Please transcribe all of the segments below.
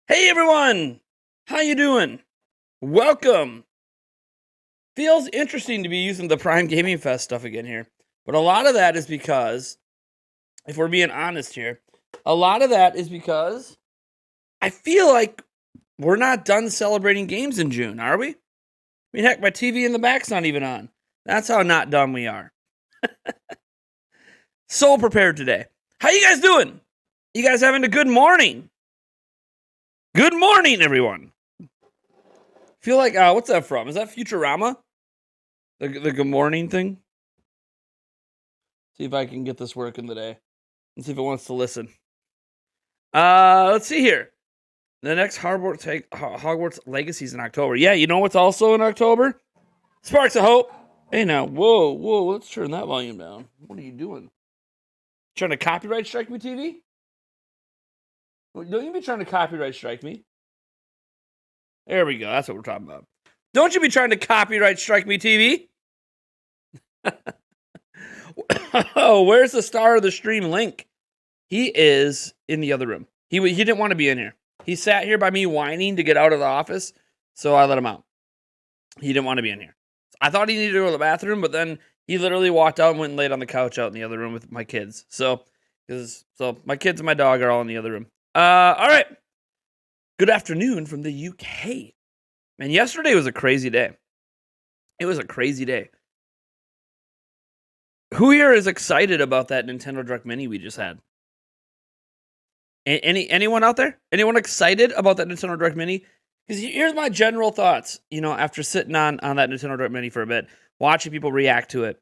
Hey everyone! How you doing? Welcome. Feels interesting to be using the Prime Gaming Fest stuff again here. But a lot of that is because, if we're being honest here, a lot of that is because I feel like we're not done celebrating games in June, are we? I mean, heck, my TV in the back's not even on. That's how not done we are. So prepared today. How you guys doing? You guys having a good morning? Good morning, everyone. Feel like, what's that from? Is that Futurama? The good morning thing? See if I can get this working today. Let's see if it wants to listen. Let's see here. The next Hogwarts Legacy's in October. Yeah, you know what's also in October? Sparks of Hope. Hey now, whoa, let's turn that volume down. What are you doing? Trying to copyright strike me, TV? Don't you be trying to copyright strike me? There we go. That's what we're talking about. Don't you be trying to copyright strike me, TV? Oh, where's the star of the stream, Link? He is in the other room. He didn't want to be in here. He sat here by me whining to get out of the office, so I let him out. He didn't want to be in here. I thought he needed to go to the bathroom, but then he literally walked out and went and laid on the couch out in the other room with my kids. So my kids and my dog are all in the other room. All right. Good afternoon from the UK. Man, yesterday was a crazy day. It was a crazy day. Who here is excited about that Nintendo Direct Mini we just had? Anyone out there? Anyone excited about that Nintendo Direct Mini? Because here's my general thoughts, after sitting on that Nintendo Direct Mini for a bit, watching people react to it.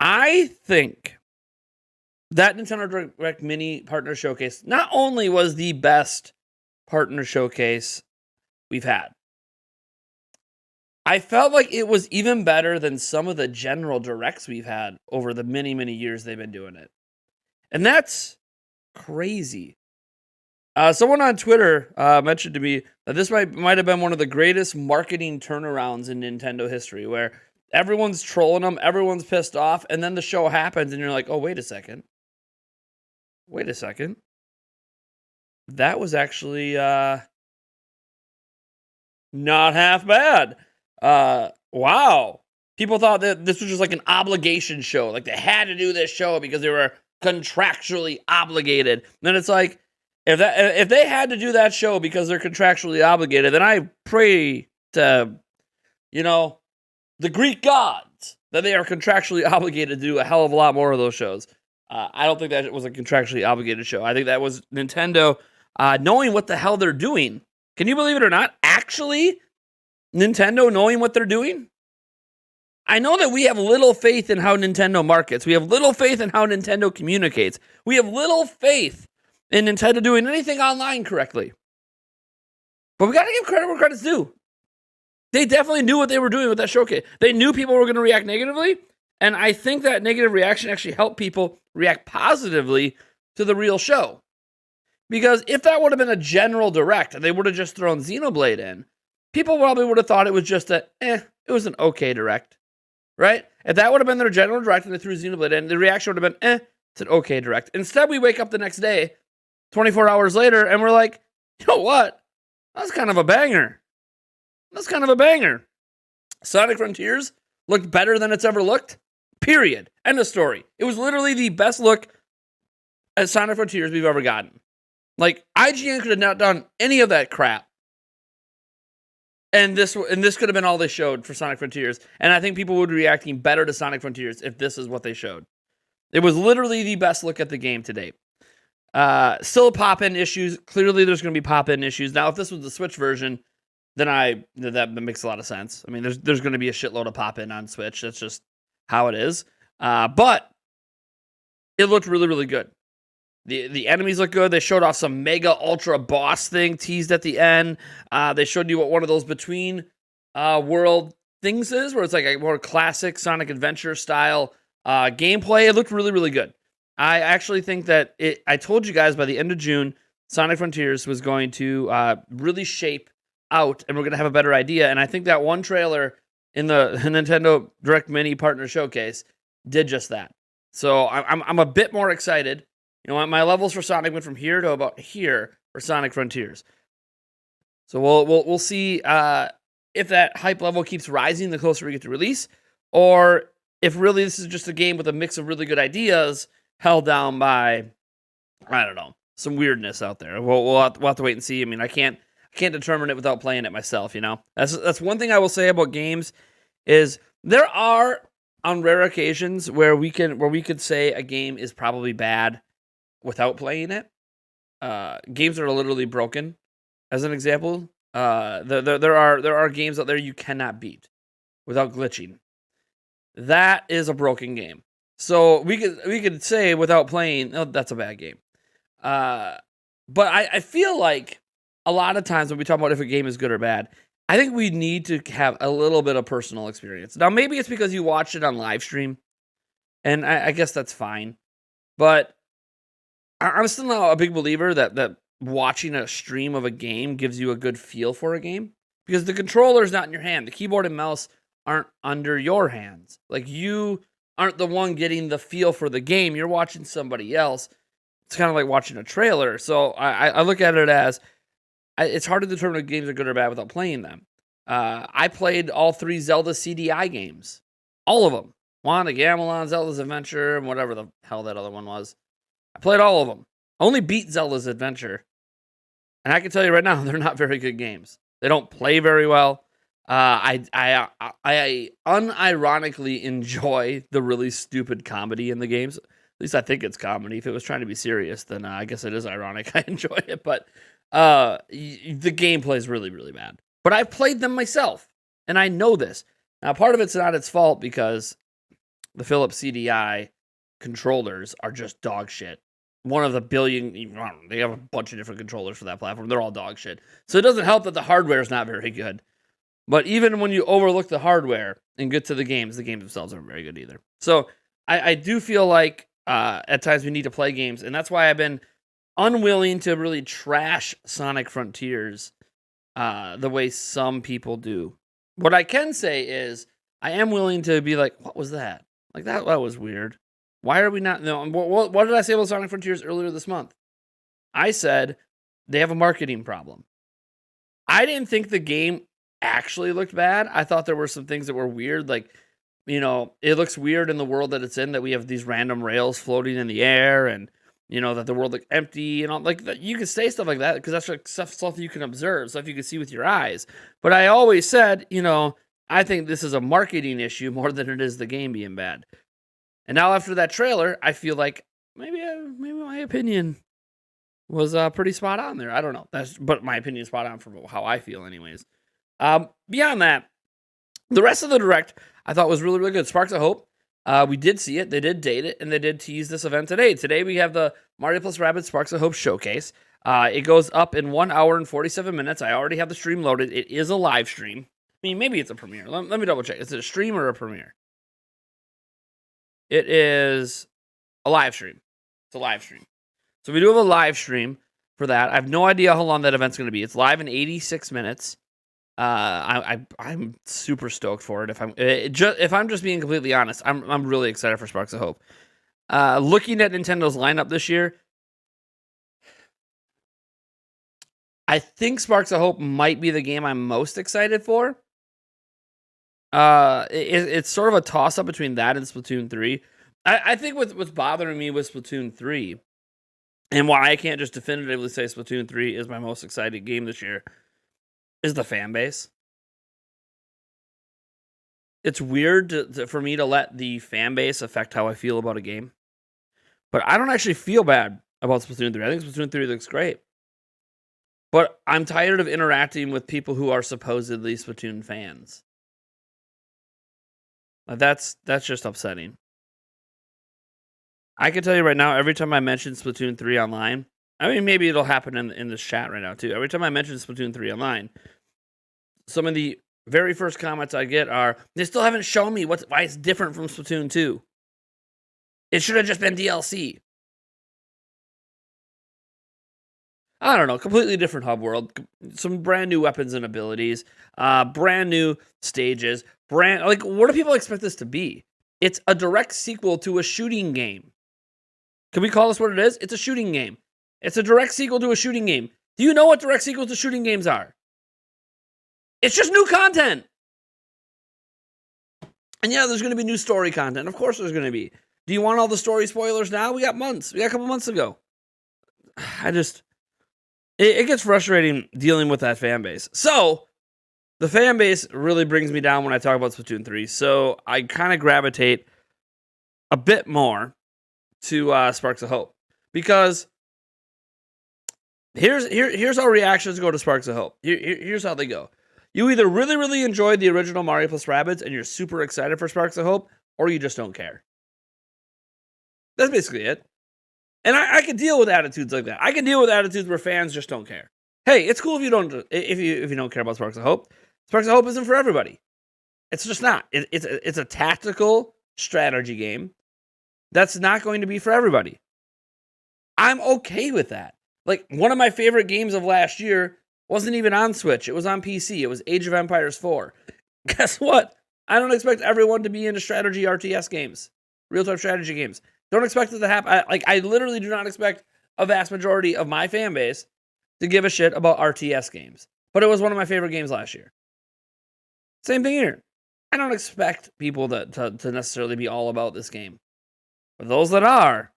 I think that Nintendo Direct Mini partner showcase not only was the best partner showcase we've had, I felt like it was even better than some of the general directs we've had over the many, many years they've been doing it. And that's crazy. Someone on Twitter mentioned to me that this might have been one of the greatest marketing turnarounds in Nintendo history, where everyone's trolling them, everyone's pissed off, and then the show happens, and you're like, oh, wait a second. That was actually not half bad. Wow. People thought that this was just like an obligation show. Like they had to do this show because they were contractually obligated. And then it's like, if they had to do that show because they're contractually obligated, then I pray to, the Greek gods that they are contractually obligated to do a hell of a lot more of those shows. I don't think that was a contractually obligated show. I think that was Nintendo knowing what the hell they're doing. Can you believe it or not? Actually, Nintendo knowing what they're doing? I know that we have little faith in how Nintendo markets. We have little faith in how Nintendo communicates. We have little faith in Nintendo doing anything online correctly. But we got to give credit where credit's due. They definitely knew what they were doing with that showcase. They knew people were going to react negatively, and I think that negative reaction actually helped people react positively to the real show. Because if that would have been a general direct, and they would have just thrown Xenoblade in, people probably would have thought it was just it was an okay direct, right? If that would have been their general direct and they threw Xenoblade in, the reaction would have been, it's an okay direct. Instead, we wake up the next day, 24 hours later, and we're like, you know what? That's kind of a banger. Sonic Frontiers looked better than it's ever looked, period. End of story. It was literally the best look at Sonic Frontiers we've ever gotten. Like, IGN could have not done any of that crap. And this could have been all they showed for Sonic Frontiers. And I think people would be reacting better to Sonic Frontiers if this is what they showed. It was literally the best look at the game to date. Still pop-in issues. Clearly there's going to be pop-in issues. Now, if this was the Switch version, then that makes a lot of sense. I mean, there's going to be a shitload of pop-in on Switch. That's just how it is. But it looked really, really good. The enemies look good. They showed off some mega ultra boss thing teased at the end. They showed you what one of those between world things is, where it's like a more classic Sonic Adventure style gameplay. It looked really, really good. I actually think that I told you guys by the end of June, Sonic Frontiers was going to really shape out, and we're going to have a better idea. And I think that one trailer in the Nintendo Direct Mini Partner Showcase did just that. So I'm a bit more excited. My levels for Sonic went from here to about here for Sonic Frontiers. So we'll see if that hype level keeps rising the closer we get to release, or if really this is just a game with a mix of really good ideas held down by, I don't know, some weirdness out there. We'll have to wait and see. I mean, I can't determine it without playing it myself. That's one thing I will say about games is there are on rare occasions where we could say a game is probably bad without playing it. Games that are literally broken, as an example. There are games out there you cannot beat without glitching. That is a broken game. So we could say without playing, oh, that's a bad game. But I feel like a lot of times when we talk about if a game is good or bad, I think we need to have a little bit of personal experience. Now, maybe it's because you watched it on live stream, and I guess that's fine. But I'm still not a big believer that watching a stream of a game gives you a good feel for a game, because the controller is not in your hand. The keyboard and mouse aren't under your hands. Like, you aren't the one getting the feel for the game. You're watching somebody else. It's kind of like watching a trailer. So I look at it as it's hard to determine if games are good or bad without playing them. I played all 3 Zelda CDI games. All of them. Wand of Gamelon, Zelda's Adventure, and whatever the hell that other one was. I played all of them. Only beat Zelda's Adventure. And I can tell you right now, they're not very good games. They don't play very well. I unironically enjoy the really stupid comedy in the games. At least I think it's comedy. If it was trying to be serious, then I guess it is ironic. I enjoy it, but the gameplay is really, really bad. But I've played them myself, and I know this. Now, part of it's not its fault because the Philips CDI controllers are just dog shit. One of the billion, they have a bunch of different controllers for that platform. They're all dog shit. So it doesn't help that the hardware is not very good. But even when you overlook the hardware and get to the games themselves aren't very good either. So I do feel like at times we need to play games, and that's why I've been unwilling to really trash Sonic Frontiers the way some people do. What I can say is I am willing to be like, what was that? Like, that was weird. Why are we not? No, what did I say about Sonic Frontiers earlier this month? I said they have a marketing problem. I didn't think the game actually looked bad. I thought there were some things that were weird. Like, it looks weird in the world that it's in, that we have these random rails floating in the air, and, that the world looks empty and all. Like, you can say stuff like that because that's like stuff you can observe, stuff you can see with your eyes. But I always said, I think this is a marketing issue more than it is the game being bad. And now after that trailer, I feel like maybe my opinion was pretty spot on there. I don't know. But my opinion is spot on for how I feel anyways. Beyond that, the rest of the Direct I thought was really, really good. Sparks of Hope. We did see it. They did date it, and they did tease this event today. Today we have the Mario plus Rabbids Sparks of Hope showcase. It goes up in 1 hour and 47 minutes. I already have the stream loaded. It is a live stream. I mean, maybe it's a premiere. Let me double check. Is it a stream or a premiere? It is a live stream. It's a live stream. So we do have a live stream for that. I have no idea how long that event's going to be. It's live in 86 minutes. I'm super stoked for it. If I'm just being completely honest, I'm really excited for Sparks of Hope. Looking at Nintendo's lineup this year, I think Sparks of Hope might be the game I'm most excited for. It's sort of a toss-up between that and Splatoon 3. I think what's bothering me with Splatoon 3, and why I can't just definitively say Splatoon 3 is my most excited game this year, is the fan base. It's weird for me to let the fan base affect how I feel about a game. But I don't actually feel bad about Splatoon 3. I think Splatoon 3 looks great. But I'm tired of interacting with people who are supposedly Splatoon fans. That's just upsetting. I can tell you right now, every time I mention Splatoon 3 online, I mean, maybe it'll happen in this chat right now too. Every time I mention Splatoon 3 online, some of the very first comments I get are, they still haven't shown me why it's different from Splatoon 2. It should have just been DLC. I don't know, completely different hub world, some brand new weapons and abilities, brand new stages, what do people expect this to be? It's a direct sequel to a shooting game. Can we call this what it is? It's a shooting game. It's a direct sequel to a shooting game. Do you know what direct sequels to shooting games are? It's just new content. And yeah, there's going to be new story content. Of course there's going to be. Do you want all the story spoilers now? We got months. We got a couple months ago. It gets frustrating dealing with that fan base. So, the fan base really brings me down when I talk about Splatoon 3. So, I kind of gravitate a bit more to Sparks of Hope. Because here's how reactions go to Sparks of Hope. Here's how they go. You either really, really enjoyed the original Mario plus Rabbids and you're super excited for Sparks of Hope, or you just don't care. That's basically it. And I can deal with attitudes like that. I can deal with attitudes where fans just don't care. Hey, it's cool if you don't care about Sparks of Hope. Sparks of Hope isn't for everybody. It's just not. It's a tactical strategy game that's not going to be for everybody. I'm okay with that. Like, one of my favorite games of last year wasn't even on Switch. It was on PC. It was Age of Empires 4. Guess what? I don't expect everyone to be into strategy RTS games, real-time strategy games. Don't expect it to happen. I literally do not expect a vast majority of my fan base to give a shit about RTS games. But it was one of my favorite games last year. Same thing here. I don't expect people to necessarily be all about this game. But those that are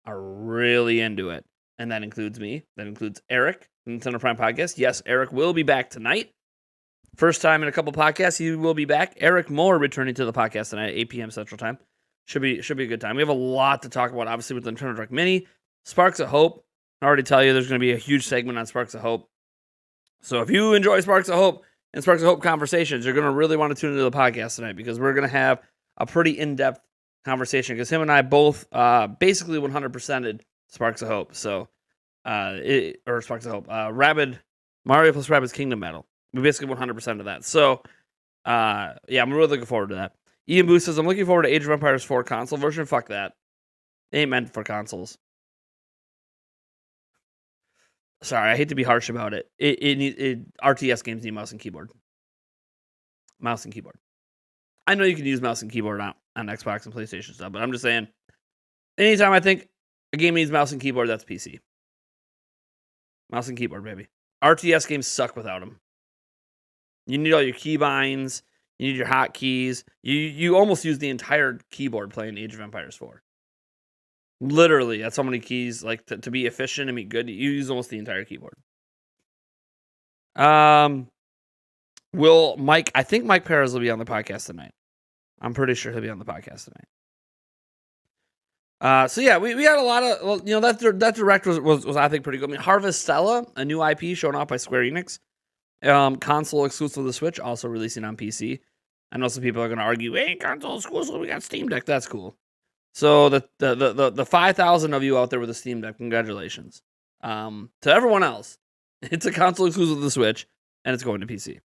really into it. And that includes me. That includes Eric from the Nintendo Prime Podcast. Yes, Eric will be back tonight. First time in a couple podcasts, he will be back. Eric Moore returning to the podcast tonight at 8 p.m. Central Time. Should be a good time. We have a lot to talk about, obviously, with the Nintendo Direct Mini. Sparks of Hope. I already tell you there's going to be a huge segment on Sparks of Hope. So if you enjoy Sparks of Hope and Sparks of Hope conversations, you're going to really want to tune into the podcast tonight because we're going to have a pretty in-depth conversation because him and I both basically 100%ed Sparks of Hope. So, Sparks of Hope. Mario plus Rabbids Kingdom Battle. We basically 100% of that. So, yeah, I'm really looking forward to that. Ian Booth says, I'm looking forward to Age of Empires 4 console version. Fuck that. It ain't meant for consoles. Sorry, I hate to be harsh about it. RTS games need mouse and keyboard. Mouse and keyboard. I know you can use mouse and keyboard on Xbox and PlayStation stuff, but I'm just saying, anytime I think a game needs mouse and keyboard, that's PC. Mouse and keyboard, baby. RTS games suck without them. You need all your keybinds. You need your hotkeys. You almost use the entire keyboard playing Age of Empires 4. Literally, that's how many keys, like, to be efficient and be good, you use almost the entire keyboard. I think Mike Perez will be on the podcast tonight. I'm pretty sure he'll be on the podcast tonight. So yeah, we had a lot of, that direct was I think pretty good. I mean, Harvestella, a new IP shown off by Square Enix. Console exclusive to the Switch, also releasing on PC. I know some people are going to argue, hey, console exclusive, we got Steam Deck. That's cool. So the 5,000 of you out there with a Steam Deck, congratulations. To everyone else, it's a console exclusive to the Switch, and it's going to PC.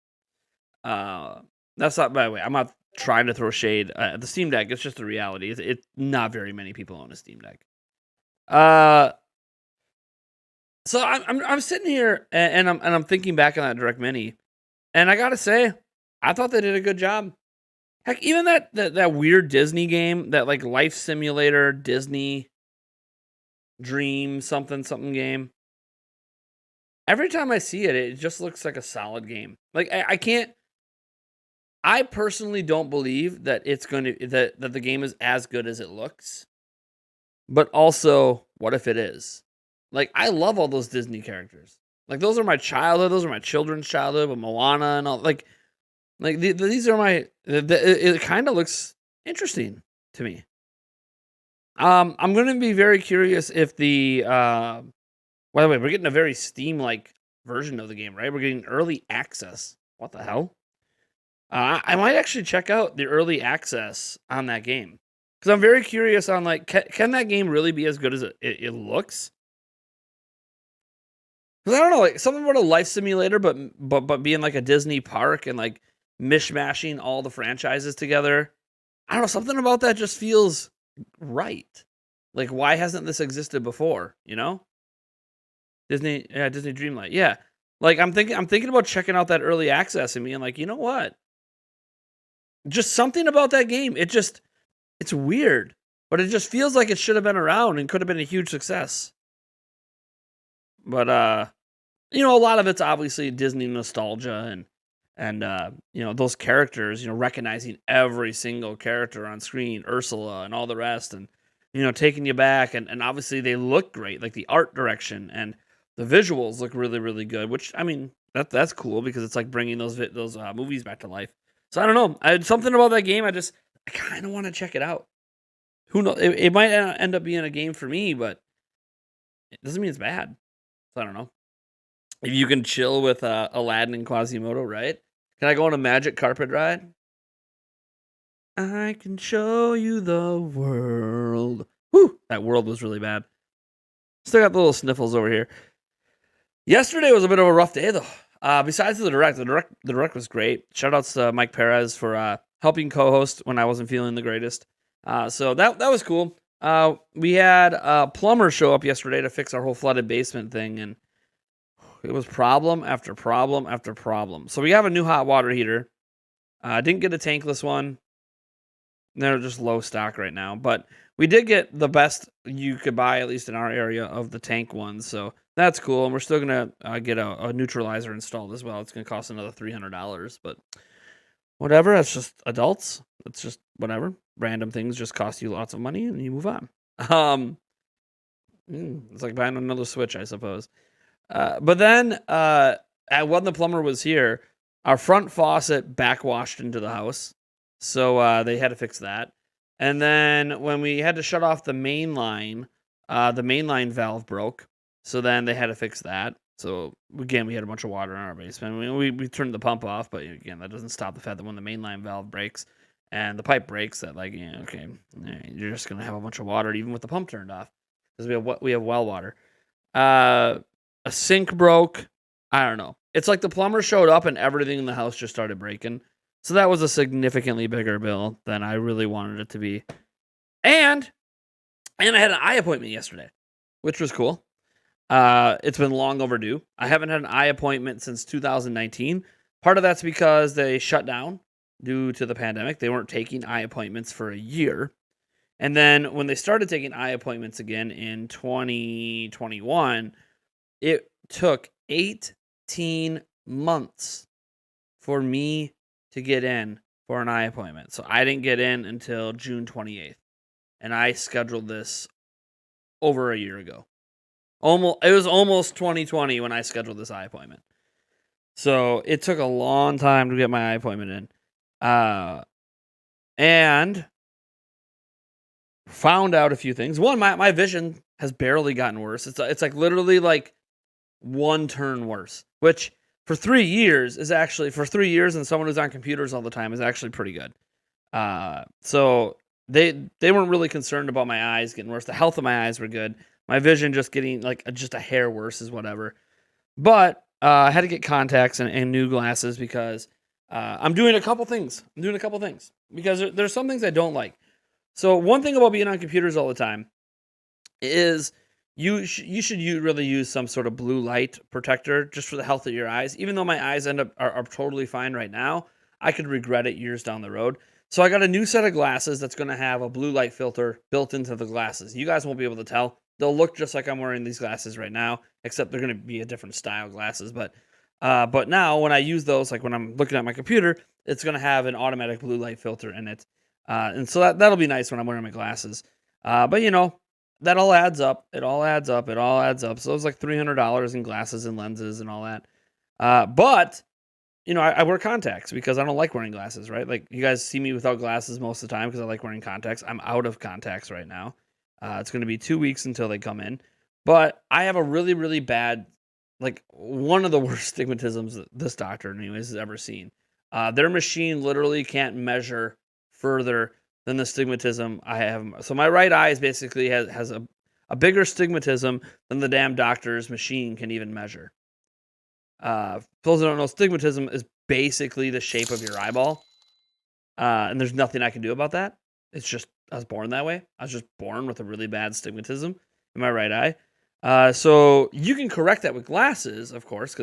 That's not, by the way, I'm not trying to throw shade at the Steam Deck. It's just the reality. It's not very many people own a Steam Deck. So I'm sitting here and I'm thinking back on that Direct Mini, and I gotta say, I thought they did a good job. Heck, even that weird Disney game, that like life simulator Disney Dream something game. Every time I see it, it just looks like a solid game. Like I can't. I personally don't believe that it's going to that the game is as good as it looks. But also, what if it is? Like, I love all those Disney characters. Like, those are my childhood. Those are my children's childhood with Moana and all. Like these are my. It kind of looks interesting to me. I'm going to be very curious if the. By the way, we're getting a very Steam-like version of the game, right? We're getting early access. What the hell? I might actually check out the early access on that game because I'm very curious on like, can that game really be as good as it looks? Because I don't know, like something about a life simulator, but being like a Disney park and like mishmashing all the franchises together. I don't know, something about that just feels right. Like, why hasn't this existed before? You know, Disney Dreamlight, yeah. Like I'm thinking about checking out that early access and being like, you know what? Just something about that game. It's weird, but it just feels like it should have been around and could have been a huge success. But a lot of it's obviously Disney nostalgia And those characters, recognizing every single character on screen, Ursula and all the rest, and taking you back, and obviously they look great, like the art direction and the visuals look really, really good. Which I mean, that's cool because it's like bringing those movies back to life. So I don't know, I had something about that game. I kind of want to check it out. Who knows? It might end up being a game for me, but it doesn't mean it's bad. So I don't know. If you can chill with Aladdin and Quasimodo, right? Can I go on a magic carpet ride? I can show you the world. Whew, that world was really bad. Still got the little sniffles over here. Yesterday was a bit of a rough day, though. Besides the direct was great. Shoutouts to Mike Perez for helping co-host when I wasn't feeling the greatest. So that was cool. We had a plumber show up yesterday to fix our whole flooded basement thing, and it was problem after problem after problem. So we have a new hot water heater. Didn't get a tankless one. They're just low stock right now, but we did get the best you could buy, at least in our area, of the tank ones. So that's cool. And we're still going to get a neutralizer installed as well. It's going to cost another $300, but whatever. That's just adults. It's just whatever. Random things just cost you lots of money and you move on. It's like buying another Switch, I suppose. But then when the plumber was here, our front faucet backwashed into the house. So they had to fix that. And then when we had to shut off the main line valve broke. So then they had to fix that. So again, we had a bunch of water in our basement. We turned the pump off, but again, that doesn't stop the fact that when the main line valve breaks and the pipe breaks, that you're just gonna have a bunch of water even with the pump turned off because we have well water. A sink broke. I don't know. It's like the plumber showed up and everything in the house just started breaking. So that was a significantly bigger bill than I really wanted it to be. And I had an eye appointment yesterday, which was cool. It's been long overdue. I haven't had an eye appointment since 2019. Part of that's because they shut down due to the pandemic. They weren't taking eye appointments for a year. And then when they started taking eye appointments again in 2021, it took 18 months for me to get in for an eye appointment. So I didn't get in until June 28th. And I scheduled this over a year ago. It was almost 2020 when I scheduled this eye appointment. So it took a long time to get my eye appointment in. And found out a few things. One, my vision has barely gotten worse. It's like literally like one turn worse, which for 3 years and someone who's on computers all the time is actually pretty good. So they weren't really concerned about my eyes getting worse. The health of my eyes were good. My vision just getting like just a hair worse is whatever. But I had to get contacts and new glasses because I'm doing a couple things. Because there's some things I don't like. So one thing about being on computers all the time is you should really use some sort of blue light protector just for the health of your eyes. Even though my eyes are totally fine right now, I could regret it years down the road. So I got a new set of glasses that's going to have a blue light filter built into the glasses. You guys won't be able to tell. They'll look just like I'm wearing these glasses right now, except they're going to be a different style glasses. But now when I use those, like when I'm looking at my computer, it's going to have an automatic blue light filter in it. And so that'll be nice when I'm wearing my glasses. But that all adds up. It all adds up. So it was like $300 in glasses and lenses and all that. But I wear contacts because I don't like wearing glasses, right? Like you guys see me without glasses most of the time because I like wearing contacts. I'm out of contacts right now. It's going to be 2 weeks until they come in. But I have a really, really bad, like one of the worst stigmatisms that this doctor anyways has ever seen. Their machine literally can't measure further than the stigmatism I have. So my right eye is basically has a bigger stigmatism than the damn doctor's machine can even measure. For those who don't know, stigmatism is basically the shape of your eyeball. And there's nothing I can do about that. It's just, I was born that way. I was just born with a really bad stigmatism in my right eye. So you can correct that with glasses, of course,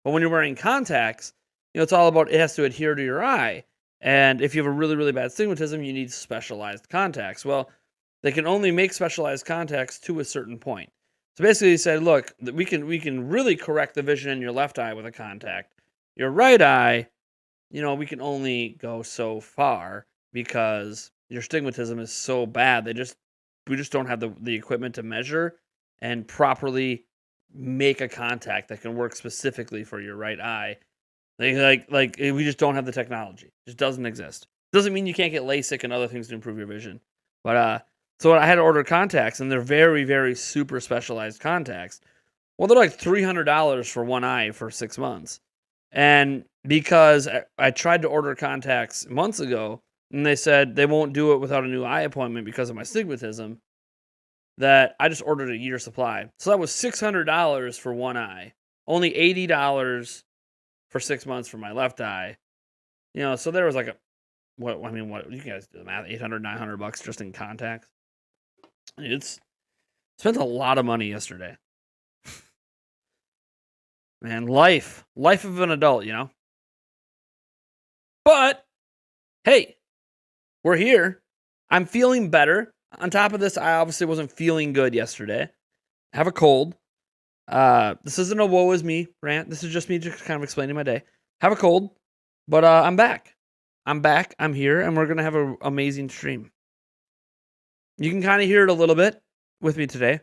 but when you're wearing contacts, it's all about, it has to adhere to your eye. And if you have a really, really bad stigmatism, you need specialized contacts. Well, they can only make specialized contacts to a certain point. So basically he said, look, we can really correct the vision in your left eye with a contact. Your right eye, we can only go so far because your stigmatism is so bad. We just don't have the equipment to measure and properly make a contact that can work specifically for your right eye. We just don't have the technology. It just doesn't exist. Doesn't mean you can't get LASIK and other things to improve your vision. But so I had to order contacts, and they're very, very super specialized contacts. Well, they're like $300 for one eye for 6 months. And because I tried to order contacts months ago, and they said they won't do it without a new eye appointment because of my stigmatism, that I just ordered a year supply. So that was $600 for one eye, only $80 for 6 months for my left eye. So there was like what you guys do the math, $800, $900 just in contacts. It's spent a lot of money yesterday. Man, life of an adult, But hey, we're here. I'm feeling better. On top of this, I obviously wasn't feeling good yesterday. I have a cold. This isn't a woe is me rant. This is just me just kind of explaining my day. Have a cold, but I'm back. I'm here, and we're gonna have an amazing stream. You can kind of hear it a little bit with me today.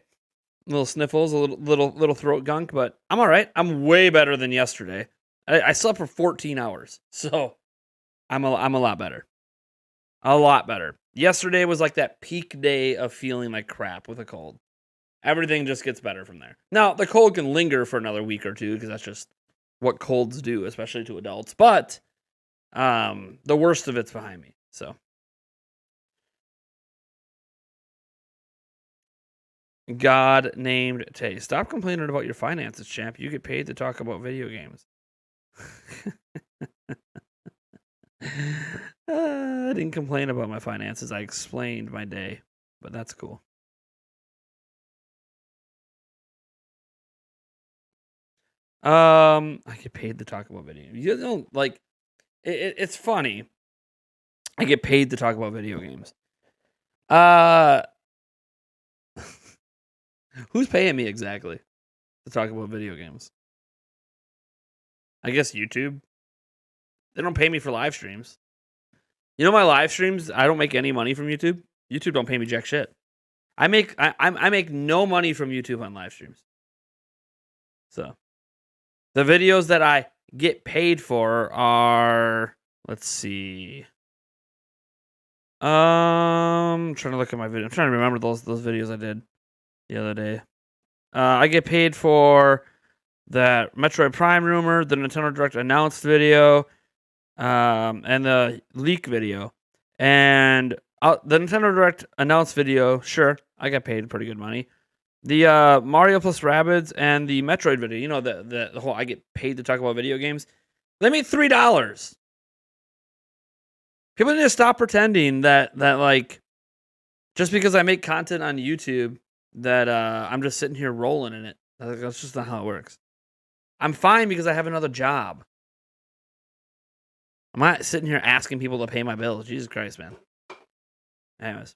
Little sniffles, a little throat gunk, but I'm all right. I'm way better than yesterday. I slept for 14 hours, so I'm a lot better. A lot better. Yesterday was like that peak day of feeling like crap with a cold. Everything just gets better from there. Now, the cold can linger for another week or two because that's just what colds do, especially to adults. But the worst of it's behind me. So God named Tay. Stop complaining about your finances, champ. You get paid to talk about video games. I didn't complain about my finances. I explained my day, but that's cool. I get paid to talk about video games. You don't like it's funny. I get paid to talk about video games. Who's paying me exactly to talk about video games? I guess YouTube. They don't pay me for live streams. My live streams, I don't make any money from YouTube. YouTube don't pay me jack shit. I make no money from YouTube on live streams. So the videos that I get paid for are, let's see. I'm trying to look at my video. I'm trying to remember those videos I did the other day. I get paid for that Metroid Prime rumor, the Nintendo Direct announced video, and the leak video. And the Nintendo Direct announced video, sure, I got paid pretty good money. The Mario plus Rabbids and the Metroid video, the whole I get paid to talk about video games, they made $3. People need to stop pretending that like just because I make content on YouTube that I'm just sitting here rolling in it. That's just not how it works. I'm fine because I have another job. I'm not sitting here asking people to pay my bills. Jesus Christ, man. Anyways.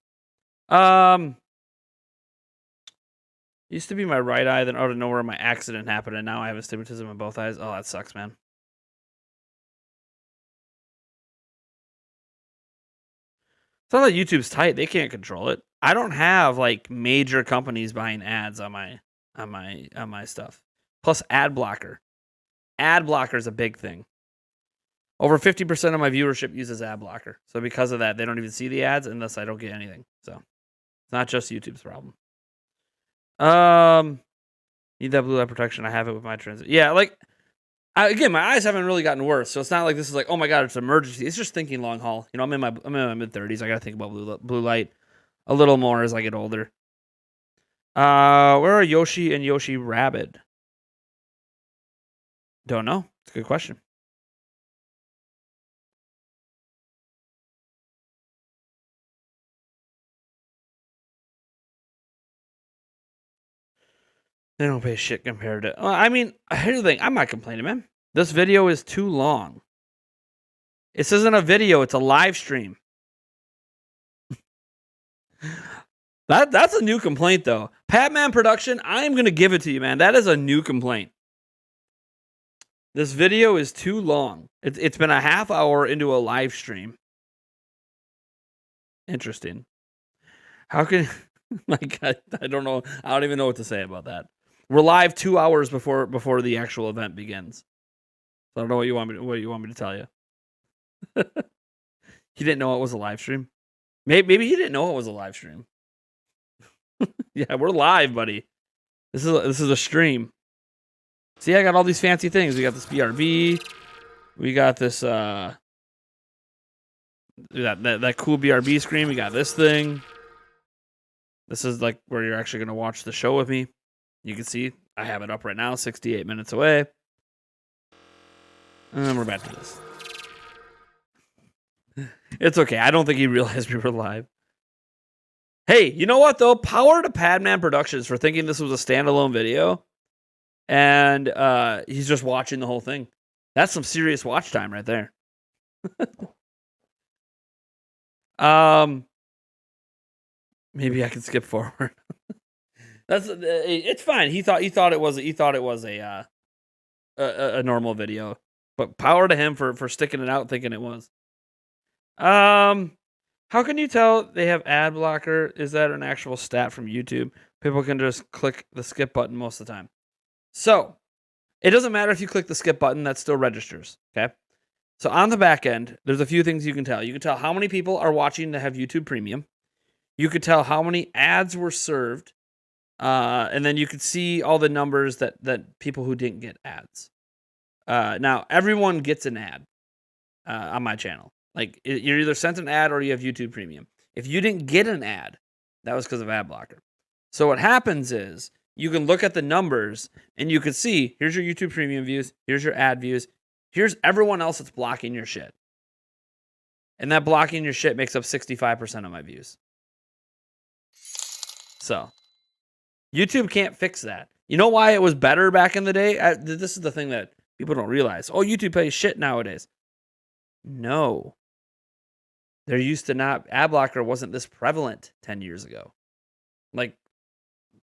Used to be my right eye, then out of nowhere my accident happened, and now I have astigmatism in both eyes. Oh, that sucks, man. It's not that YouTube's tight. They can't control it. I don't have like major companies buying ads on my stuff. Plus ad blocker. Ad blocker is a big thing. Over 50% of my viewership uses ad blocker. So because of that, they don't even see the ads unless I don't get anything. So it's not just YouTube's problem. Need that blue light protection. I have it with my transit. Yeah, like again, my eyes haven't really gotten worse, so it's not like this is like, oh my god, it's an emergency. It's just thinking long haul. I'm in my mid-30s. I gotta think about blue light a little more as I get older. Where are Yoshi and Yoshi Rabbid? Don't know. It's a good question. They don't pay shit compared to. I mean, here's the thing. I'm not complaining, man. This video is too long. This isn't a video. It's a live stream. That's a new complaint, though. Patman Production, I'm going to give it to you, man. That is a new complaint. This video is too long. It's been a half hour into a live stream. Interesting. How can like I don't know. I don't even know what to say about that. We're live 2 hours before the actual event begins. I don't know what you want me to tell you. He didn't know it was a live stream. Maybe he didn't know it was a live stream. Yeah, we're live, buddy. This is a stream. See, I got all these fancy things. We got this BRB. We got this that cool BRB screen. We got this thing. This is like where you're actually going to watch the show with me. You can see I have it up right now, 68 minutes away. And then we're back to this. It's okay. I don't think he realized we were live. Hey, you know what, though? Power to Padman Productions for thinking this was a standalone video. And he's just watching the whole thing. That's some serious watch time right there. Maybe I can skip forward. It's fine. He thought it was a normal video, but power to him for sticking it out, thinking it was. How can you tell they have ad blocker? Is that an actual stat from YouTube? People can just click the skip button most of the time. So it doesn't matter if you click the skip button; that still registers. Okay. So on the back end, there's a few things you can tell. You can tell how many people are watching to have YouTube Premium. You could tell how many ads were served. And then you could see all the numbers that people who didn't get ads. Now, everyone gets an ad on my channel. Like, you're either sent an ad or you have YouTube Premium. If you didn't get an ad, that was because of ad blocker. So what happens is you can look at the numbers and you can see, here's your YouTube Premium views, here's your ad views, here's everyone else that's blocking your shit. And that blocking your shit makes up 65% of my views. So YouTube can't fix that. You know why it was better back in the day? This is the thing that people don't realize. Oh, YouTube pays shit nowadays. No. There used to not, ad blocker wasn't this prevalent 10 years ago. Like,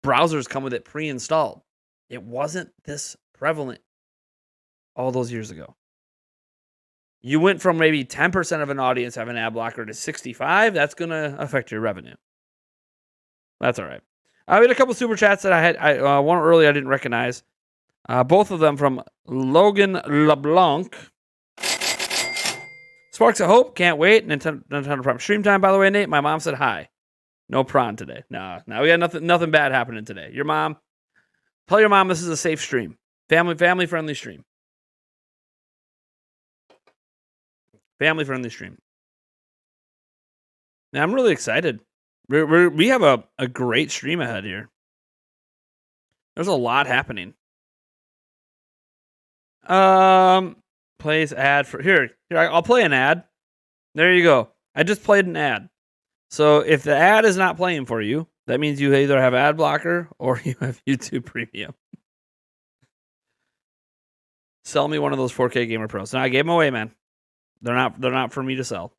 browsers come with it pre-installed. It wasn't this prevalent all those years ago. You went from maybe 10% of an audience having ad blocker to 65. That's going to affect your revenue. That's all right. We had a couple super chats that I had. One early I didn't recognize. Both of them from Logan LeBlanc. Sparks of Hope, can't wait. Nintendo Prime stream time, by the way, Nate. My mom said hi. No prawn today. No, we got nothing bad happening today. Your mom, tell your mom this is a safe stream. Family friendly stream. Family friendly stream. Now, I'm really excited. We have a great stream ahead here. There's a lot happening. Plays ad for here. I'll play an ad. There you go. I just played an ad. So if the ad is not playing for you, that means you either have ad blocker or you have YouTube Premium. Sell me one of those 4K Gamer Pros. No, I gave them away, man. They're not for me to sell.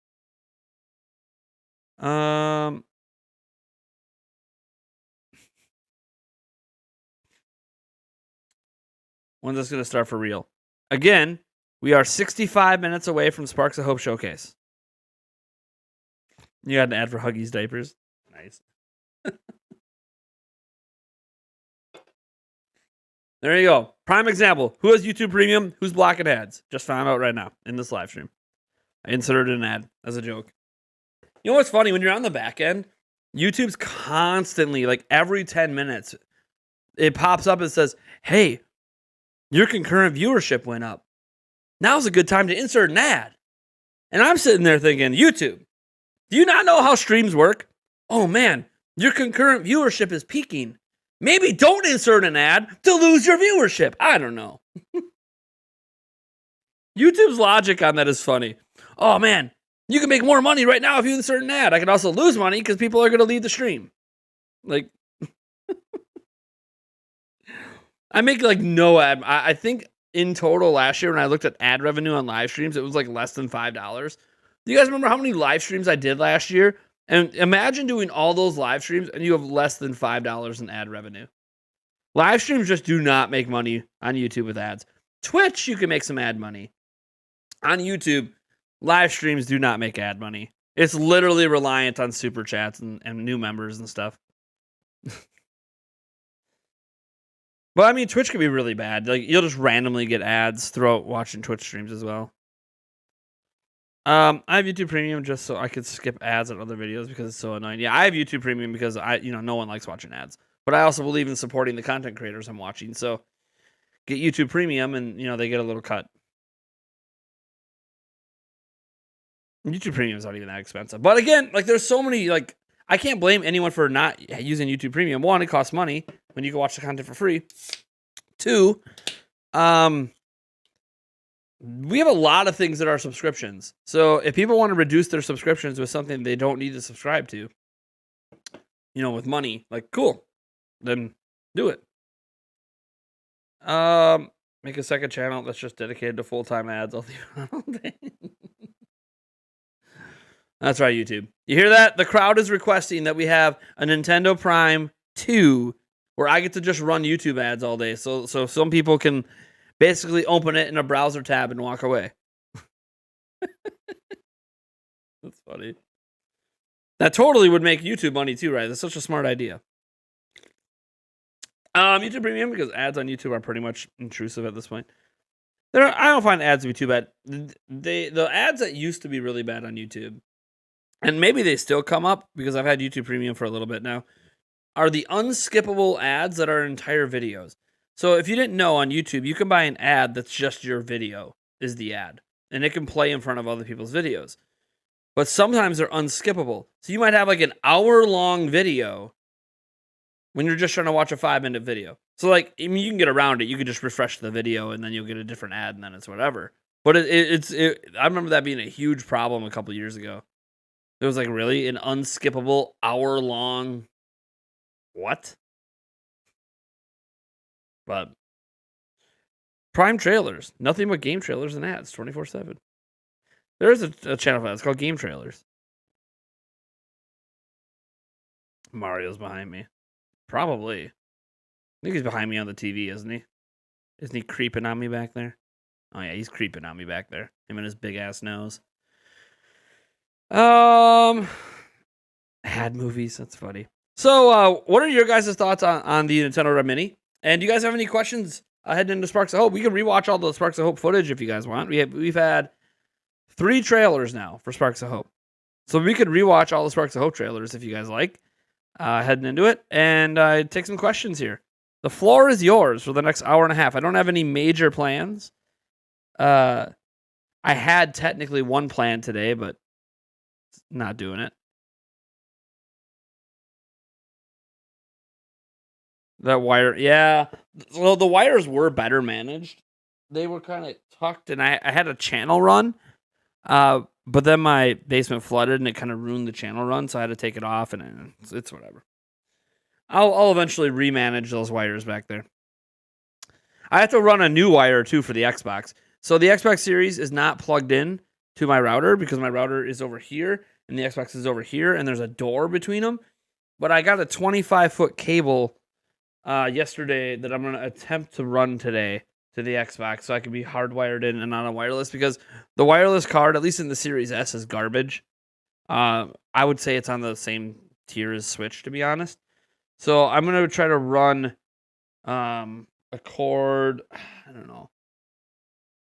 When's this going to start for real? Again, we are 65 minutes away from Sparks of Hope Showcase. You got an ad for Huggies diapers. Nice. There you go. Prime example. Who has YouTube Premium? Who's blocking ads? Just found out right now in this live stream. I inserted an ad as a joke. You know what's funny? When you're on the back end, YouTube's constantly, like every 10 minutes, it pops up and says, hey, your concurrent viewership went up. Now's a good time to insert an ad. And I'm sitting there thinking, YouTube, do you not know how streams work? Oh man, your concurrent viewership is peaking. Maybe don't insert an ad to lose your viewership. I don't know. YouTube's logic on that is funny. Oh man, you can make more money right now if you insert an ad. I can also lose money because people are going to leave the stream. Like, I make like no ad. I think in total last year when I looked at ad revenue on live streams, it was like less than $5. Do you guys remember how many live streams I did last year? And imagine doing all those live streams and you have less than $5 in ad revenue. Live streams just do not make money on YouTube with ads. Twitch, you can make some ad money. On YouTube, live streams do not make ad money. It's literally reliant on super chats and new members and stuff. But I mean, Twitch can be really bad. Like, you'll just randomly get ads throughout watching Twitch streams as well. I have YouTube Premium just so I could skip ads on other videos because it's so annoying. Yeah, I have YouTube Premium because no one likes watching ads. But I also believe in supporting the content creators I'm watching. So get YouTube Premium and, they get a little cut. YouTube Premium is not even that expensive. But again, like, there's so many, like, I can't blame anyone for not using YouTube Premium. One, it costs money when you can watch the content for free. Two, we have a lot of things that are subscriptions. So if people want to reduce their subscriptions with something they don't need to subscribe to, with money, like, cool, then do it. Make a second channel that's just dedicated to full-time ads. I'll leave it all day. That's right, YouTube. You hear that? The crowd is requesting that we have a Nintendo Prime 2 where I get to just run YouTube ads all day. So some people can basically open it in a browser tab and walk away. That's funny. That totally would make YouTube money too, right? That's such a smart idea. YouTube Premium, because ads on YouTube are pretty much intrusive at this point. I don't find ads to be too bad. The ads that used to be really bad on YouTube, and maybe they still come up because I've had YouTube Premium for a little bit now, are the unskippable ads that are entire videos. So if you didn't know, on YouTube, you can buy an ad that's just your video is the ad, and it can play in front of other people's videos. But sometimes they're unskippable. So you might have like an hour-long video when you're just trying to watch a 5-minute video. So like, I mean, you can get around it. You can just refresh the video, and then you'll get a different ad, and then it's whatever. But I remember that being a huge problem a couple years ago. It was like, really? An unskippable hour-long what? But Prime trailers. Nothing but game trailers and ads 24/7. There is a channel for that. It's called Game Trailers. Mario's behind me. Probably. I think he's behind me on the TV, isn't he? Isn't he creeping on me back there? Oh, yeah, he's creeping on me back there. Him and his big-ass nose. Ad movies. That's funny. So, what are your guys' thoughts on the Nintendo Red Mini? And do you guys have any questions heading into Sparks of Hope? We can rewatch all the Sparks of Hope footage if you guys want. We've had 3 trailers now for Sparks of Hope. So we could rewatch all the Sparks of Hope trailers if you guys like, heading into it. And take some questions here. The floor is yours for the next hour and a half. I don't have any major plans. I had technically one plan today, but not doing it. That wire, yeah. Well, the wires were better managed. They were kind of tucked, and I had a channel run. But then my basement flooded, and it kind of ruined the channel run, so I had to take it off, and it's whatever. I'll eventually remanage those wires back there. I have to run a new wire, too, for the Xbox. So the Xbox Series is not plugged in to my router, because my router is over here, and the Xbox is over here, and there's a door between them. But I got a 25-foot cable yesterday that I'm going to attempt to run today to the Xbox so I can be hardwired in and not on wireless, because the wireless card, at least in the Series S, is garbage. I would say it's on the same tier as Switch, to be honest. So I'm going to try to run a cord. I don't know.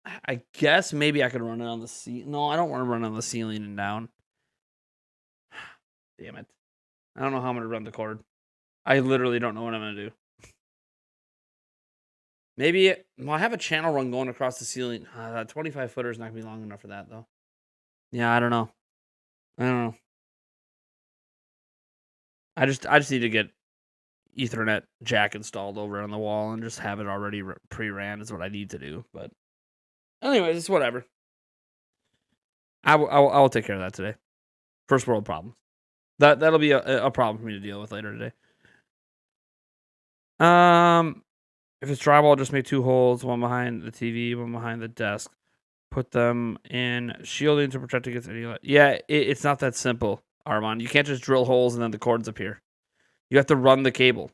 I guess maybe I could run it on the ceiling. No, I don't want to run on the ceiling and down. Damn it. I don't know how I'm going to run the cord. I literally don't know what I'm going to do. Maybe, I have a channel run going across the ceiling. That 25-footer is not going to be long enough for that, though. Yeah, I don't know. I just need to get Ethernet jack installed over on the wall and just have it already pre-ran is what I need to do. But anyways, it's whatever. I will take care of that today. First world problems. That'll be a problem for me to deal with later today. If it's drywall, just make 2 holes, one behind the TV, one behind the desk. Put them in shielding to protect against any light. Yeah, it's not that simple, Armand. You can't just drill holes and then the cords appear. You have to run the cable.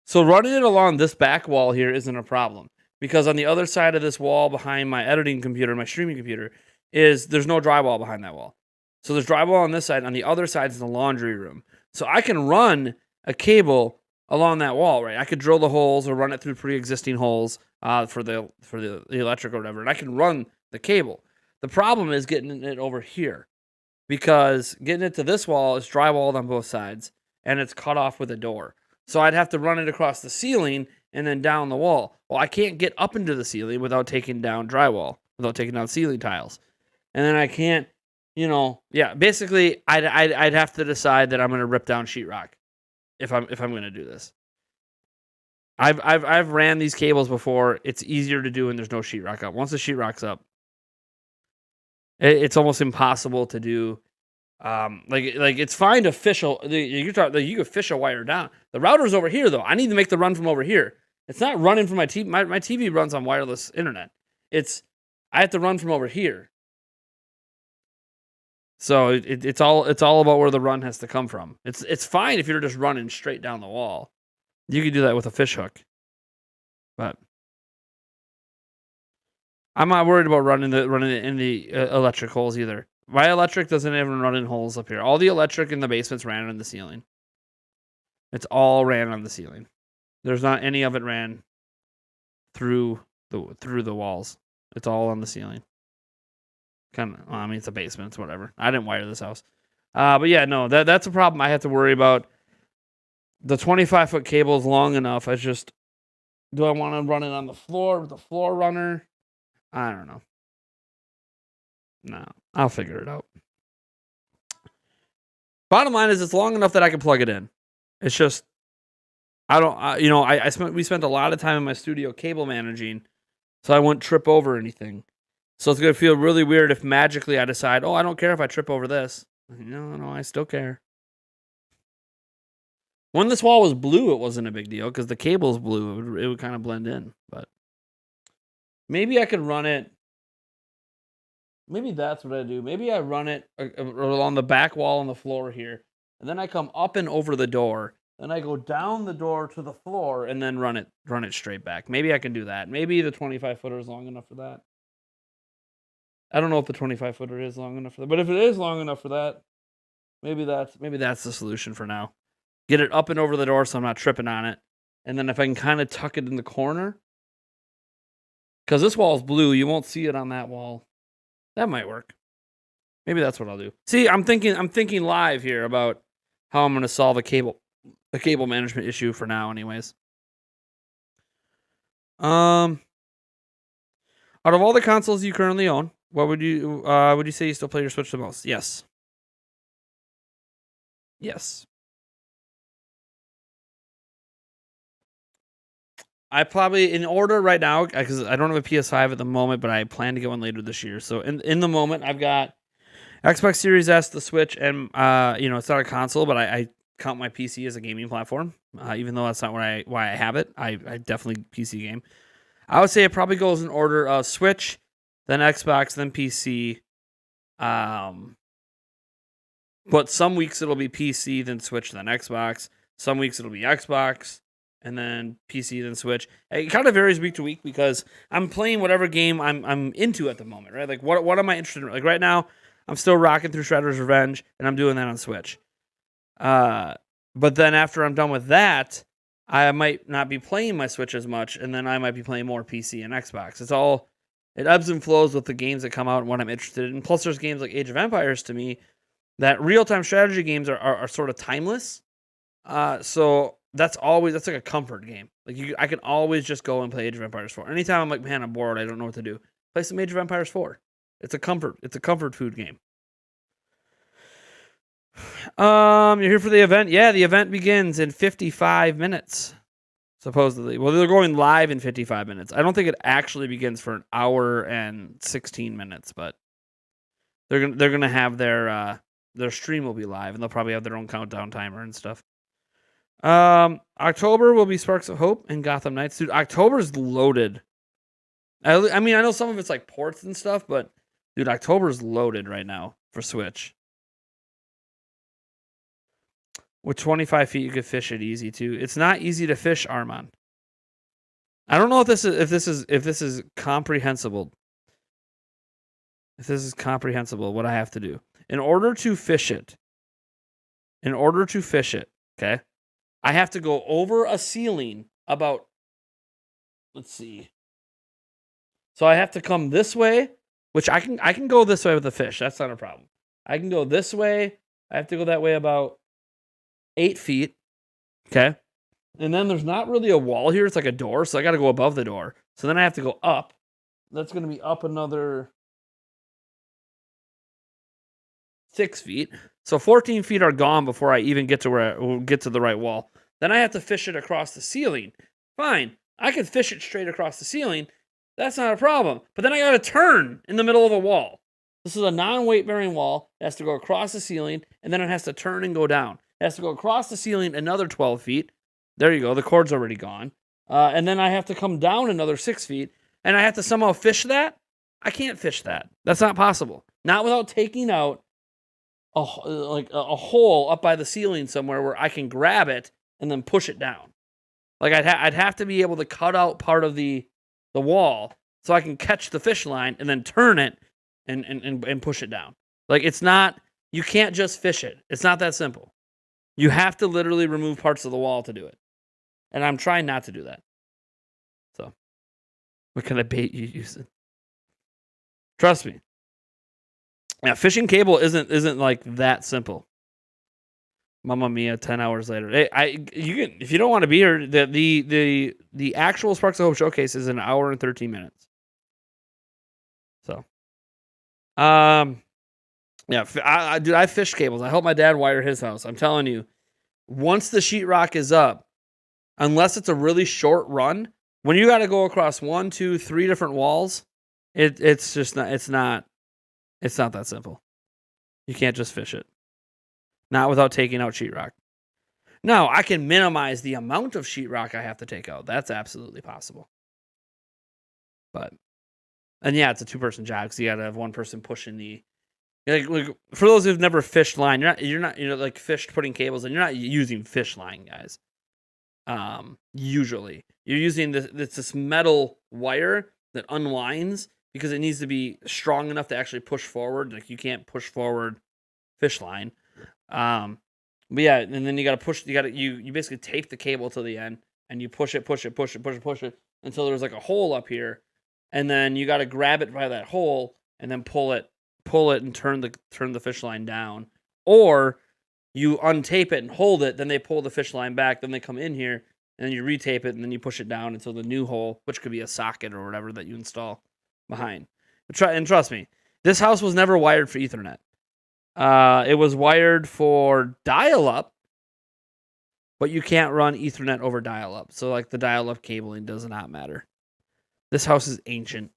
So running it along this back wall here isn't a problem, because on the other side of this wall behind my editing computer, my streaming computer, there's no drywall behind that wall. So there's drywall on this side. On the other side is the laundry room. So I can run a cable along that wall, right? I could drill the holes or run it through pre-existing holes for the electric or whatever, and I can run the cable. The problem is getting it over here, because getting it to this wall is drywalled on both sides, and it's cut off with a door. So I'd have to run it across the ceiling and then down the wall. Well, I can't get up into the ceiling without taking down drywall, without taking down ceiling tiles. And then I can't, basically I'd have to decide that I'm going to rip down sheetrock if I'm going to do this. I've ran these cables before. It's easier to do when there's no sheetrock up. Once the sheetrock's up, it's almost impossible to do. Like it's fine to fish you could fish a wire down. The router's over here though. I need to make the run from over here. It's not running from my TV. My TV runs on wireless internet. I have to run from over here. So it's all about where the run has to come from. It's fine if you're just running straight down the wall. You could do that with a fish hook. But I'm not worried about running it in the electric holes either. My electric doesn't even run in holes up here. All the electric in the basement's ran on the ceiling. It's all ran on the ceiling. There's not any of it ran through the walls. It's all on the ceiling. It's a basement. It's whatever. I didn't wire this house. But yeah, no, that's a problem I have to worry about. The 25-foot cable is long enough. Do I want to run it on the floor with the floor runner? I don't know. No, I'll figure it out. Bottom line is, it's long enough that I can plug it in. It's just, we spent a lot of time in my studio cable managing, so I wouldn't trip over anything. So it's going to feel really weird if magically I decide, I don't care if I trip over this. No, I still care. When this wall was blue, it wasn't a big deal because the cable's blue. It would kind of blend in. But maybe I could run it. Maybe that's what I do. Maybe I run it along the back wall on the floor here. And then I come up and over the door. Then I go down the door to the floor and then run it straight back. Maybe I can do that. Maybe the 25-footer is long enough for that. I don't know if the 25-footer is long enough for that. But if it is long enough for that, maybe that's the solution for now. Get it up and over the door so I'm not tripping on it. And then if I can kind of tuck it in the corner. Because this wall is blue. You won't see it on that wall. That might work. Maybe that's what I'll do. See, I'm thinking live here about how I'm going to solve a cable management issue for now anyways. Out of all the consoles you currently own, what would you say you still play your Switch the most? Yes. I probably, in order right now, because I don't have a PS5 at the moment, but I plan to get one later this year. So in the moment, I've got Xbox Series S, the Switch, and it's not a console, but I count my PC as a gaming platform. Even though that's not why I have it, I definitely PC game. I would say it probably goes in order of Switch, then Xbox, then PC. But some weeks it'll be PC, then Switch, then Xbox. Some weeks it'll be Xbox, and then PC, then Switch. It kind of varies week to week because I'm playing whatever game I'm into at the moment, right? Like, what am I interested in? Like, right now, I'm still rocking through Shredder's Revenge, and I'm doing that on Switch. But then after I'm done with that, I might not be playing my Switch as much, and then I might be playing more PC and Xbox. It ebbs and flows with the games that come out and what I'm interested in. Plus, there's games like Age of Empires to me that real-time strategy games are sort of timeless. So that's like a comfort game. Like I can always just go and play Age of Empires 4. Anytime I'm like, man, I'm bored, I don't know what to do. Play some Age of Empires 4. It's a comfort food game. You're here for the event? Yeah, the event begins in 55 minutes. Supposedly. Well, they're going live in 55 minutes. I don't think it actually begins for an hour and 16 minutes, but they're gonna have their stream will be live, and they'll probably have their own countdown timer and stuff. October will be Sparks of Hope and Gotham Knights. Dude, October's loaded. I mean, I know some of it's like ports and stuff, but dude, October's loaded right now for Switch. With 25 feet, you could fish it easy too. It's not easy to fish, Armand. I don't know if this is comprehensible. If this is comprehensible, what I have to do in order to fish it. Okay, I have to go over a ceiling about. Let's see. So I have to come this way, which I can go this way with the fish. That's not a problem. I can go this way. I have to go that way about 8 feet. Okay. And then there's not really a wall here. It's like a door. So I got to go above the door. So then I have to go up. That's going to be up another 6 feet. So 14 feet are gone before I even get to the right wall. Then I have to fish it across the ceiling. Fine. I can fish it straight across the ceiling. That's not a problem. But then I got to turn in the middle of a wall. This is a non-weight bearing wall. It has to go across the ceiling, and then it has to turn and go down. It has to go across the ceiling another 12 feet. There you go. The cord's already gone. And then I have to come down another 6 feet, and I have to somehow fish that. I can't fish that. That's not possible. Not without taking out a hole up by the ceiling somewhere where I can grab it and then push it down. Like I'd have to be able to cut out part of the wall so I can catch the fish line and then turn it and push it down. Like it's not, you can't just fish it. It's not that simple. You have to literally remove parts of the wall to do it. And I'm trying not to do that. So, what kind of bait you using? Trust me. Yeah, fishing cable isn't like that simple. Mamma mia! 10 hours later, hey, you can, if you don't want to be here. The actual Sparks of Hope showcase is an hour and 13 minutes. So, yeah, I fish cables. I helped my dad wire his house. I'm telling you, once the sheetrock is up, unless it's a really short run, when you got to go across 1, 2, 3 different walls, it's just not. It's not that simple. You can't just fish it. Not without taking out sheetrock. Now, I can minimize the amount of sheetrock I have to take out. That's absolutely possible. And yeah, it's a 2-person job because you got to have one person pushing the. Like for those who've never fished line, you're not like fished putting cables, and you're not using fish line, guys. Usually you're using this metal wire that unwinds because it needs to be strong enough to actually push forward. Like you can't push forward fish line. But yeah, and then you got to push. You basically tape the cable to the end, and you push it until there's like a hole up here, and then you got to grab it by that hole and then pull it, and turn the fish line down, or you untape it and hold it. Then they pull the fish line back. Then they come in here, and then you retape it, and then you push it down until the new hole, which could be a socket or whatever that you install behind. And trust me, this house was never wired for Ethernet. It was wired for dial-up, but you can't run Ethernet over dial-up. So, like, the dial-up cabling does not matter. This house is ancient.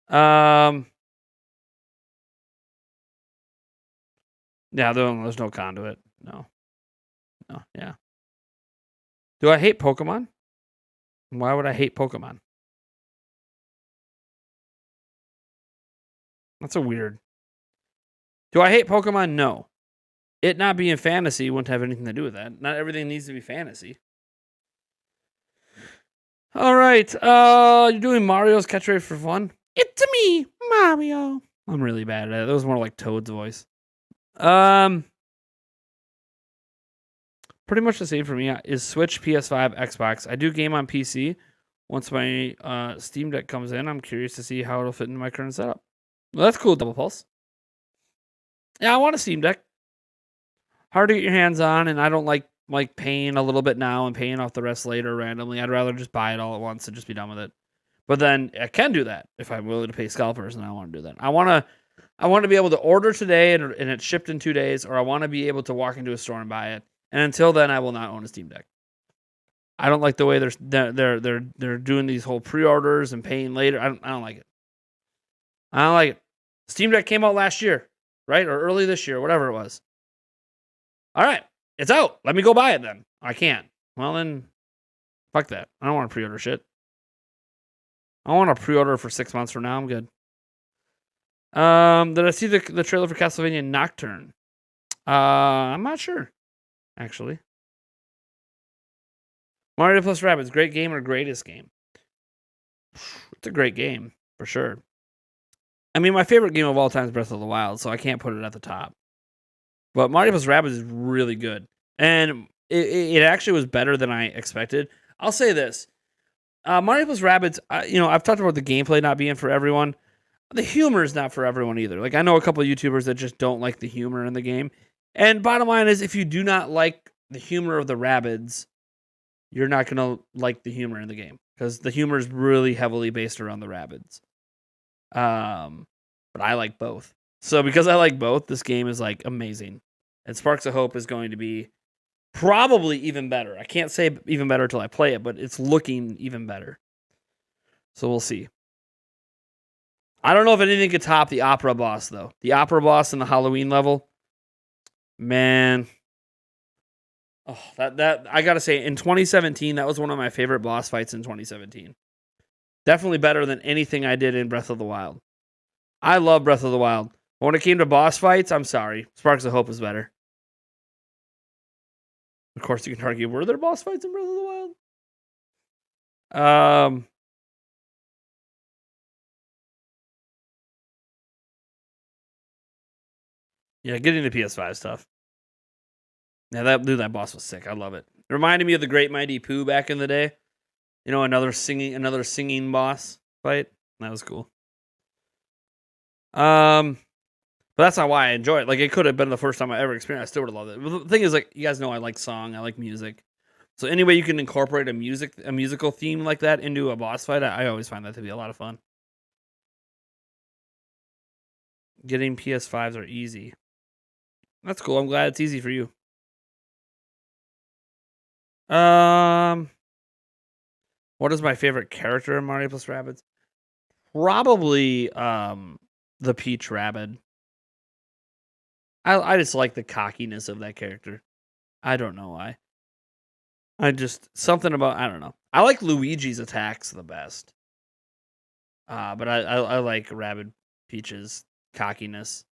Yeah, there's no conduit. No, yeah. Do I hate Pokemon? Why would I hate Pokemon? That's a weird. Do I hate Pokemon? No. It not being fantasy wouldn't have anything to do with that. Not everything needs to be fantasy. All right. You're doing Mario's catchphrase for fun? It's me, Mario. I'm really bad at it. That was more like Toad's voice. Pretty much the same for me is Switch, PS5, Xbox. I do game on PC. Once my Steam Deck comes in, I'm curious to see how it'll fit into my current setup. Well, that's cool, Double Pulse. Yeah, I want a Steam Deck. Hard to get your hands on, and I don't like paying a little bit now and paying off the rest later randomly. I'd rather just buy it all at once and just be done with it. But then I can do that if I'm willing to pay scalpers, and I want to do that. I want to be able to order today and it's shipped in 2 days, or I want to be able to walk into a store and buy it. And until then, I will not own a Steam Deck. I don't like the way they're doing these whole pre-orders and paying later. I don't like it. I don't like it. Steam Deck came out last year, right? Or early this year, whatever it was. All right, it's out. Let me go buy it then. I can't. Well, then, fuck that. I don't want to pre-order shit. I want to pre-order for 6 months from now. I'm good. Did I see the trailer for Castlevania Nocturne? I'm not sure, actually. Mario plus Rabbids, great game or greatest game? It's a great game, for sure. I mean, my favorite game of all time is Breath of the Wild, so I can't put it at the top. But Mario plus Rabbids is really good. And it actually was better than I expected. I'll say this. Mario plus Rabbids, I've talked about the gameplay not being for everyone. The humor is not for everyone either. Like, I know a couple of YouTubers that just don't like the humor in the game. And bottom line is, if you do not like the humor of the Rabbids, you're not going to like the humor in the game. Because the humor is really heavily based around the Rabbids. But I like both. So because I like both, this game is like amazing. And Sparks of Hope is going to be probably even better. I can't say even better until I play it, but it's looking even better. So we'll see. I don't know if anything could top the opera boss, though. The opera boss in the Halloween level, man. Oh, that I gotta say, in 2017, that was one of my favorite boss fights in 2017. Definitely better than anything I did in Breath of the Wild. I love Breath of the Wild. But when it came to boss fights, I'm sorry. Sparks of Hope is better. Of course, you can argue, were there boss fights in Breath of the Wild? Yeah, getting the PS5 stuff. Yeah, that boss was sick. I love it. It reminded me of the Great Mighty Pooh back in the day. You know, another singing boss fight. That was cool. But that's not why I enjoy it. Like, it could have been the first time I ever experienced it. I still would have loved it. But the thing is, like, you guys know I like song, I like music. So any way you can incorporate a musical theme like that into a boss fight, I always find that to be a lot of fun. Getting PS5s are easy. That's cool. I'm glad it's easy for you. What is my favorite character in Mario plus Rabbids? Probably the Peach Rabbid. I just like the cockiness of that character. I don't know why. I don't know. I like Luigi's attacks the best. But I like Rabbid Peach's cockiness.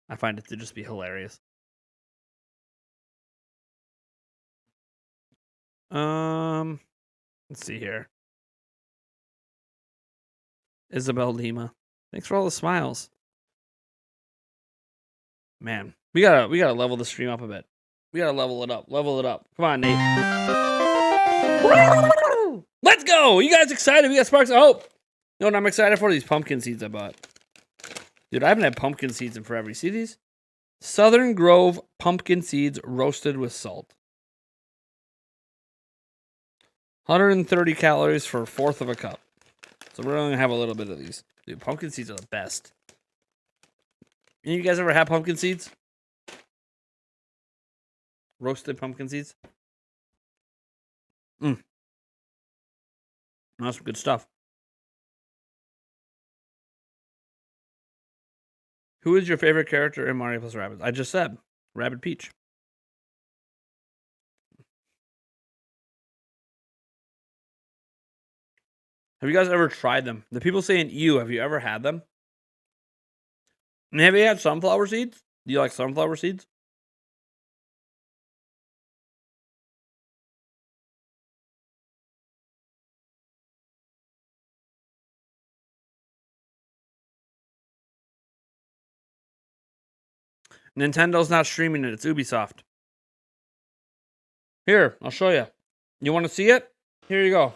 I find it to just be hilarious. Let's see here. Isabel Lima. Thanks for all the smiles. Man, we gotta level the stream up a bit. We gotta level it up. Level it up. Come on, Nate. Let's go! You guys excited? We got Sparks of Hope. You know what I'm excited for? These pumpkin seeds I bought. Dude, I haven't had pumpkin seeds in forever. You see these? Southern Grove pumpkin seeds roasted with salt. 130 calories for a fourth of a cup. So we're only gonna have a little bit of these. Dude, pumpkin seeds are the best. You guys ever have pumpkin seeds? Roasted pumpkin seeds? That's some good stuff. Who is your favorite character in Mario plus Rabbids? I just said Rabbid Peach. Have you guys ever tried them? The people saying ew, have you ever had them? And have you had sunflower seeds? Do you like sunflower seeds? Nintendo's not streaming it. It's Ubisoft. Here, I'll show you. You want to see it? Here you go.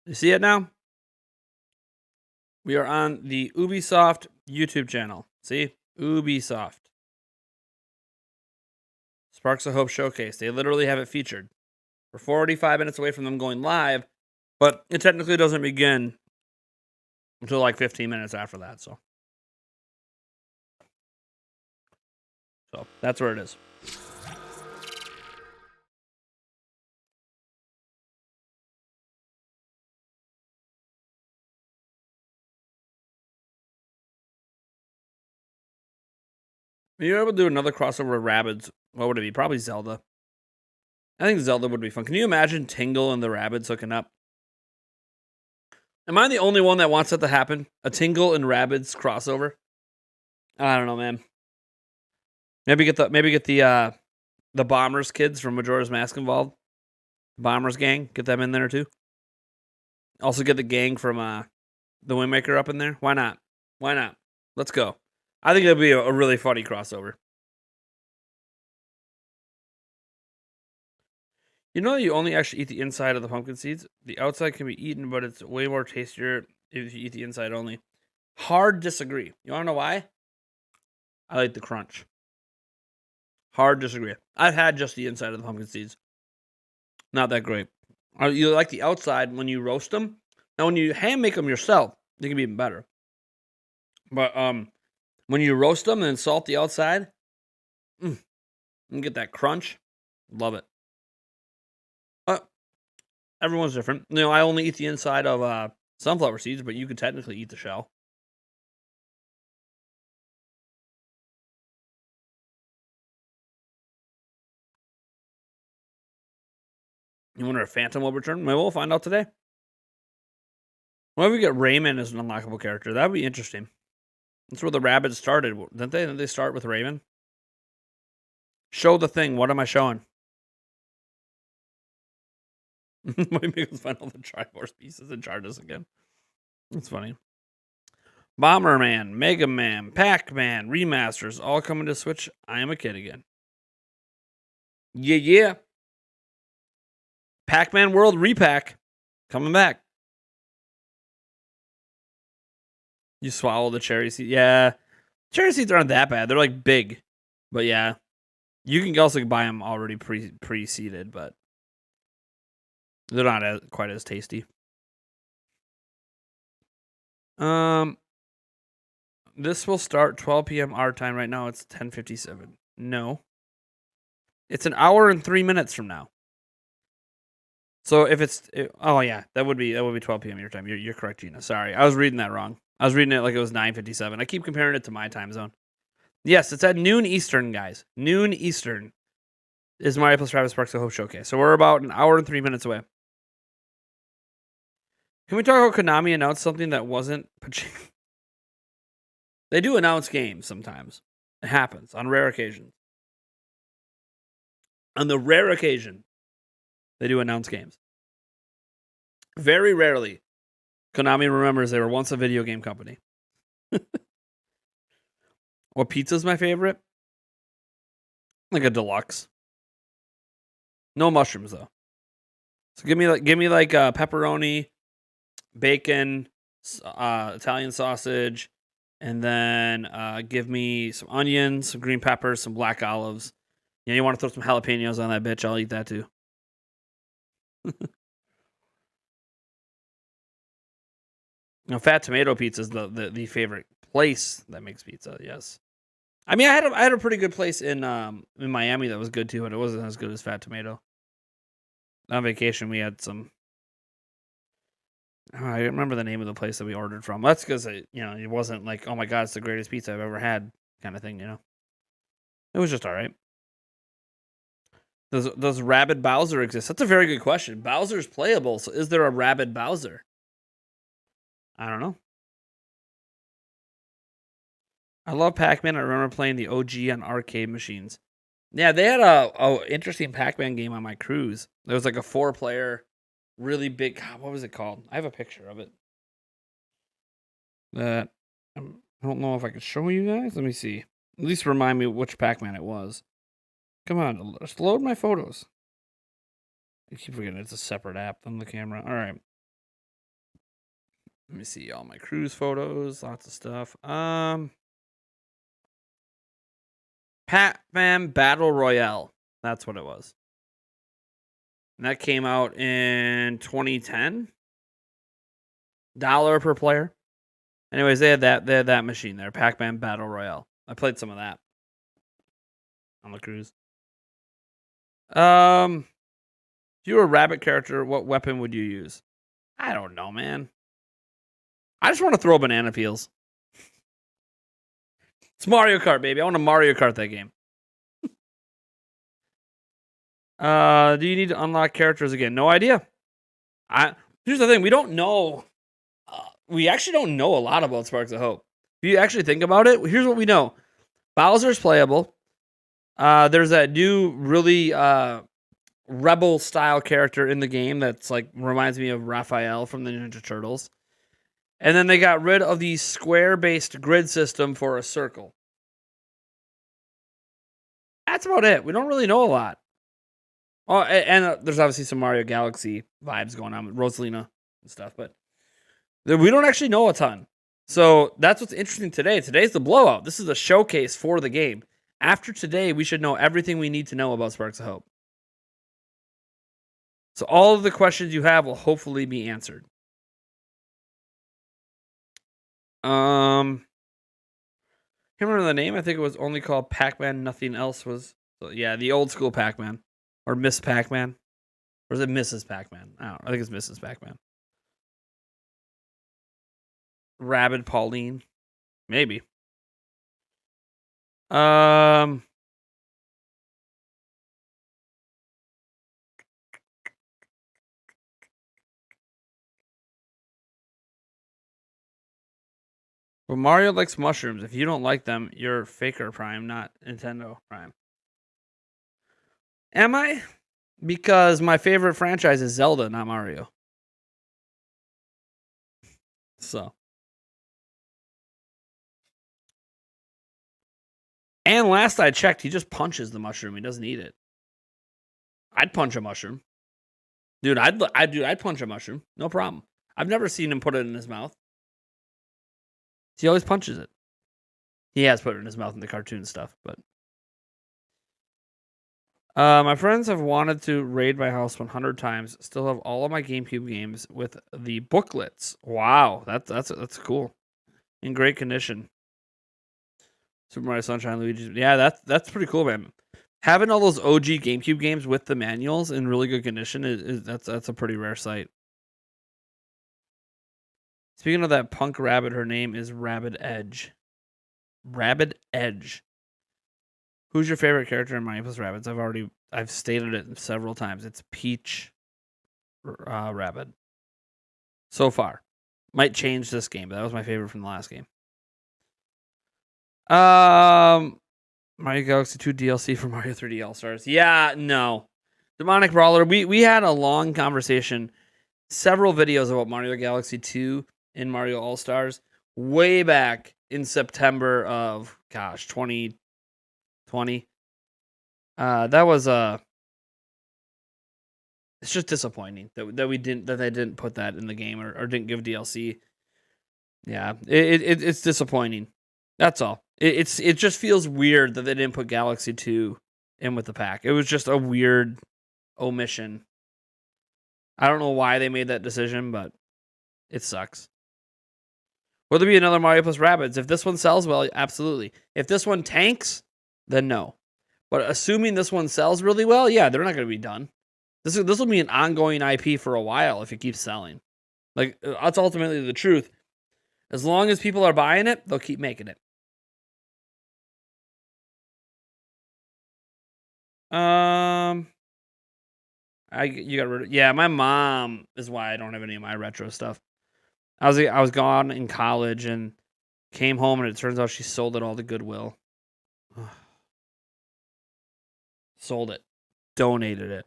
You see it now? We are on the Ubisoft YouTube channel. See? Ubisoft. Sparks of Hope Showcase. They literally have it featured. We're 45 minutes away from them going live, but it technically doesn't begin until like 15 minutes after that, so that's where it is. You're able to do another crossover with Rabbids. What would it be? Probably Zelda. I think Zelda would be fun. Can you imagine Tingle and the Rabbids hooking up? Am I the only one that wants that to happen? A Tingle and Rabbids crossover? I don't know, man. Maybe get the the Bombers kids from Majora's Mask involved. Bombers gang, get them in there too. Also get the gang from the Windmaker up in there. Why not? Why not? Let's go. I think it'll be a really funny crossover. You know, you only actually eat the inside of the pumpkin seeds. The outside can be eaten, but it's way more tastier if you eat the inside only. Hard disagree. You want to know why? I like the crunch. Hard disagree. I've had just the inside of the pumpkin seeds. Not that great. You like the outside when you roast them. Now, when you hand make them yourself, they can be even better. But when you roast them and salt the outside, you get that crunch. Love it. Everyone's different. You know, I only eat the inside of sunflower seeds, but you could technically eat the shell. You wonder if Phantom will return? Maybe we'll find out today. What if we get Rayman as an unlockable character? That would be interesting. That's where the Rabbids started, didn't they? Didn't they start with Rayman? Show the thing. What am I showing? Might make us find all the Triforce pieces and charge us again. That's funny. Bomberman, Mega Man, Pac-Man, remasters, all coming to Switch. I am a kid again. Yeah. Pac-Man World Repack. Coming back. You swallow the cherry seed. Yeah. Cherry seeds aren't that bad. They're like big. But yeah. You can also buy them already pre-seeded, but they're not quite as tasty. This will start 12 p.m. our time. Right now it's 10:57. No. It's an hour and 3 minutes from now. So if oh yeah, that would be 12 p.m. your time. You're correct, Gina. Sorry, I was reading that wrong. I was reading it like it was 9:57. I keep comparing it to my time zone. Yes, it's at noon Eastern, guys. Noon Eastern is Mario plus Travis Sparks of Hope Showcase. So we're about an hour and 3 minutes away. Can we talk about Konami announced something that wasn't pachinko? They do announce games sometimes. It happens on rare occasions. On the rare occasion, they do announce games. Very rarely, Konami remembers they were once a video game company. What pizza's my favorite? Like a deluxe. No mushrooms though. So give me like pepperoni, bacon, Italian sausage, and then give me some onions, some green peppers, some black olives. Yeah, you want to throw some jalapenos on that bitch? I'll eat that too. Now, Fat Tomato Pizza is the favorite place that makes pizza. Yes, I mean I had a pretty good place in Miami that was good too, but it wasn't as good as Fat Tomato. On vacation, we had some. Oh, I remember the name of the place that we ordered from. That's because it wasn't like, oh my god, it's the greatest pizza I've ever had kind of thing. It was just all right. Does Rabid Bowser exist? That's a very good question. Bowser's playable, so is there a Rabid Bowser? I don't know. I love Pac-Man. I remember playing the OG on arcade machines. Yeah, they had a interesting Pac-Man game on my cruise. There was like a 4-player, really big. God, what was it called? I have a picture of it. That I don't know if I could show you guys. Let me see. At least remind me which Pac-Man it was. Come on, just load my photos. I keep forgetting it's a separate app than the camera. All right. Let me see all my cruise photos. Lots of stuff. Pac-Man Battle Royale. That's what it was. And that came out in 2010. $1 per player. Anyways, they had that machine there. Pac-Man Battle Royale. I played some of that on the cruise. If you were a rabbit character, what weapon would you use? I don't know, man. I just want to throw banana peels. It's Mario Kart, baby. I want to Mario Kart that game. Do you need to unlock characters again? No idea. Here's the thing. We don't know. We actually don't know a lot about Sparks of Hope. If you actually think about it, here's what we know. Bowser's playable. There's that new, really rebel style character in the game that's like reminds me of Raphael from the Ninja Turtles. And then they got rid of the square-based grid system for a circle. That's about it. We don't really know a lot. Oh, and there's obviously some Mario Galaxy vibes going on with Rosalina and stuff, but we don't actually know a ton. So that's what's interesting today. Today's the blowout. This is a showcase for the game. After today, we should know everything we need to know about Sparks of Hope. So all of the questions you have will hopefully be answered. Can't remember the name. I think it was only called Pac-Man. Nothing else was. So yeah, the old school Pac-Man. Or Miss Pac-Man. Or is it Mrs. Pac-Man? I don't know. I think it's Mrs. Pac-Man. Rabid Pauline. Maybe. But Mario likes mushrooms. If you don't like them, you're Faker Prime, not Nintendo Prime. Am I? Because my favorite franchise is Zelda, not Mario. So. And last I checked, he just punches the mushroom. He doesn't eat it. I'd punch a mushroom. Dude, I'd punch a mushroom. No problem. I've never seen him put it in his mouth. He always punches it. He has put it in his mouth in the cartoon stuff, but my friends have wanted to raid my house 100 times. Still have all of my GameCube games with the booklets. Wow, that's cool. In great condition. Super Mario Sunshine, Luigi. Yeah, that's pretty cool, man. Having all those OG GameCube games with the manuals in really good condition is that's a pretty rare sight. Speaking of that punk rabbit, her name is Rabbid Edge. Rabbid Edge. Who's your favorite character in Mario plus Rabbids? I've stated it several times. It's Peach Rabbid. So far. Might change this game, but that was my favorite from the last game. Mario Galaxy 2 DLC for Mario 3D All-Stars. Yeah, no. Demonic Brawler. We had a long conversation, several videos about Mario Galaxy 2 and Mario All-Stars way back in September of 2020. That was it's just disappointing that they didn't put that in the game or didn't give DLC. Yeah, it's disappointing. That's all. It just feels weird that they didn't put Galaxy 2 in with the pack. It was just a weird omission. I don't know why they made that decision, but it sucks. Will there be another Mario plus Rabbids? If this one sells well, absolutely. If this one tanks, then no. But assuming this one sells really well, yeah, they're not going to be done. This will be an ongoing IP for a while if it keeps selling. Like, that's ultimately the truth. As long as people are buying it, they'll keep making it. You got rid of, yeah, my mom is why I don't have any of my retro stuff. I was gone in college and came home and it turns out she sold it all to Goodwill. Sold it. Donated it.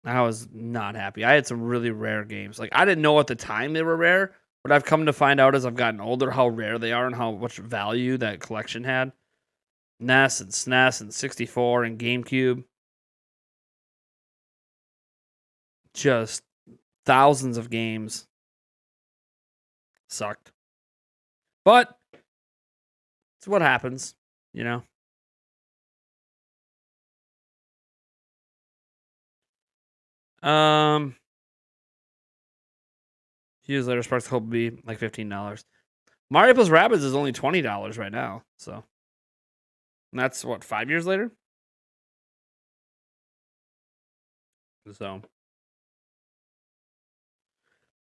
I was not happy. I had some really rare games. Like, I didn't know at the time they were rare, but I've come to find out as I've gotten older how rare they are and how much value that collection had. NES and SNES and 64 and GameCube. Just thousands of games. Sucked. But it's what happens, you know. Years later, Sparks Hope will be like $15. Mario plus Rabbids is only $20 right now, so. And that's what, 5 years later? So.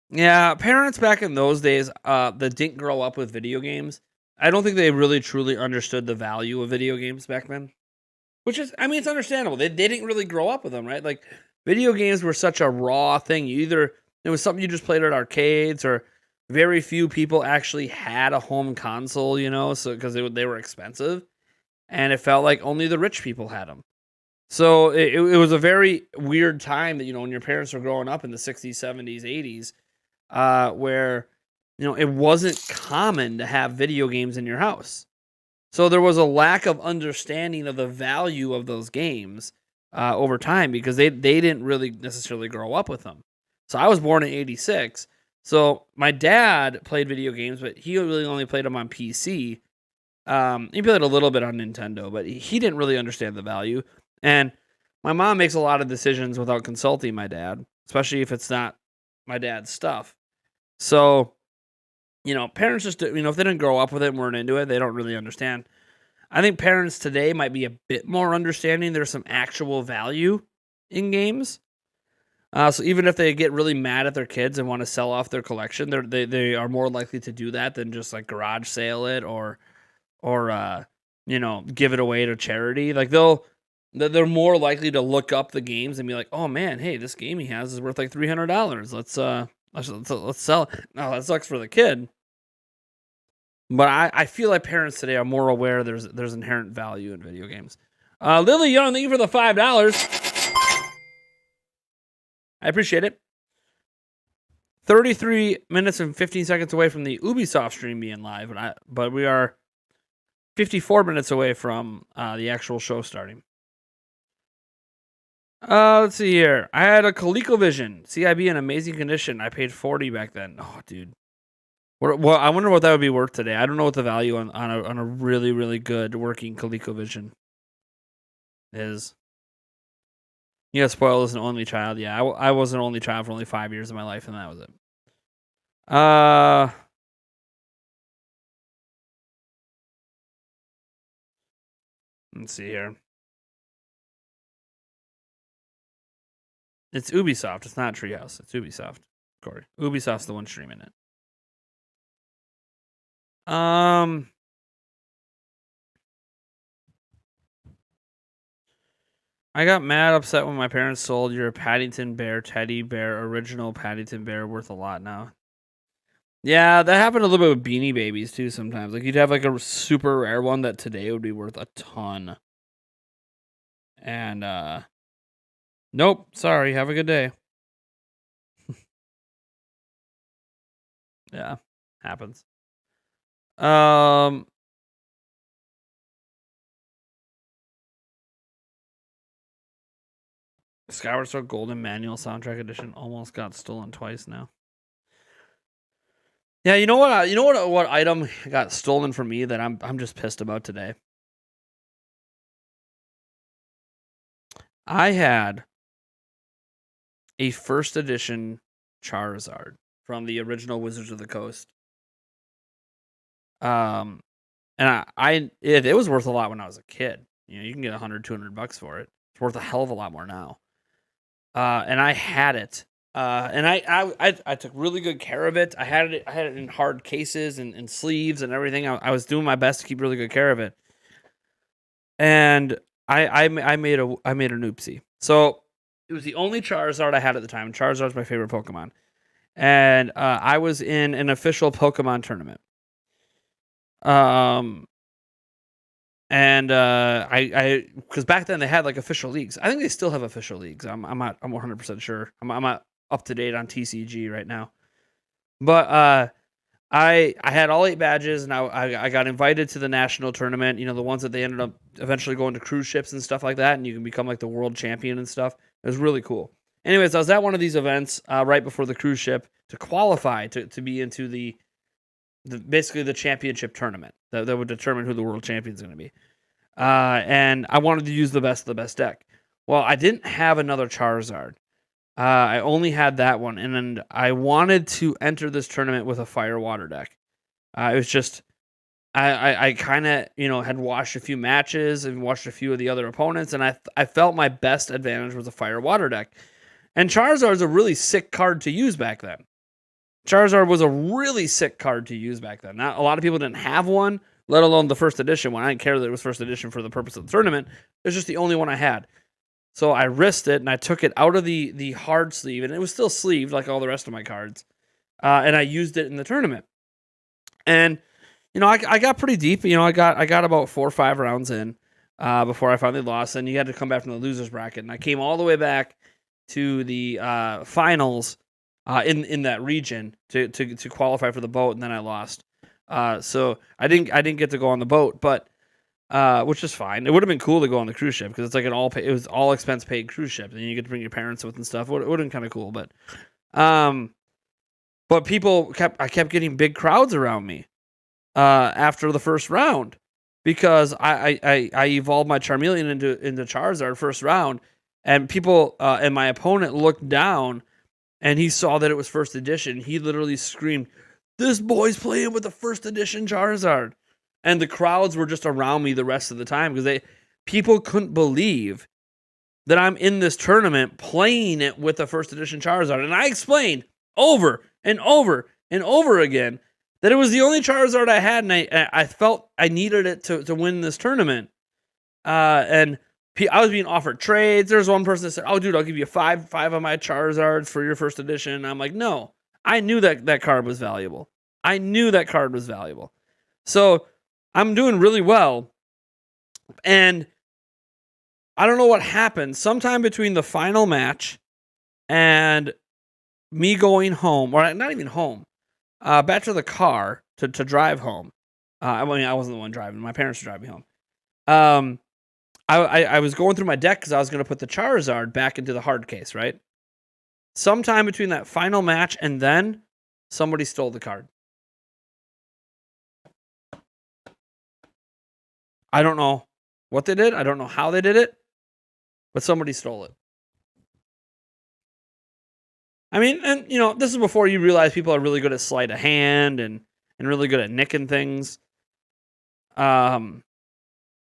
Yeah, parents back in those days that didn't grow up with video games, I don't think they really truly understood the value of video games back then. Which is, I mean, it's understandable. They didn't really grow up with them, right? Like, video games were such a raw thing. It was something you just played at arcades, or very few people actually had a home console, so because they were expensive, and it felt like only the rich people had them. So it was a very weird time that, when your parents were growing up in the 60s, 70s, 80s, where, it wasn't common to have video games in your house. So there was a lack of understanding of the value of those games over time because they didn't really necessarily grow up with them. So I was born in 86. So my dad played video games, but he really only played them on PC. He played a little bit on Nintendo, but he didn't really understand the value. And my mom makes a lot of decisions without consulting my dad, especially if it's not my dad's stuff. So, parents just, if they didn't grow up with it and weren't into it, they don't really understand. I think parents today might be a bit more understanding. There's some actual value in games. So even if they get really mad at their kids and want to sell off their collection, they are more likely to do that than just like garage sale it or give it away to charity. Like they're more likely to look up the games and be like, oh man, hey, this game he has is worth like $300. Let's sell it. No, that sucks for the kid. But I feel like parents today are more aware there's inherent value in video games. Lily Young, thank you for the $5. I appreciate it. 33 minutes and 15 seconds away from the Ubisoft stream being live, but we are 54 minutes away from the actual show starting. Let's see here. I had a ColecoVision CIB in amazing condition. I paid $40 back then. Oh, dude. Well, I wonder what that would be worth today. I don't know what the value on a really, really good working ColecoVision is. Yeah, spoiled as an only child. Yeah, I was an only child for only 5 years of my life, and that was it. Let's see here. It's Ubisoft. It's not Treehouse. It's Ubisoft, Corey. Ubisoft's the one streaming it. I got mad upset when my parents sold your Paddington Bear teddy bear, original Paddington Bear, worth a lot now. Yeah, that happened a little bit with Beanie Babies too sometimes. Like you'd have like a super rare one that today would be worth a ton. And nope, sorry, have a good day. Yeah, happens. Skyward Sword Golden Manual Soundtrack Edition almost got stolen twice now. Yeah, you know what item got stolen from me that I'm just pissed about today? I had a first edition Charizard from the original Wizards of the Coast. And it was worth a lot when I was a kid. You can get $100-$200 for it. It's worth a hell of a lot more now. And I had it. And I took really good care of it. I had it in hard cases and sleeves and everything. I was doing my best to keep really good care of it. And I made an oopsie. So it was the only Charizard I had at the time. Charizard's my favorite Pokemon. And I was in an official Pokemon tournament. And I because back then they had like official leagues. I think they still have official leagues. I'm 100% sure. I'm not up to date on TCG right now. But I had all 8 badges, and I got invited to the national tournament. The ones that they ended up eventually going to cruise ships and stuff like that, and you can become like the world champion and stuff. It was really cool. Anyways, I was at one of these events right before the cruise ship to qualify to be into the basically the championship tournament that would determine who the world champion is going to be. And I wanted to use the best of the best deck. Well, I didn't have another Charizard. I only had that one, and then I wanted to enter this tournament with a Fire Water deck. It was just I kind of had watched a few matches and watched a few of the other opponents, and I felt my best advantage was a Fire Water deck. And Charizard's a really sick card to use back then. Charizard was a really sick card to use back then. Not a lot of people didn't have one, let alone the first edition one. I didn't care that it was first edition for the purpose of the tournament. It was just the only one I had. So I risked it, and I took it out of the hard sleeve, and it was still sleeved like all the rest of my cards. and I used it in the tournament. And I got pretty deep. I got about 4 or 5 rounds in before I finally lost. And you had to come back from the losers bracket, and I came all the way back to the finals in that region to qualify for the boat, and then I lost. So I didn't get to go on the boat, but which is fine. It would have been cool to go on the cruise ship because it's like it was all expense paid cruise ship, and you get to bring your parents with and stuff. It would have been kind of cool, but I kept getting big crowds around me after the first round because I evolved my Charmeleon into Charizard first round, and people and my opponent looked down and he saw that it was first edition. He literally screamed, "This boy's playing with the first edition Charizard." And the crowds were just around me the rest of the time because people couldn't believe that I'm in this tournament playing it with the first edition Charizard. And I explained over and over and over again that it was the only Charizard I had, and I felt I needed it to win this tournament. And I was being offered trades. There's one person that said, "Oh, dude, I'll give you five of my Charizards for your first edition." And I'm like, no, I knew that card was valuable. So I'm doing really well. And I don't know what happened. Sometime between the final match and me going home, or not even home, back to the car to drive home. I wasn't the one driving. My parents were driving home. I was going through my deck because I was going to put the Charizard back into the hard case, right? Sometime between that final match and then, somebody stole the card. I don't know what they did. I don't know how they did it, but somebody stole it. I mean, and this is before you realize people are really good at sleight of hand and really good at nicking things. And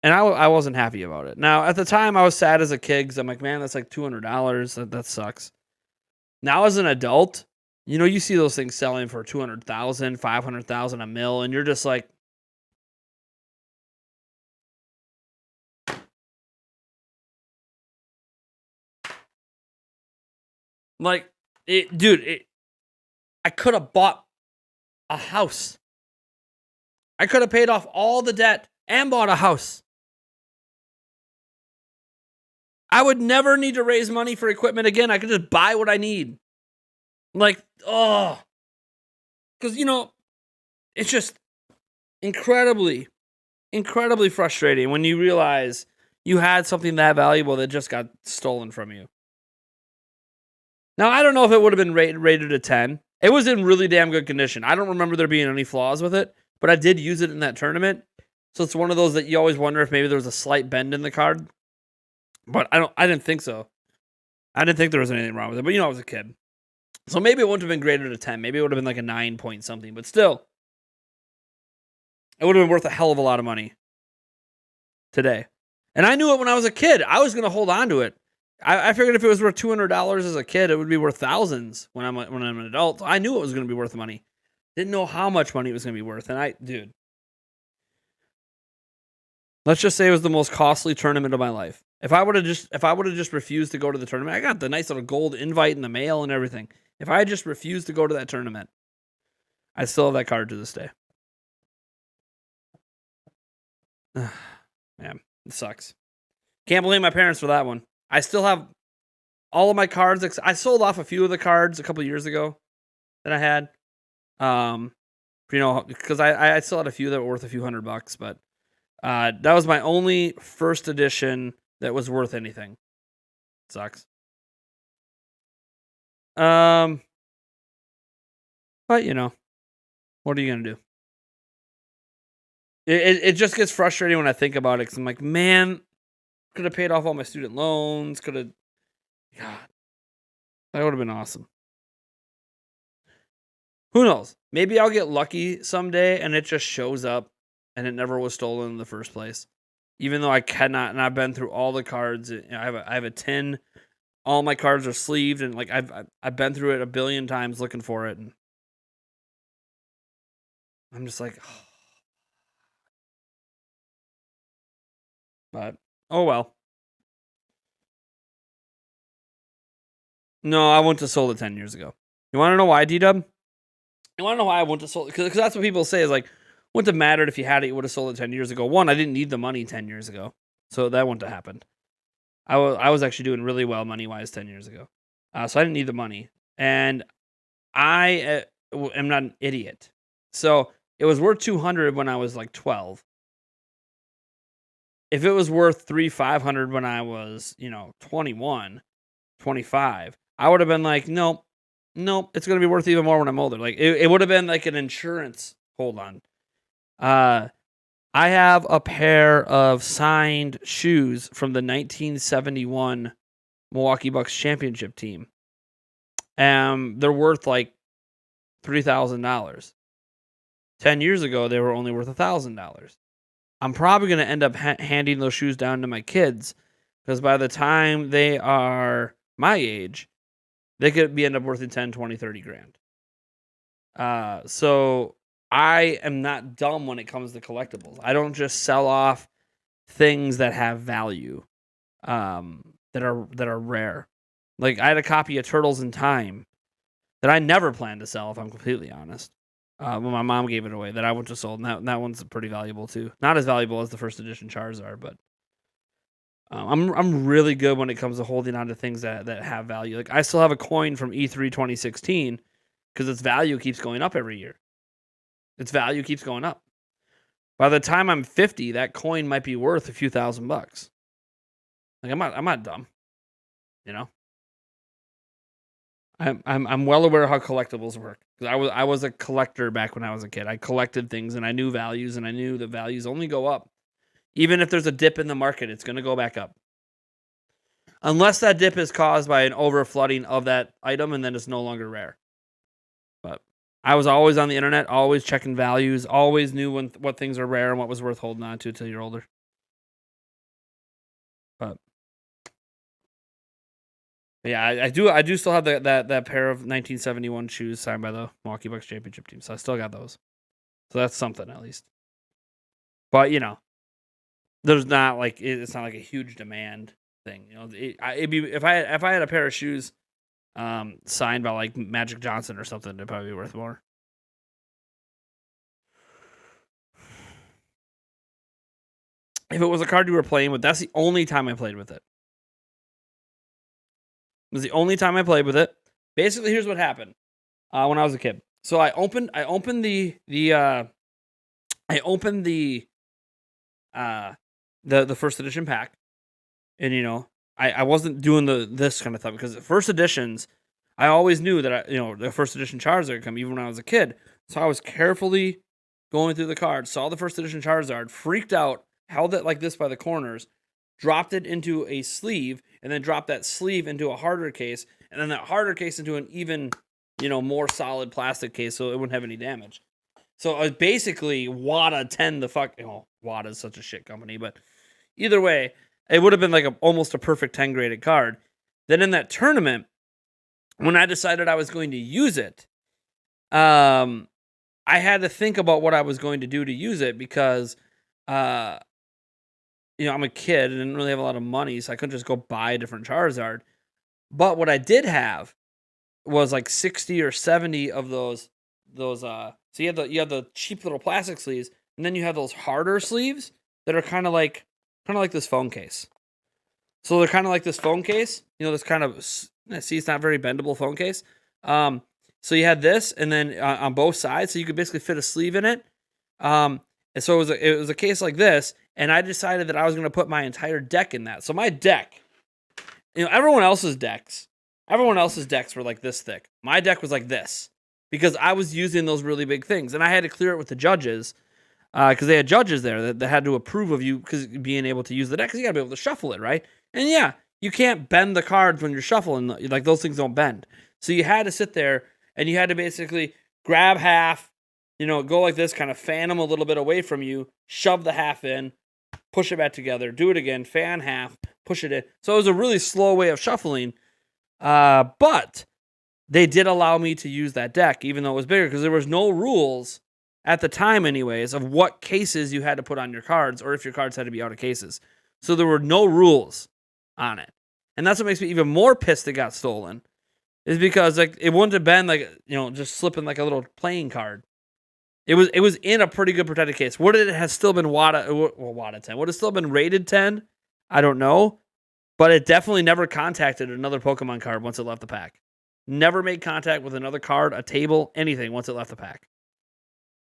I wasn't happy about it. Now, at the time, I was sad as a kid because I'm like, man, that's like $200. That sucks. Now, as an adult, you see those things selling for $200,000, $500,000, $1 million, and you're just like, I could have bought a house. I could have paid off all the debt and bought a house. I would never need to raise money for equipment again. I could just buy what I need. Because, it's just incredibly, incredibly frustrating when you realize you had something that valuable that just got stolen from you. Now, I don't know if it would have been rated a 10. It was in really damn good condition. I don't remember there being any flaws with it, but I did use it in that tournament. So it's one of those that you always wonder if maybe there was a slight bend in the card. But I didn't think so. I didn't think there was anything wrong with it. But I was a kid. So maybe it wouldn't have been graded a 10. Maybe it would have been like a 9 point something. But still, it would have been worth a hell of a lot of money today. And I knew it when I was a kid. I was going to hold on to it. I figured if it was worth $200 as a kid, it would be worth thousands when I'm an adult. I knew it was going to be worth money. Didn't know how much money it was going to be worth. And dude, let's just say it was the most costly tournament of my life. If I would have just refused to go to the tournament, I got the nice little gold invite in the mail and everything. If I had just refused to go to that tournament, I still have that card to this day. Man, it sucks. Can't blame my parents for that one. I still have all of my cards. I sold off a few of the cards a couple of years ago that I had. Because I still had a few that were worth a few $100, but that was my only first edition that was worth anything. Sucks. But what are you gonna do? It just gets frustrating when I think about it because I'm like, man, could have paid off all my student loans. God, that would have been awesome. Who knows? Maybe I'll get lucky someday and it just shows up and it never was stolen in the first place. Even though I cannot, and I've been through all the cards. I have a tin. All my cards are sleeved, and I've been through it a billion times looking for it, and I'm just like, oh. But oh well. No, I wouldn't have sold it 10 years ago. You want to know why, D-Dub? You want to know why I wouldn't have sold it? Because that's what people say is like, wouldn't have mattered if you had it, you would have sold it 10 years ago. One, I didn't need the money 10 years ago. So that wouldn't have happened. I was actually doing really well money-wise 10 years ago. So I didn't need the money. And I am not an idiot. So it was worth 200 when I was like 12. If it was worth 500 when I was, 21, 25, I would have been like, nope, it's going to be worth even more when I'm older. Like it would have been like an insurance hold on. I have a pair of signed shoes from the 1971 Milwaukee Bucks championship team. They're worth like $3,000. 10 years ago, they were only worth $1,000. I'm probably going to end up handing those shoes down to my kids because by the time they are my age, they could end up worth 10, 20, 30 grand. So I am not dumb when it comes to collectibles. I don't just sell off things that have value, that are rare. Like I had a copy of Turtles in Time that I never planned to sell, if I'm completely honest. When my mom gave it away, that I would have sold, and that one's pretty valuable too. Not as valuable as the first edition Charizard, but I'm really good when it comes to holding on to things that have value. Like I still have a coin from E3 2016 because its value keeps going up every year. Its value keeps going up. By the time I'm 50, that coin might be worth a few $1,000. Like I'm not dumb, you know. I'm well aware of how collectibles work. I was a collector back when I was a kid. I collected things and I knew values, and I knew the values only go up. Even if there's a dip in the market, it's going to go back up. Unless that dip is caused by an overflooding of that item and then it's no longer rare. But I was always on the internet, always checking values, always knew what things are rare and what was worth holding on to until you're older. But yeah, I do still have that pair of 1971 shoes signed by the Milwaukee Bucks championship team. So I still got those. So that's something at least. But there's not like it's not like a huge demand thing. It'd be if I had a pair of shoes signed by like Magic Johnson or something, it'd probably be worth more. If it was a card you were playing with, that's the only time I played with it. It was the only time I played with it. Basically, here's what happened when I was a kid. So I opened the first edition pack, and I wasn't doing this kind of stuff because first editions, I always knew that the first edition Charizard would come even when I was a kid. So I was carefully going through the cards, saw the first edition Charizard, freaked out, held it like this by the corners, dropped it into a sleeve, and then dropped that sleeve into a harder case, and then that harder case into an even, more solid plastic case so it wouldn't have any damage. So I basically Wada 10 the fuck. Wada's such a shit company, but either way, it would have been like almost a perfect 10 graded card. Then in that tournament, when I decided I was going to use it, I had to think about what I was going to do to use it because, I'm a kid and didn't really have a lot of money, so I couldn't just go buy a different Charizard. But what I did have was like 60 or 70 of those. So you have the cheap little plastic sleeves, and then you have those harder sleeves that are kind of like this phone case. So they're kind of like this phone case, this kind of it's not very bendable phone case. So you had this, and then on both sides, so you could basically fit a sleeve in it. And so it was a case like this, and I decided that I was going to put my entire deck in that. So my deck, everyone else's decks were like this thick. My deck was like this because I was using those really big things, and I had to clear it with the judges because they had judges there that had to approve of you because being able to use the deck because you got to be able to shuffle it, right? And yeah, you can't bend the cards when you're shuffling. Like those things don't bend. So you had to sit there and you had to basically grab half, go like this, kind of fan them a little bit away from you, shove the half in, push it back together, do it again, fan half, push it in. So it was a really slow way of shuffling. But they did allow me to use that deck, even though it was bigger, because there was no rules at the time anyways of what cases you had to put on your cards or if your cards had to be out of cases. So there were no rules on it. And that's what makes me even more pissed it got stolen. is because like it wouldn't have been like just slipping like a little playing card. It was in a pretty good protected case. Would it have still been WADA 10? Would it still been rated 10? I don't know, but it definitely never contacted another Pokemon card once it left the pack. Never made contact with another card, a table, anything once it left the pack.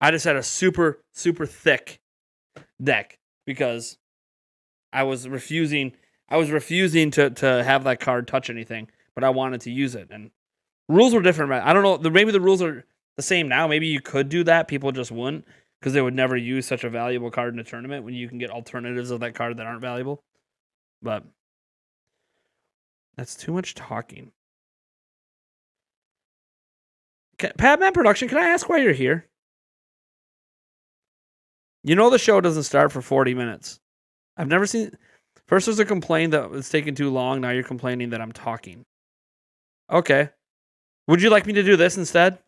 I just had a super, super thick deck because I was refusing to have that card touch anything, but I wanted to use it. And rules were different. I don't know. Maybe the rules are the same now. Maybe you could do that. People just wouldn't because they would never use such a valuable card in a tournament when you can get alternatives of that card that aren't valuable. But that's too much talking. Padman Production, can I ask why you're here? You know the show doesn't start for 40 minutes. I've never seen... First there's a complaint that it's taking too long. Now you're complaining that I'm talking. Okay. Would you like me to do this instead?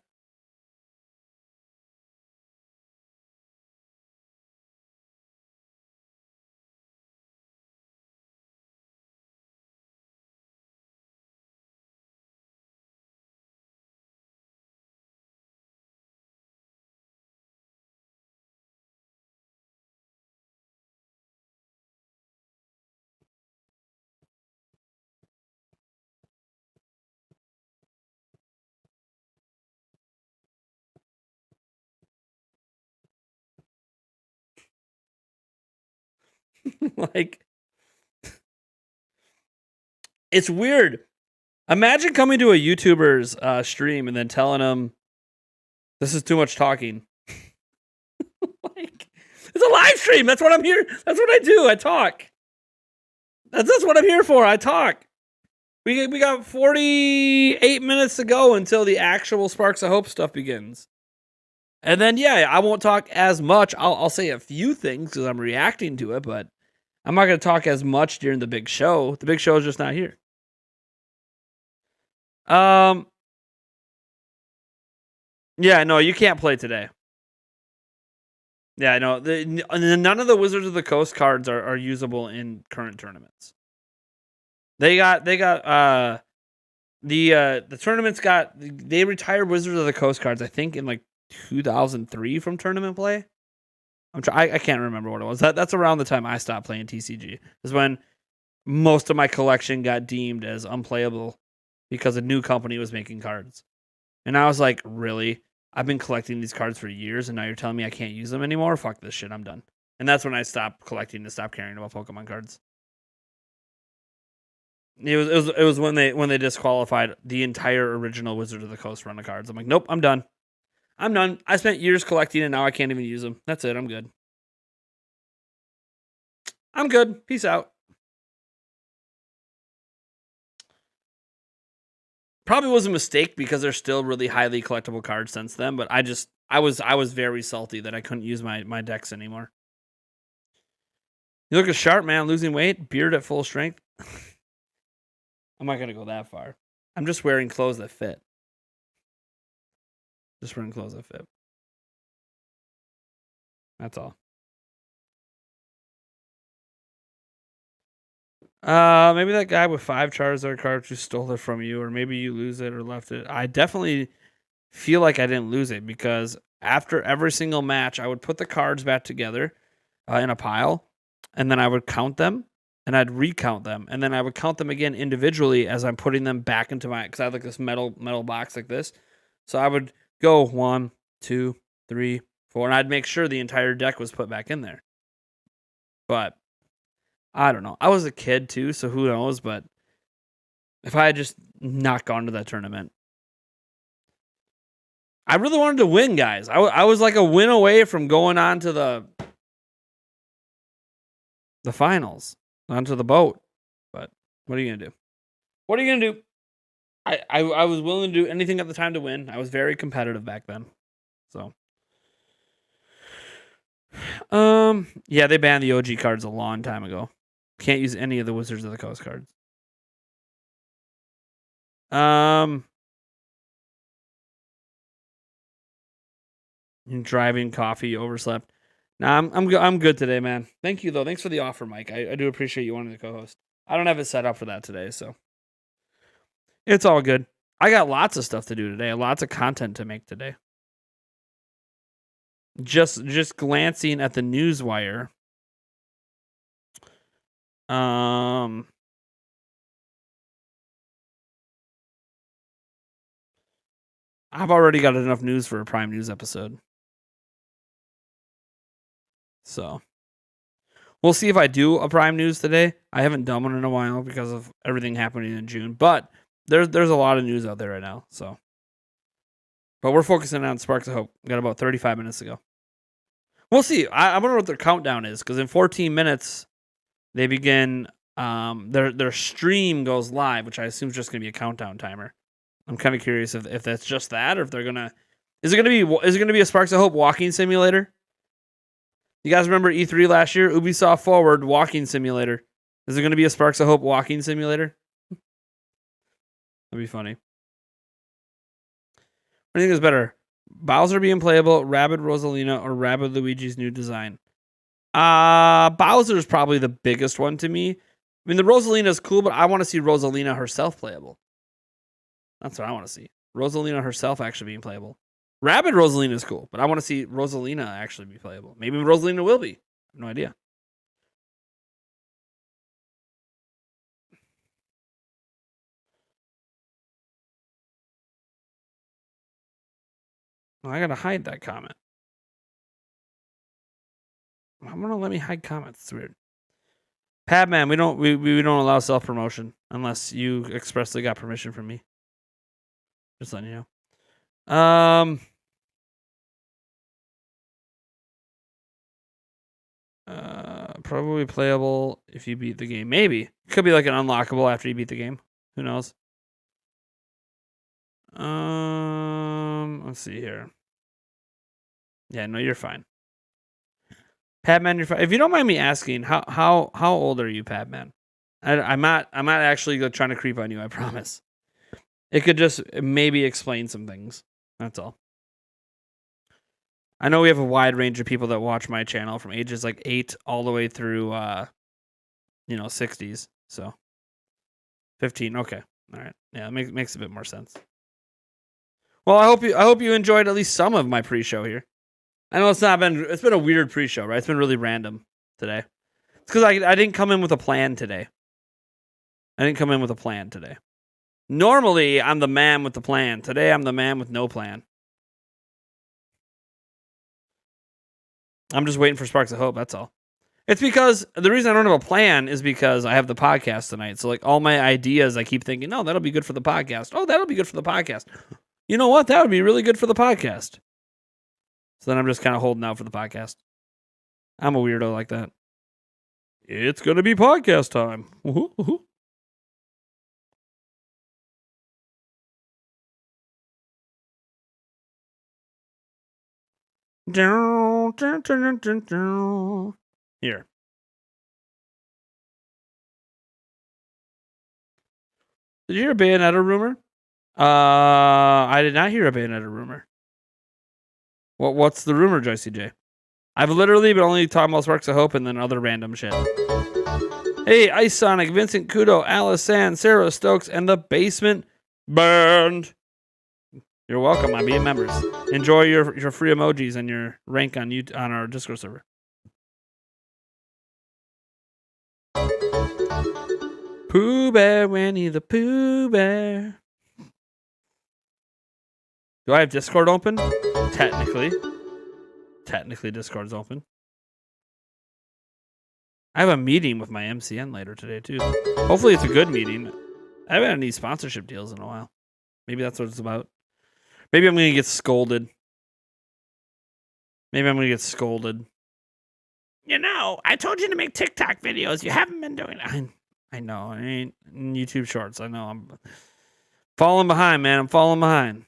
Like, it's weird. Imagine coming to a YouTuber's stream and then telling them, this is too much talking. Like, it's a live stream. That's what I'm here. That's what I do. I talk. That's what I'm here for. I talk. We got 48 minutes to go until the actual Sparks of Hope stuff begins. And then, yeah, I won't talk as much. I'll say a few things because I'm reacting to it, but I'm not going to talk as much during the big show. The big show is just not here. Yeah, no, you can't play today. Yeah, no, none of the Wizards of the Coast cards are usable in current tournaments. They retired Wizards of the Coast cards, I think, in like 2003 from tournament play. I can't remember what it was. That's around the time I stopped playing TCG. Is when most of my collection got deemed as unplayable because a new company was making cards. And I was like, really? I've been collecting these cards for years, and now you're telling me I can't use them anymore? Fuck this shit, I'm done. And that's when I stopped collecting and stopped caring about Pokemon cards. It was when they disqualified the entire original Wizard of the Coast run of cards. I'm like, nope, I'm done. I'm done. I spent years collecting, and now I can't even use them. That's it. I'm good. I'm good. Peace out. Probably was a mistake because they're still really highly collectible cards since then, but I was very salty that I couldn't use my decks anymore. You look sharp, man, losing weight, beard at full strength. I'm not gonna go that far. I'm just wearing clothes that fit. Just wearing clothes that fit. That's all. Maybe that guy with 5 Charizard cards who stole it from you, or maybe you lose it or left it. I definitely feel like I didn't lose it because after every single match, I would put the cards back together in a pile, and then I would count them, and I'd recount them, and then I would count them again individually as I'm putting them back into because I have like this metal box like this. So I would go 1, 2, 3, 4, and I'd make sure the entire deck was put back in there. But I don't know. I was a kid too, so who knows? But if I had just not gone to that tournament, I really wanted to win, guys. I was like a win away from going on to the finals, onto the boat. But what are you gonna do? What are you gonna do? I was willing to do anything at the time to win. I was very competitive back then. So, yeah, they banned the OG cards a long time ago. Can't use any of the Wizards of the Coast cards. Driving, coffee, overslept. Nah, I'm good today, man. Thank you though. Thanks for the offer, Mike. I do appreciate you wanting to co-host. I don't have it set up for that today, so it's all good. I got lots of stuff to do today. Lots of content to make today. Just glancing at the news wire. I've already got enough news for a Prime News episode. So we'll see if I do a Prime News today. I haven't done one in a while because of everything happening in June. But there's a lot of news out there right now. So, but we're focusing on Sparks of Hope. We got about 35 minutes to go. We'll see. I wonder what their countdown is, because in 14 minutes they begin. Their stream goes live, which I assume is just going to be a countdown timer. I'm kind of curious if that's just that, or if they're gonna. Is it gonna be a Sparks of Hope walking simulator? You guys remember E3 last year? Ubisoft Forward walking simulator. Is it going to be a Sparks of Hope walking simulator? That'd be funny. What do you think is better? Bowser being playable, Rabbid Rosalina, or Rabbid Luigi's new design? Bowser's probably the biggest one to me. I mean, the Rosalina is cool, but I want to see Rosalina herself playable. That's what I want to see. Rosalina herself actually being playable. Rabbid Rosalina is cool, but I want to see Rosalina actually be playable. Maybe Rosalina will be. I have no idea. Oh, I gotta hide that comment. I'm gonna let me hide comments. It's weird. Padman, we don't allow self promotion unless you expressly got permission from me. Just letting you know. Probably playable if you beat the game. Maybe. Could be like an unlockable after you beat the game. Who knows? Let's see here. Yeah, no, you're fine. Padman, you're fine. If you don't mind me asking, how old are you, Padman? I'm not actually trying to creep on you, I promise. It could just maybe explain some things. That's all. I know we have a wide range of people that watch my channel from ages like 8 all the way through 60s. So 15. Okay. All right. Yeah, it makes a bit more sense. Well, I hope you enjoyed at least some of my pre-show here. I know it's been a weird pre-show, right? It's been really random today. It's because I didn't come in with a plan today. Normally, I'm the man with the plan. Today, I'm the man with no plan. I'm just waiting for Sparks of Hope, that's all. It's because the reason I don't have a plan is because I have the podcast tonight. So, like, all my ideas, I keep thinking, oh, that'll be good for the podcast. Oh, that'll be good for the podcast. You know what? That would be really good for the podcast. So then I'm just kind of holding out for the podcast. I'm a weirdo like that. It's going to be podcast time. Here. Did you hear a Bayonetta rumor? I did not hear a Bayonetta rumor. What's the rumor, Joycey J? I've literally been only talking about Sparks of Hope and then other random shit. Hey, Ice Sonic, Vincent Kudo, Alice Sand, Sarah Stokes, and the Basement Band. You're welcome. I'm being members. Enjoy your free emojis and your rank on our Discord server. Pooh Bear, Winnie the Pooh Bear. Do I have Discord open? Technically, Discord's open. I have a meeting with my MCN later today, too. Hopefully it's a good meeting. I haven't had any sponsorship deals in a while. Maybe that's what it's about. Maybe I'm going to get scolded. You know, I told you to make TikTok videos. You haven't been doing it. I know. I ain't in YouTube Shorts. I know. I'm falling behind, man. I'm falling behind.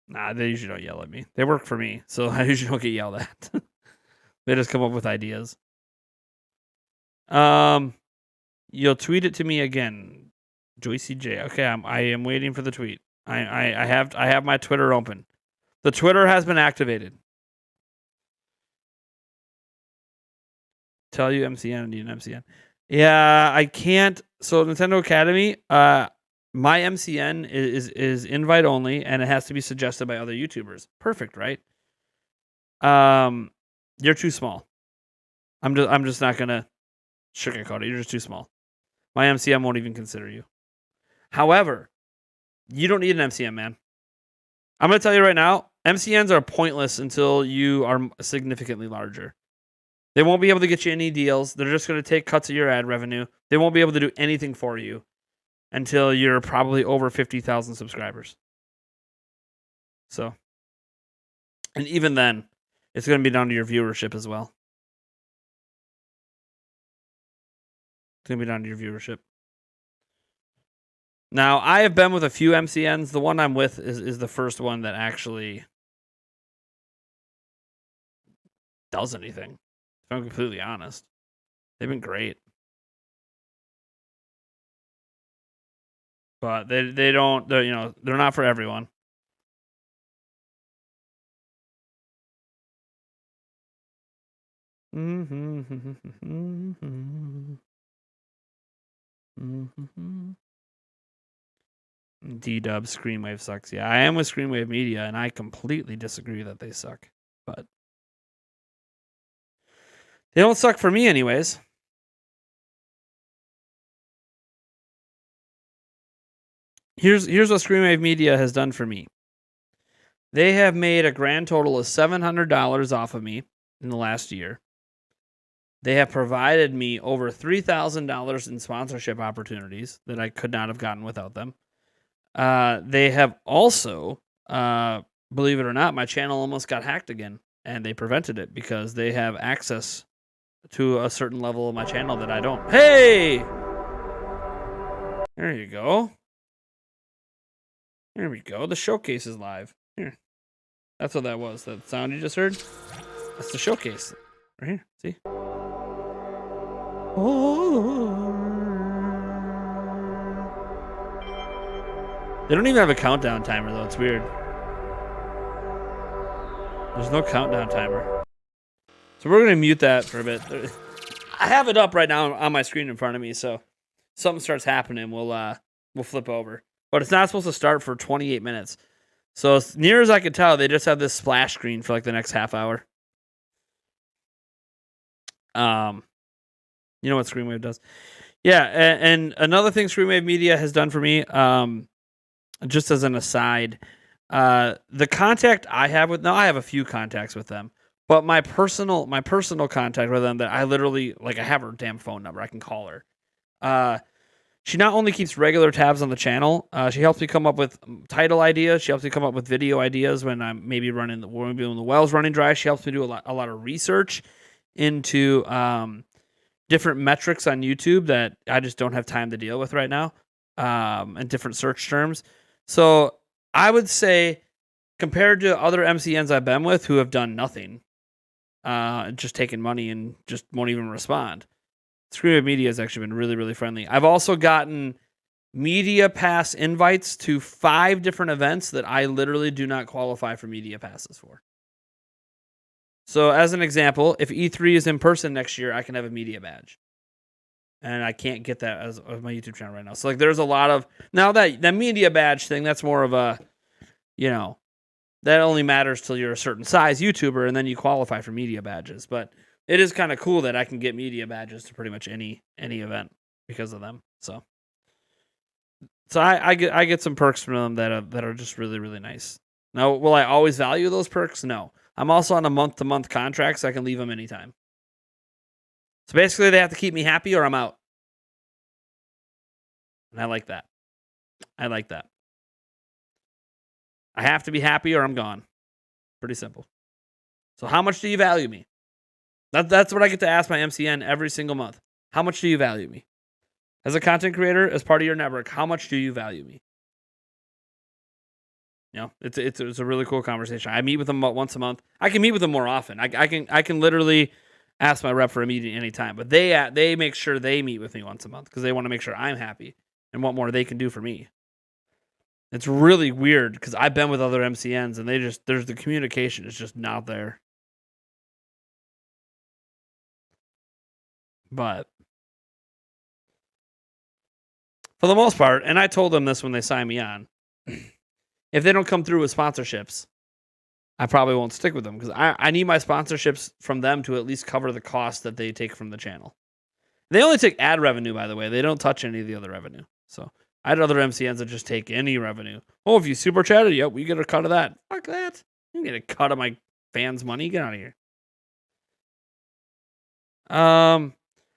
Nah, they usually don't yell at me. They work for me, so I usually don't get yelled at. They just come up with ideas. You'll tweet it to me again, Joycey J. Okay, I am waiting for the tweet. I have my Twitter open. The Twitter has been activated. Tell you MCN, I need an MCN. Yeah, I can't. So Nintendo Academy, my MCN is invite only, and it has to be suggested by other YouTubers. Perfect, right? Um, you're too small. I'm just not gonna sugarcoat it. You're just too small. My MCN won't even consider you. However, you don't need an MCN, man. I'm gonna tell you right now, MCNs are pointless until you are significantly larger. They won't be able to get you any deals. They're just gonna take cuts of your ad revenue. They won't be able to do anything for you until you're probably over 50,000 subscribers. So, and even then, it's going to be down to your viewership as well. It's going to be down to your viewership. Now, I have been with a few MCNs. The one I'm with is the first one that actually does anything. If I'm completely honest, they've been great, but they don't. They're not for everyone. D-Dub Screenwave sucks. Yeah, I am with Screenwave Media, and I completely disagree that they suck. But they don't suck for me, anyways. Here's what Screenwave Media has done for me. They have made a grand total of $700 off of me in the last year. They have provided me over $3,000 in sponsorship opportunities that I could not have gotten without them. They have also, believe it or not, my channel almost got hacked again, and they prevented it because they have access to a certain level of my channel that I don't. Hey! There you go. There we go. The showcase is live. Here. That's what that was. That sound you just heard? That's the showcase. Right here. See? They don't even have a countdown timer, though. It's weird. There's no countdown timer. So we're going to mute that for a bit. I have it up right now on my screen in front of me, so if something starts happening, we'll flip over. But it's not supposed to start for 28 minutes. So as near as I can tell, they just have this splash screen for like the next half hour. You know what Screenwave does? Yeah, and another thing Screenwave Media has done for me, just as an aside, the contact I have with now, I have a few contacts with them, but my personal contact with them that I literally I have her damn phone number. I can call her. She not only keeps regular tabs on the channel, she helps me come up with title ideas. She helps me come up with video ideas when I'm maybe when the well's running dry. She helps me do a lot of research into different metrics on YouTube that I just don't have time to deal with right now, and different search terms. So I would say, compared to other MCNs I've been with who have done nothing, just taken money and just won't even respond, Screenwave Media has actually been really, really friendly. I've also gotten media pass invites to 5 different events that I literally do not qualify for media passes for. So as an example, if E3 is in person next year, I can have a media badge. And I can't get that as my YouTube channel right now. So there's a lot of, now that media badge thing, that's more of a, that only matters till you're a certain size YouTuber, and then you qualify for media badges. But it is kind of cool that I can get media badges to pretty much any event because of them. So I get some perks from them that are just really, really nice. Now, will I always value those perks? No. I'm also on a month-to-month contract, so I can leave them anytime. So basically, they have to keep me happy or I'm out. And I like that. I have to be happy or I'm gone. Pretty simple. So how much do you value me? That's what I get to ask my MCN every single month. How much do you value me? As a content creator, as part of your network, how much do you value me? It's a really cool conversation. I meet with them about once a month. I can meet with them more often. I can literally ask my rep for a meeting anytime. But they make sure they meet with me once a month because they want to make sure I'm happy and what more they can do for me. It's really weird because I've been with other MCNs and there's the communication is just not there. But For the most part, and I told them this when they signed me on, if they don't come through with sponsorships, I probably won't stick with them because I need my sponsorships from them to at least cover the cost that they take from the channel. They only take ad revenue, by the way. They don't touch any of the other revenue. So I had other MCNs that just take any revenue. Oh, if you super chatted, yep, we get a cut of that. Fuck that. You get a cut of my fans' money. Get out of here.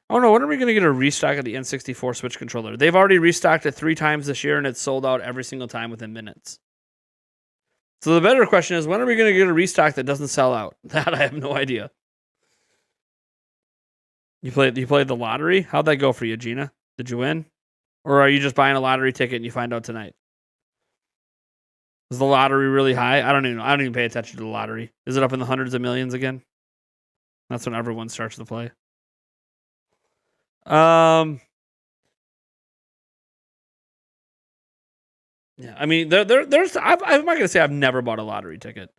Oh no, when are we going to get a restock of the N64 Switch controller? They've already restocked it 3 times this year, and it's sold out every single time within minutes. So the better question is, when are we going to get a restock that doesn't sell out? That I have no idea. You played the lottery? How'd that go for you, Gina? Did you win? Or are you just buying a lottery ticket and you find out tonight? Is the lottery really high? I don't even pay attention to the lottery. Is it up in the hundreds of millions again? That's when everyone starts to play. Yeah, I mean, there's. I'm not gonna say I've never bought a lottery ticket.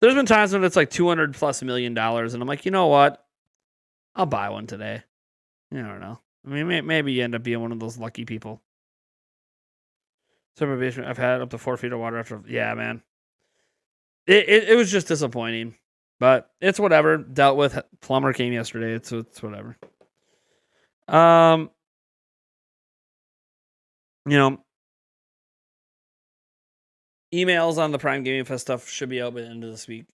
There's been times when it's like $200+ million, and I'm like, you know what? I'll buy one today. You don't know. I mean, maybe you end up being one of those lucky people. Summer basement. I've had up to 4 feet of water after. Yeah, man. It was just disappointing, but it's whatever. Dealt with. Plumber came yesterday. It's whatever. You know, emails on the Prime Gaming Fest stuff should be out by the end of this week.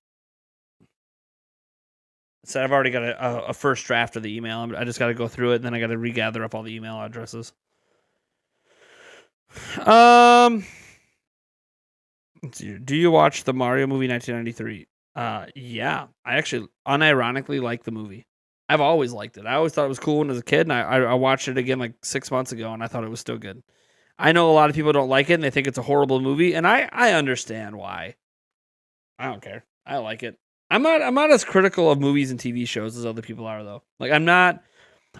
So I've already got a first draft of the email. I just got to go through it, and then I got to regather up all the email addresses. Let's see. Do you watch the Mario movie 1993? Yeah. I actually unironically like the movie. I've always liked it. I always thought it was cool when I was a kid, and I watched it again like 6 months ago, and I thought it was still good. I know a lot of people don't like it, and they think it's a horrible movie, and I understand why. I don't care. I like it. I'm not as critical of movies and TV shows as other people are, though. Like,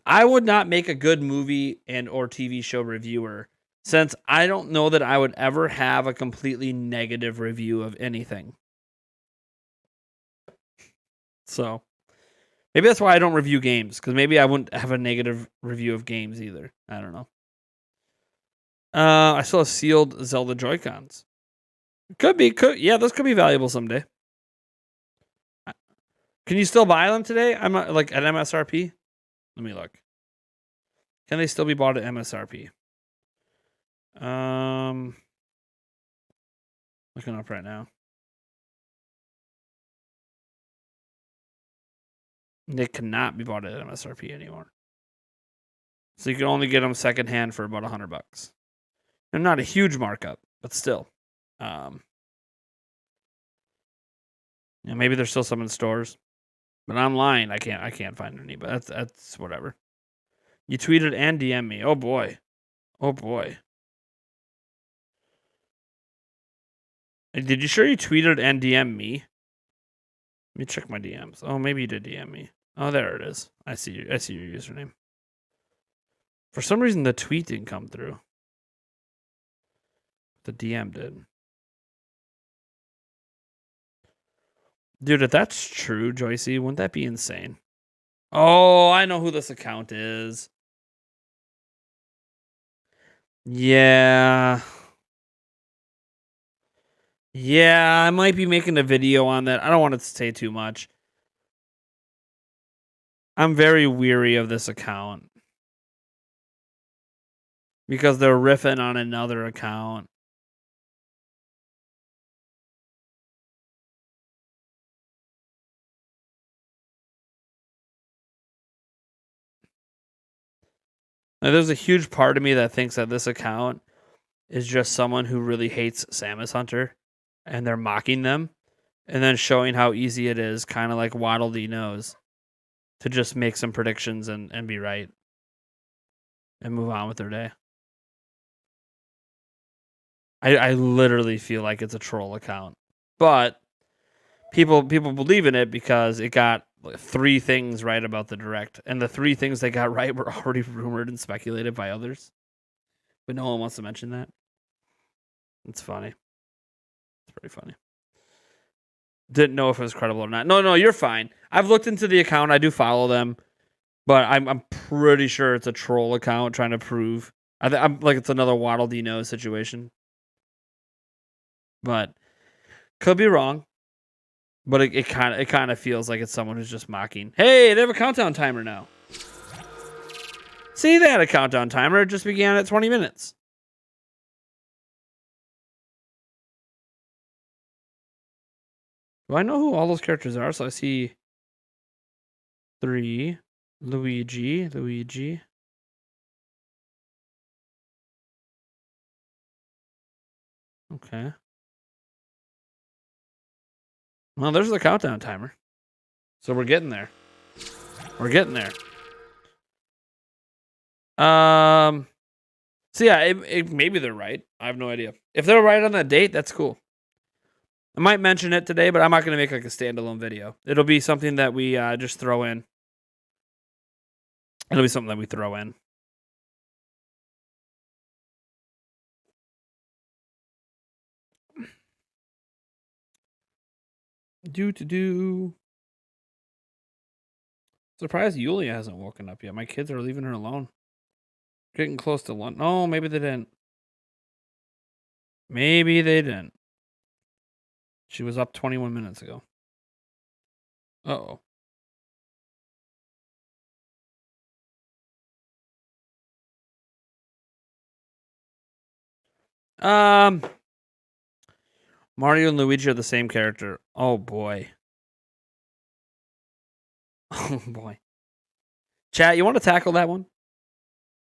I would not make a good movie and or TV show reviewer, since I don't know that I would ever have a completely negative review of anything. So maybe that's why I don't review games, because maybe I wouldn't have a negative review of games either. I don't know. I still have sealed Zelda Joy-Cons. Yeah, those could be valuable someday. Can you still buy them today? I'm not, like, at MSRP. Let me look. Can they still be bought at MSRP? Looking up right now. They cannot be bought at MSRP anymore. So you can only get them secondhand for about $100. And not a huge markup, but still. Yeah, maybe there's still some in stores. But online, I can't find any, but that's whatever. You tweeted and DM'd me. Oh boy. Oh boy. Did you sure you tweeted and DM'd me? Let me check my DMs. Oh, maybe you did DM me. Oh, there it is. I see your username. For some reason, the tweet didn't come through. The DM did. Dude, if that's true, Joycey, wouldn't that be insane? Oh, I know who this account is. Yeah. Yeah, I might be making a video on that. I don't want to say too much. I'm very weary of this account, because they're riffing on another account. Now, there's a huge part of me that thinks that this account is just someone who really hates Samus Hunter, and they're mocking them, and then showing how easy it is, kind of like Waddle Dee knows, to just make some predictions and be right, and move on with their day. I literally feel like it's a troll account, but people believe in it because it got 3 things right about the Direct, and the 3 things they got right were already rumored and speculated by others, but no one wants to mention that. It's funny. It's pretty funny. Didn't know if it was credible or not. No, you're fine. I've looked into the account. I do follow them, but I'm pretty sure it's a troll account trying to prove I'm like it's another Waddle Dee situation, but could be wrong. But it kind of feels like it's someone who's just mocking. Hey, they have a countdown timer now. See, they had a countdown timer. It just began at 20 minutes. Do I know who all those characters are? So I see 3, Luigi. Okay. Well, there's the countdown timer. So we're getting there. So yeah, maybe they're right. I have no idea. If they're right on that date, that's cool. I might mention it today, but I'm not going to make like a standalone video. It'll be something that we just throw in. It'll be something that we throw in. Surprised Yulia hasn't woken up yet. My kids are leaving her alone. Getting close to lunch. No, maybe they didn't. She was up 21 minutes ago. Uh-oh. Mario and Luigi are the same character. Oh boy. Oh boy. Chat, you want to tackle that one?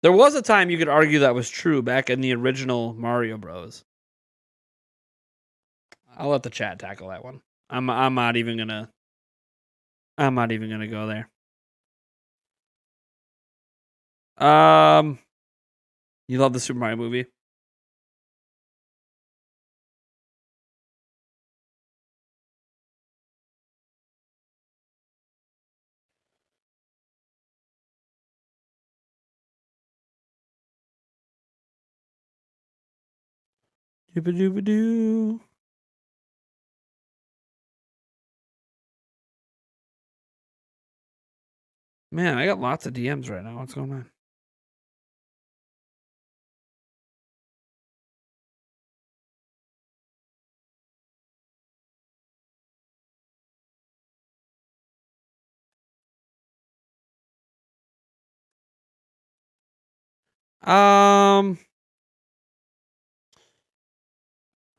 There was a time you could argue that was true back in the original Mario Bros. I'll let the chat tackle that one. I'm not even gonna go there. You love the Super Mario movie? Doo-ba-doo-ba-doo. Man, I got lots of DMs right now. What's going on?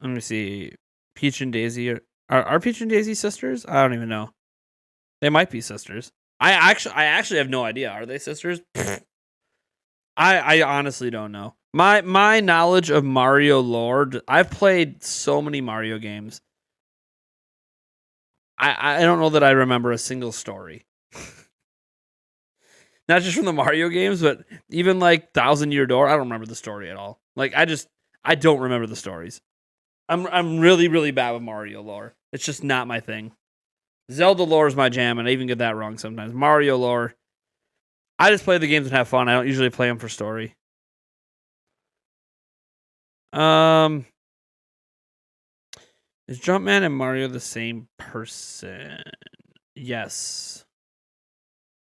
Let me see. Peach and Daisy are Peach and Daisy sisters? I don't even know. They might be sisters. I actually have no idea. Are they sisters? I honestly don't know. My knowledge of Mario lore, I've played so many Mario games. I don't know that I remember a single story. Not just from the Mario games, but even like Thousand Year Door, I don't remember the story at all. Like I don't remember the stories. I'm really, really bad with Mario lore. It's just not my thing. Zelda lore is my jam, and I even get that wrong sometimes. Mario lore, I just play the games and have fun. I don't usually play them for story. Is Jumpman and Mario the same person? Yes.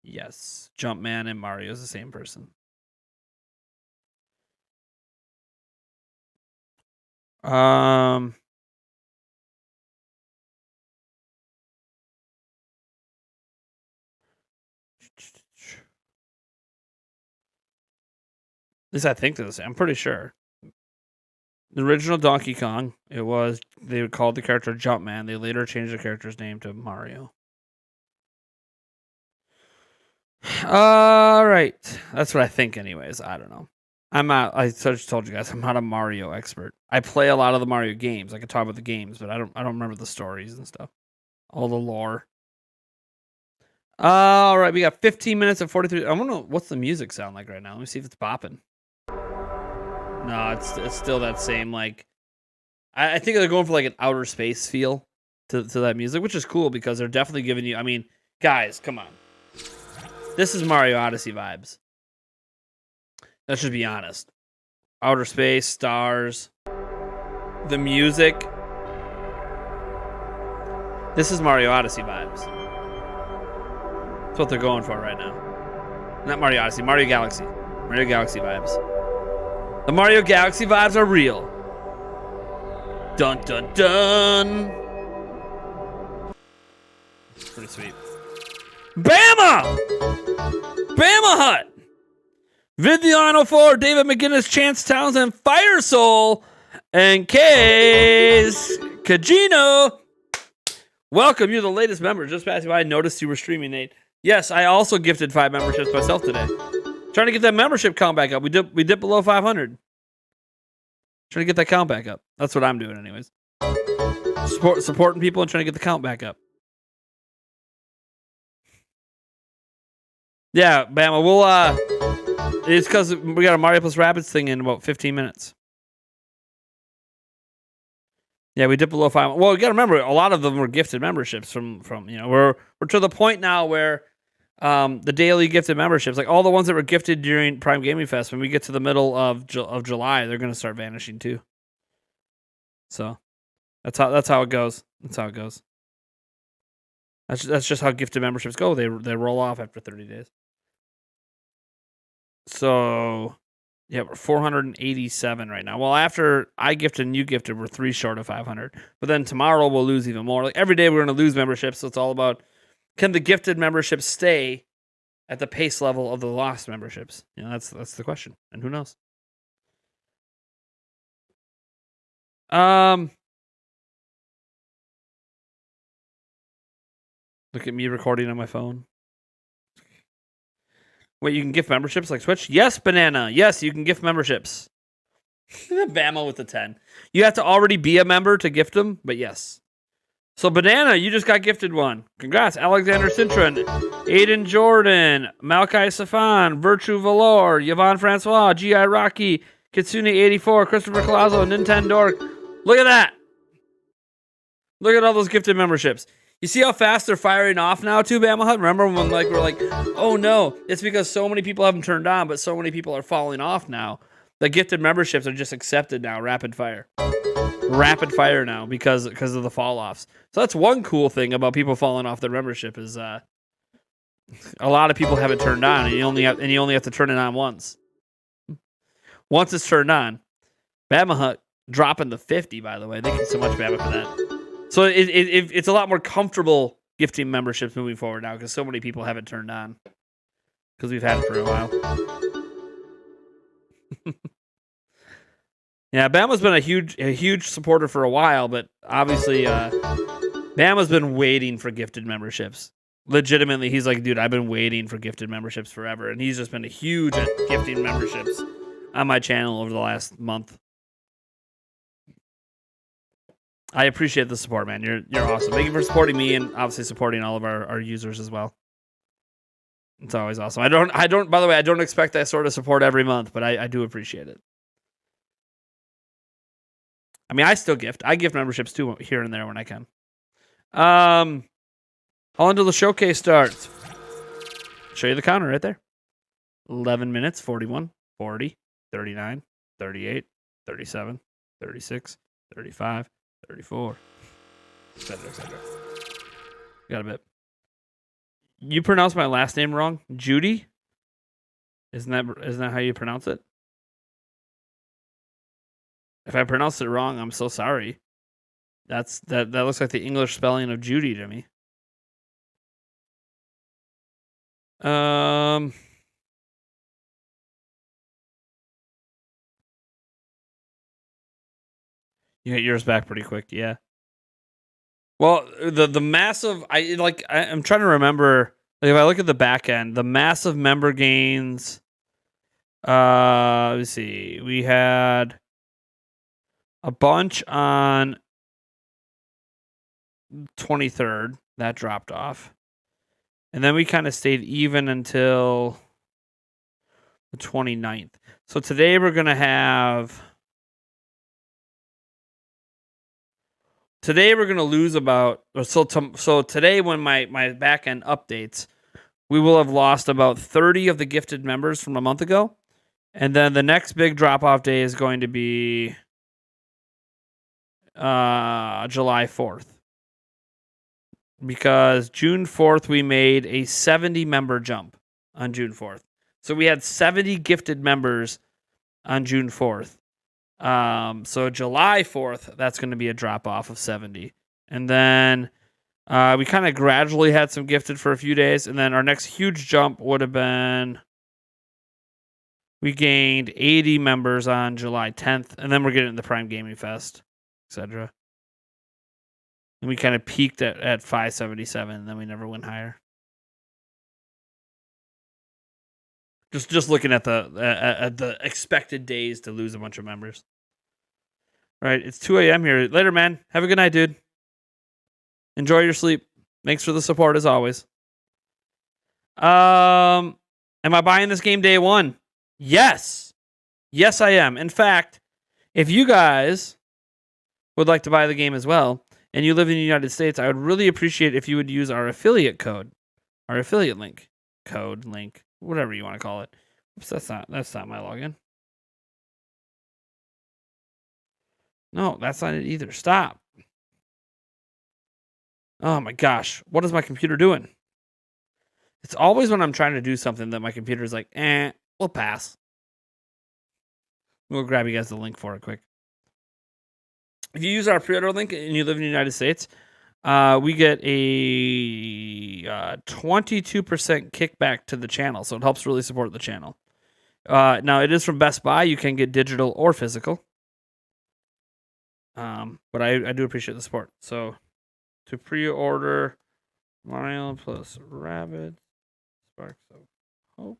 Jumpman and Mario is the same person. At least I think they're the same. I'm pretty sure. The original Donkey Kong, they called the character Jumpman. They later changed the character's name to Mario. All right. That's what I think anyways. I don't know. I just told you guys, I'm not a Mario expert. I play a lot of the Mario games. I can talk about the games, but I don't remember the stories and stuff. All the lore. All right, we got 15 minutes and 43. I want to know what's the music sound like right now. Let me see if it's bopping. No, it's still that same, like, I think they're going for like an outer space feel to that music, which is cool because they're definitely giving you, I mean, guys, come on. This is Mario Odyssey vibes. Let's just be honest. Outer space, stars, the music. This is Mario Odyssey vibes. That's what they're going for right now. Not Mario Odyssey, Mario Galaxy. Mario Galaxy vibes. The Mario Galaxy vibes are real. Dun dun dun. Pretty sweet. Bama! Bama Hut! Vidiano 4, David McGinnis, Chance Townsend, Fire Soul, and Case Kajino. Welcome, you're the latest member. Just passing by, I noticed you were streaming, Nate. Yes, I also gifted 5 memberships myself today. Trying to get that membership count back up. We dipped below 500. Trying to get that count back up. That's what I'm doing anyways. Supporting people and trying to get the count back up. Yeah, Bama, we'll it's because we got a Mario plus Rabbids thing in about 15 minutes. Yeah, we dipped below 5. Well, you got to remember, a lot of them were gifted memberships from we're to the point now where the daily gifted memberships, like all the ones that were gifted during Prime Gaming Fest, when we get to the middle of July, they're going to start vanishing too. So that's how it goes. That's how it goes. That's just how gifted memberships go. They roll off after 30 days. So yeah, we're 487 right now. Well, after I gifted and you gifted, we're 3 short of 500. But then tomorrow we'll lose even more. Like every day we're going to lose memberships. So it's all about, can the gifted memberships stay at the pace level of the lost memberships? You know, that's the question. And who knows? Look at me recording on my phone. Wait, you can gift memberships like Twitch? Yes, Banana. Yes, you can gift memberships. Bama with the 10. You have to already be a member to gift them, but yes. So, Banana, you just got gifted one. Congrats. Alexander Cintron, Aiden Jordan, Malachi Safan, Virtue Valor, Yvonne Francois, G.I. Rocky, Kitsune84, Christopher Colazo, Nintendo. Look at that. Look at all those gifted memberships. You see how fast they're firing off now too, Bama Hut? Remember when we're like, oh no, it's because so many people haven't turned on, but so many people are falling off now. The gifted memberships are just accepted now, rapid fire now because of the fall offs. So that's one cool thing about people falling off their membership is a lot of people haven't turned on, and you only have to turn it on once. Once it's turned on, Bama Hut dropping the 50. By the way, thank you so much, Bama, for that. So it's a lot more comfortable gifting memberships moving forward now because so many people haven't turned on because we've had it for a while. Yeah, Bama's been a huge supporter for a while, but obviously Bama's been waiting for gifted memberships. Legitimately, he's like, dude, I've been waiting for gifted memberships forever, and he's just been a huge at gifting memberships on my channel over the last month. I appreciate the support, man. You're awesome. Thank you for supporting me and obviously supporting all of our users as well. It's always awesome. I don't by the way, I don't expect that sort of support every month, but I do appreciate it. I mean, I still gift. I gift memberships too here and there when I can. How until the showcase starts? Show you the counter right there. 11 minutes, 41, 40, 39, 38, 37, 36, 35, 34, etc., etc. Got a bit. You pronounced my last name wrong, Judy. Isn't that how you pronounce it? If I pronounced it wrong, I'm so sorry. That looks like the English spelling of Judy to me. You get yours back pretty quick, yeah. Well, the massive I'm trying to remember, like if I look at the back end, the massive member gains. Let's see. We had a bunch on 23rd. That dropped off. And then we kind of stayed even until the 29th. So today we're going to have... Today we're going to lose about... So today when my back end updates, we will have lost about 30 of the gifted members from a month ago. And then the next big drop-off day is going to be July 4th. Because June 4th, we made a 70 member jump on June 4th. So we had 70 gifted members on June 4th. So July 4th, that's going to be a drop off of 70. And then we kind of gradually had some gifted for a few days. And then our next huge jump would have been, we gained 80 members on July 10th. And then we're getting the Prime Gaming Fest, etc. And we kind of peaked at 577, and then we never went higher. Just looking at the expected days to lose a bunch of members. All right, it's 2 a.m. here. Later, man. Have a good night, dude. Enjoy your sleep. Thanks for the support as always. Am I buying this game day one? Yes. Yes, I am. In fact, if you guys would like to buy the game as well, and you live in the United States, I would really appreciate if you would use our affiliate code, our affiliate link, link, whatever you want to call it. Oops, that's not my login. No, that's not it either. Stop. Oh my gosh, what is my computer doing? It's always when I'm trying to do something that my computer's like, we'll pass. We'll grab you guys the link for it quick. If you use our pre-order link and you live in the United States, we get a 22% kickback to the channel, so it helps really support the channel. Now, it is from Best Buy. You can get digital or physical. But I do appreciate the support. So, to pre-order Mario plus Rabbids, Sparks of Hope.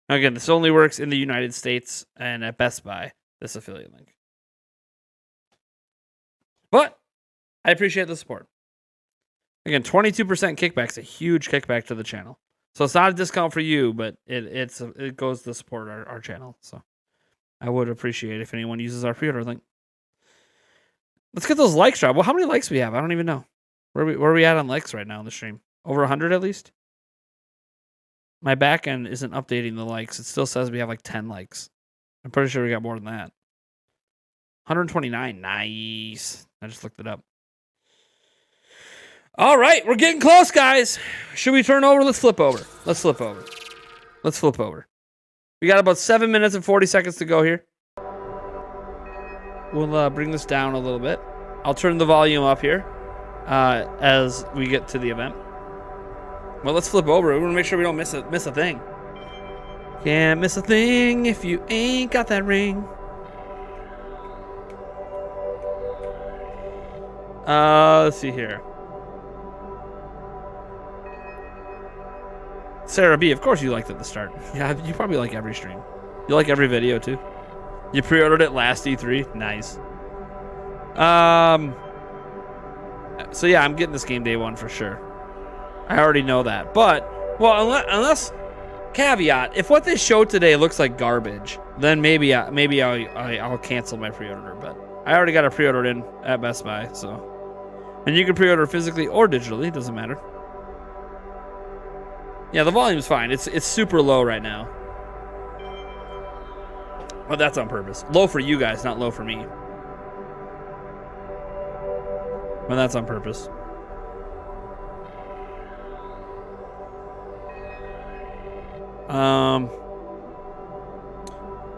Now, again, this only works in the United States and at Best Buy, this affiliate link. But I appreciate the support. Again, 22% kickback is a huge kickback to the channel. So it's not a discount for you, but it goes to support our channel. So I would appreciate if anyone uses our pre-order link. Let's get those likes dropped. Well, how many likes we have? I don't even know. Where are we at on likes right now on the stream? Over 100 at least? My back end isn't updating the likes. It still says we have like 10 likes. I'm pretty sure we got more than that. 129. Nice. I just looked it up. All right, we're getting close, guys. Should we turn over? Let's flip over. Let's flip over. Let's flip over. We got about 7 minutes and 40 seconds to go here. We'll bring this down a little bit. I'll turn the volume up here as we get to the event. Well, let's flip over. We want to make sure we don't miss a thing. Can't miss a thing if you ain't got that ring. Let's see here. Sarah B, of course you liked it at the start. Yeah, you probably like every stream. You like every video too. You pre-ordered it last E3. Nice. So yeah, I'm getting this game day one for sure. I already know that. But, well, unless caveat, if what they showed today looks like garbage, then maybe I'll cancel my pre-order. But I already got a pre-order in at Best Buy, so. And you can pre-order physically or digitally, doesn't matter. Yeah, the volume's fine. It's super low right now. But that's on purpose. Low for you guys, not low for me. But that's on purpose.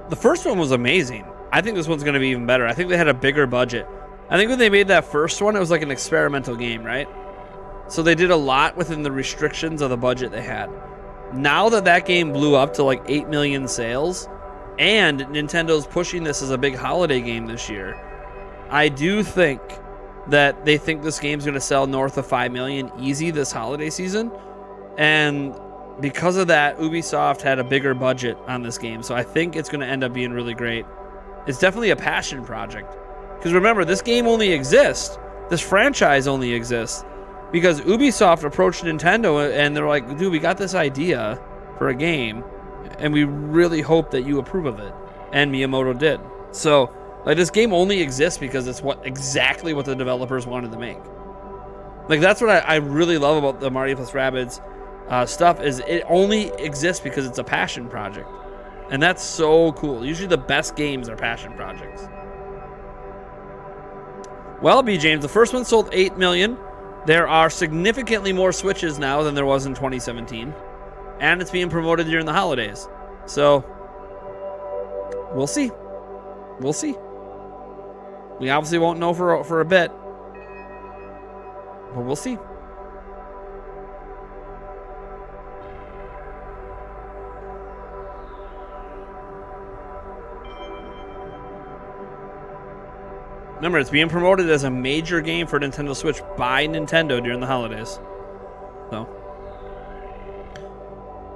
The first one was amazing. I think this one's going to be even better. I think they had a bigger budget. I think when they made that first one, it was like an experimental game, right? So they did a lot within the restrictions of the budget they had. Now that game blew up to like 8 million sales, and Nintendo's pushing this as a big holiday game this year, I do think that they think this game's going to sell north of 5 million easy this holiday season. And because of that, Ubisoft had a bigger budget on this game. So I think it's going to end up being really great. It's definitely a passion project. Because remember, this game only exists, this franchise only exists, because Ubisoft approached Nintendo and they're like, dude, we got this idea for a game, and we really hope that you approve of it. And Miyamoto did. So, like, this game only exists because it's exactly what the developers wanted to make. Like, that's what I really love about the Mario plus Rabbids stuff, is it only exists because it's a passion project. And that's so cool. Usually the best games are passion projects. Well, B. James, the first one sold 8 million. There are significantly more Switches now than there was in 2017. And it's being promoted during the holidays. So, We'll see. We'll see. We obviously won't know for a bit. But we'll see. Remember, it's being promoted as a major game for Nintendo Switch by Nintendo during the holidays. So,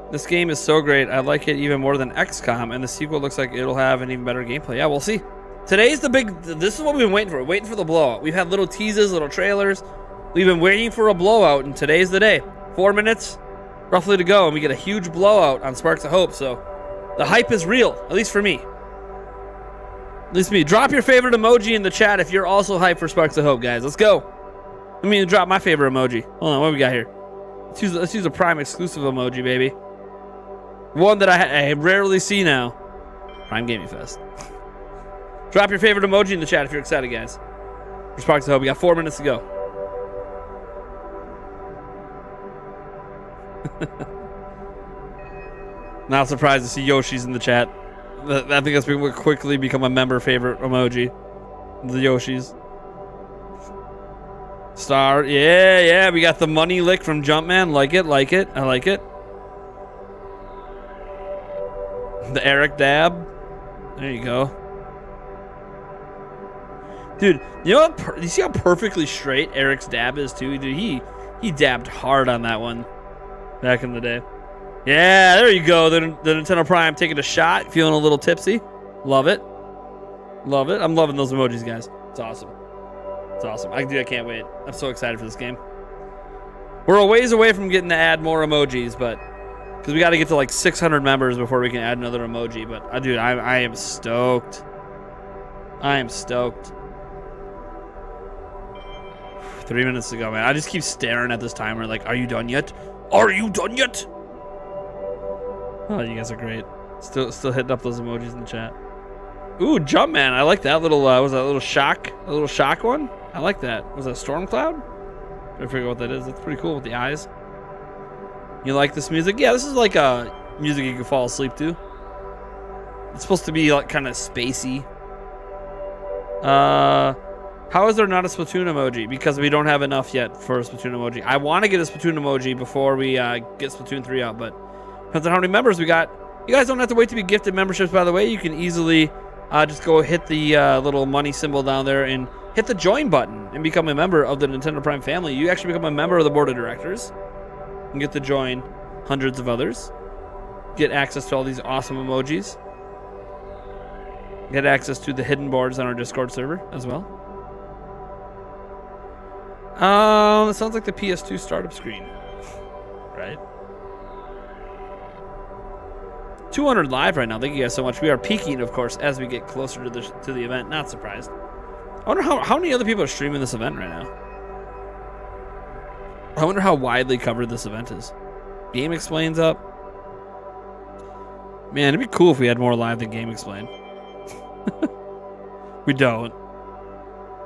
this game is so great. I like it even more than XCOM, and the sequel looks like it'll have an even better gameplay. Yeah, we'll see. Today's the big... This is what we've been waiting for. We're waiting for the blowout. We've had little teases, little trailers. We've been waiting for a blowout, and today's the day. 4 minutes, roughly, to go, and we get a huge blowout on Sparks of Hope. So, the hype is real, at least for me. At least me. Drop your favorite emoji in the chat if you're also hyped for Sparks of Hope, guys. Let's go. Let me drop my favorite emoji. Hold on, what we got here? Let's use a Prime exclusive emoji, baby. One that I rarely see now. Prime Gaming Fest. Drop your favorite emoji in the chat if you're excited, guys. For Sparks of Hope, we got 4 minutes to go. Not surprised to see Yoshi's in the chat. I think that's will quickly become a member favorite emoji. The Yoshis. Star. Yeah. We got the money lick from Jumpman. Like it. I like it. The Eric dab. There you go. Dude, you know what? You see how perfectly straight Eric's dab is too? Dude, he dabbed hard on that one back in the day. Yeah, there you go. The Nintendo Prime taking a shot, feeling a little tipsy. Love it. Love it. I'm loving those emojis, guys. It's awesome. It's awesome. I can't wait. I'm so excited for this game. We're a ways away from getting to add more emojis, but because we got to get to like 600 members before we can add another emoji. But dude, I am stoked. I am stoked. 3 minutes to go, man. I just keep staring at this timer like, are you done yet? Are you done yet? Oh, you guys are great. Still hitting up those emojis in the chat. Ooh, Jumpman. I like that little, was that a little shock? A little shock one? I like that. Was that a storm cloud? I figure what that is. That's pretty cool with the eyes. You like this music? Yeah, this is like music you can fall asleep to. It's supposed to be like kind of spacey. How is there not a Splatoon emoji? Because we don't have enough yet for a Splatoon emoji. I want to get a Splatoon emoji before we get Splatoon 3 out, but depends on how many members we got. You guys don't have to wait to be gifted memberships, by the way. You can easily just go hit the little money symbol down there and hit the join button and become a member of the Nintendo Prime family. You actually become a member of the board of directors and get to join hundreds of others. Get access to all these awesome emojis. Get access to the hidden boards on our Discord server as well. It sounds like the PS2 startup screen, right? 200 live right now. Thank you guys so much. We are peaking, of course, as we get closer to the event. Not surprised. I wonder how many other people are streaming this event right now. I wonder how widely covered this event is. Game Explain's up. Man, it'd be cool if we had more live than Game Explain. We don't.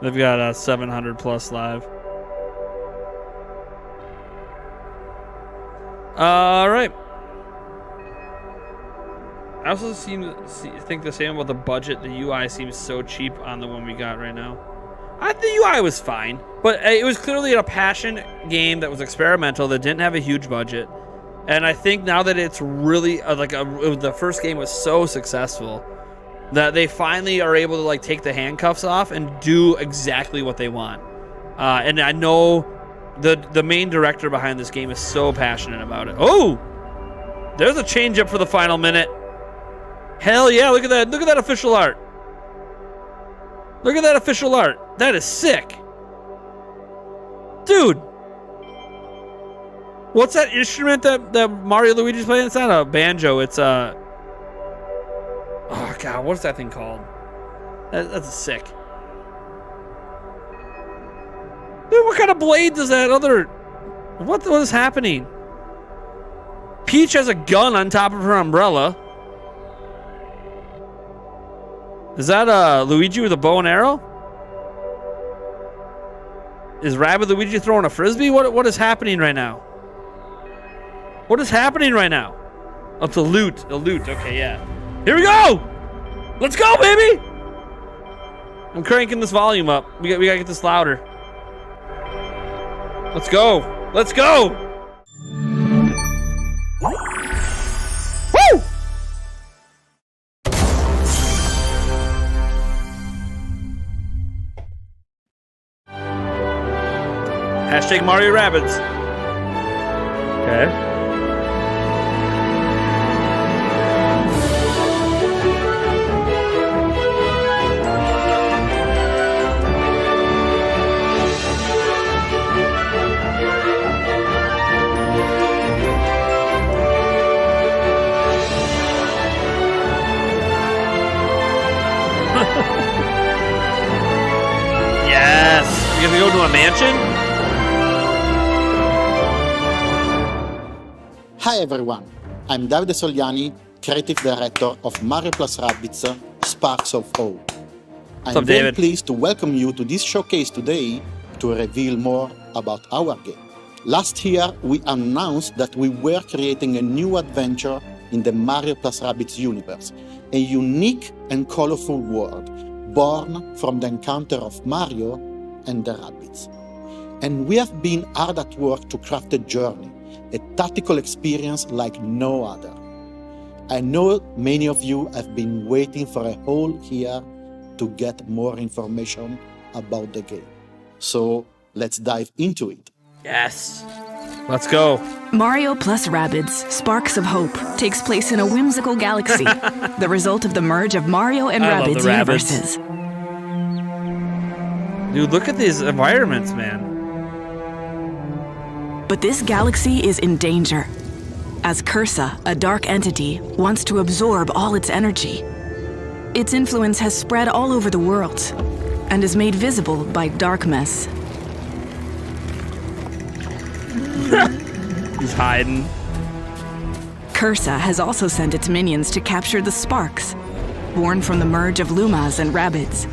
They've got 700 plus live. All right. I also think the same about the budget. The UI seems so cheap on the one we got right now. The UI was fine, but it was clearly a passion game that was experimental, that didn't have a huge budget. And I think now that it's really the first game was so successful that they finally are able to like take the handcuffs off and do exactly what they want. And I know the main director behind this game is so passionate about it. Oh, there's a change up for the final minute. Hell yeah, look at that. Look at that official art. Look at that official art. That is sick. Dude. What's that instrument that Mario Luigi's playing? It's not a banjo. It's a... Oh, God. What's that thing called? That's sick. Dude, what kind of blade does that other... What is happening? Peach has a gun on top of her umbrella. Is that Luigi with a bow and arrow? Is Rabbids Luigi throwing a frisbee? What is happening right now? What is happening right now? Oh, it's a loot. A loot. Okay, yeah. Here we go! Let's go, baby! I'm cranking this volume up. We gotta get this louder. Let's go. Let's go! Woo! Hashtag Mario Rabbids. Okay. Yes! You gonna go to a mansion? Hi everyone, I'm Davide Soliani, Creative Director of Mario Plus Rabbids Sparks of Hope. I'm very pleased to welcome you to this showcase today to reveal more about our game. Last year, we announced that we were creating a new adventure in the Mario Plus Rabbids universe, a unique and colorful world born from the encounter of Mario and the Rabbids. And we have been hard at work to craft a journey, a tactical experience like no other. I know many of you have been waiting for a whole year to get more information about the game. So let's dive into it. Yes. Let's go. Mario plus Rabbids, Sparks of Hope, takes place in a whimsical galaxy, the result of the merge of Mario and Rabbids universes. Dude, look at these environments, man. But this galaxy is in danger, as Cursa, a dark entity, wants to absorb all its energy. Its influence has spread all over the world, and is made visible by Darkmess. He's hiding. Cursa has also sent its minions to capture the Sparks, born from the merge of Lumas and Rabbids.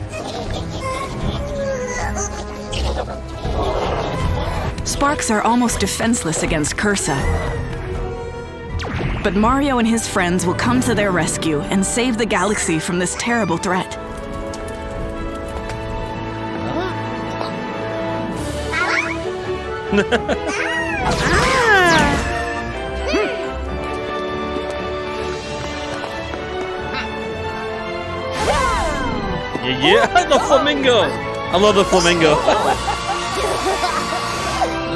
Sparks are almost defenseless against Cursa. But Mario and his friends will come to their rescue and save the galaxy from this terrible threat. Yeah, the flamingo! I love the flamingo.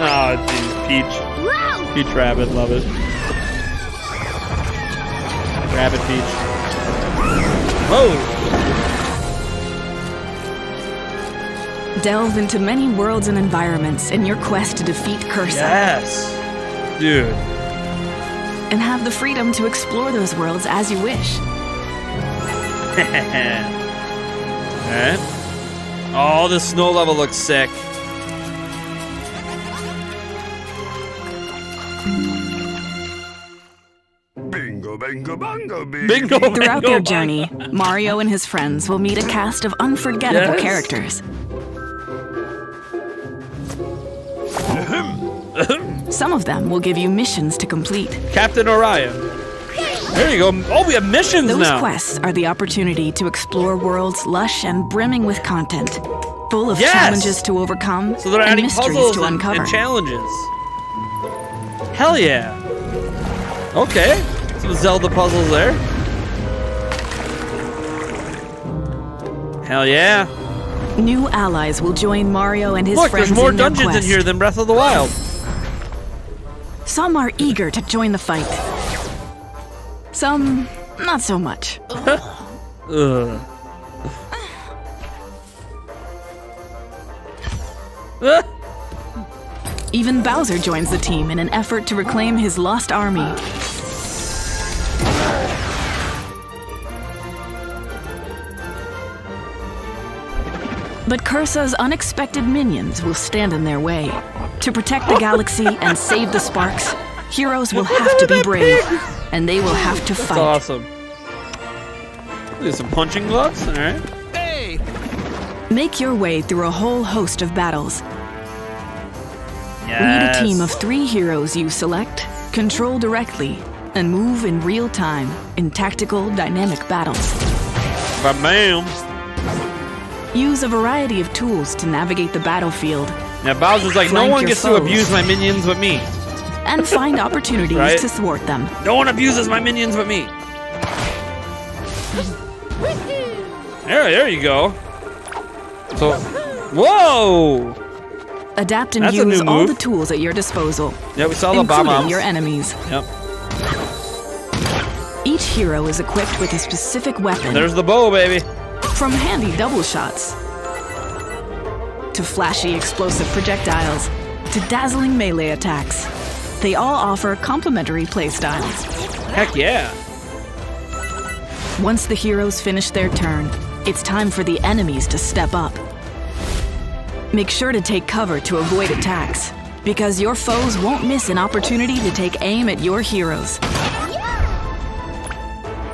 Oh, geez, Peach. Peach Rabbit, love it. Rabbit Peach. Whoa! Delve into many worlds and environments in your quest to defeat Cursa. Yes! Dude. And have the freedom to explore those worlds as you wish. Alright. Oh, the snow level looks sick. Bingo, bingo, bongo, Bingo, Throughout bingo, their journey, Mario and his friends will meet a cast of unforgettable characters. Some of them will give you missions to complete. Captain Orion. There you go. Oh, we have missions Those now. quests are the opportunity to explore worlds lush and brimming with content, full of challenges to overcome So they're and adding mysteries puzzles to uncover. and challenges. Hell yeah. Okay. Some Zelda puzzles there. Hell yeah. New allies will join Mario and his Look, friends there's more in their dungeons in quest. here than Breath of the Wild. Some are eager to join the fight. Some, not so much. Ugh. Even Bowser joins the team in an effort to reclaim his lost army. But Cursa's unexpected minions will stand in their way. To protect the galaxy and save the Sparks, heroes will have to be brave, and they will have to fight. That's awesome. Look at some punching gloves, alright. Make your way through a whole host of battles. Yes. Lead a team of 3 heroes you select, control directly, and move in real time in tactical, dynamic battles. Ba-bam. Use a variety of tools to navigate the battlefield. Now Bowser's like, no Flank one your gets to foes. abuse my minions but me. And find opportunities Right. to thwart them. No one abuses my minions but me. There you go. So, whoa! Adapt and That's a use new all move. the tools at your disposal, Yeah, we saw the bomb including bombs. your enemies. Yep. Each hero is equipped with a specific weapon, There's the bow, baby. from handy double shots to flashy explosive projectiles to dazzling melee attacks. They all offer complementary playstyles. Heck yeah. Once the heroes finish their turn, it's time for the enemies to step up. Make sure to take cover to avoid attacks, because your foes won't miss an opportunity to take aim at your heroes.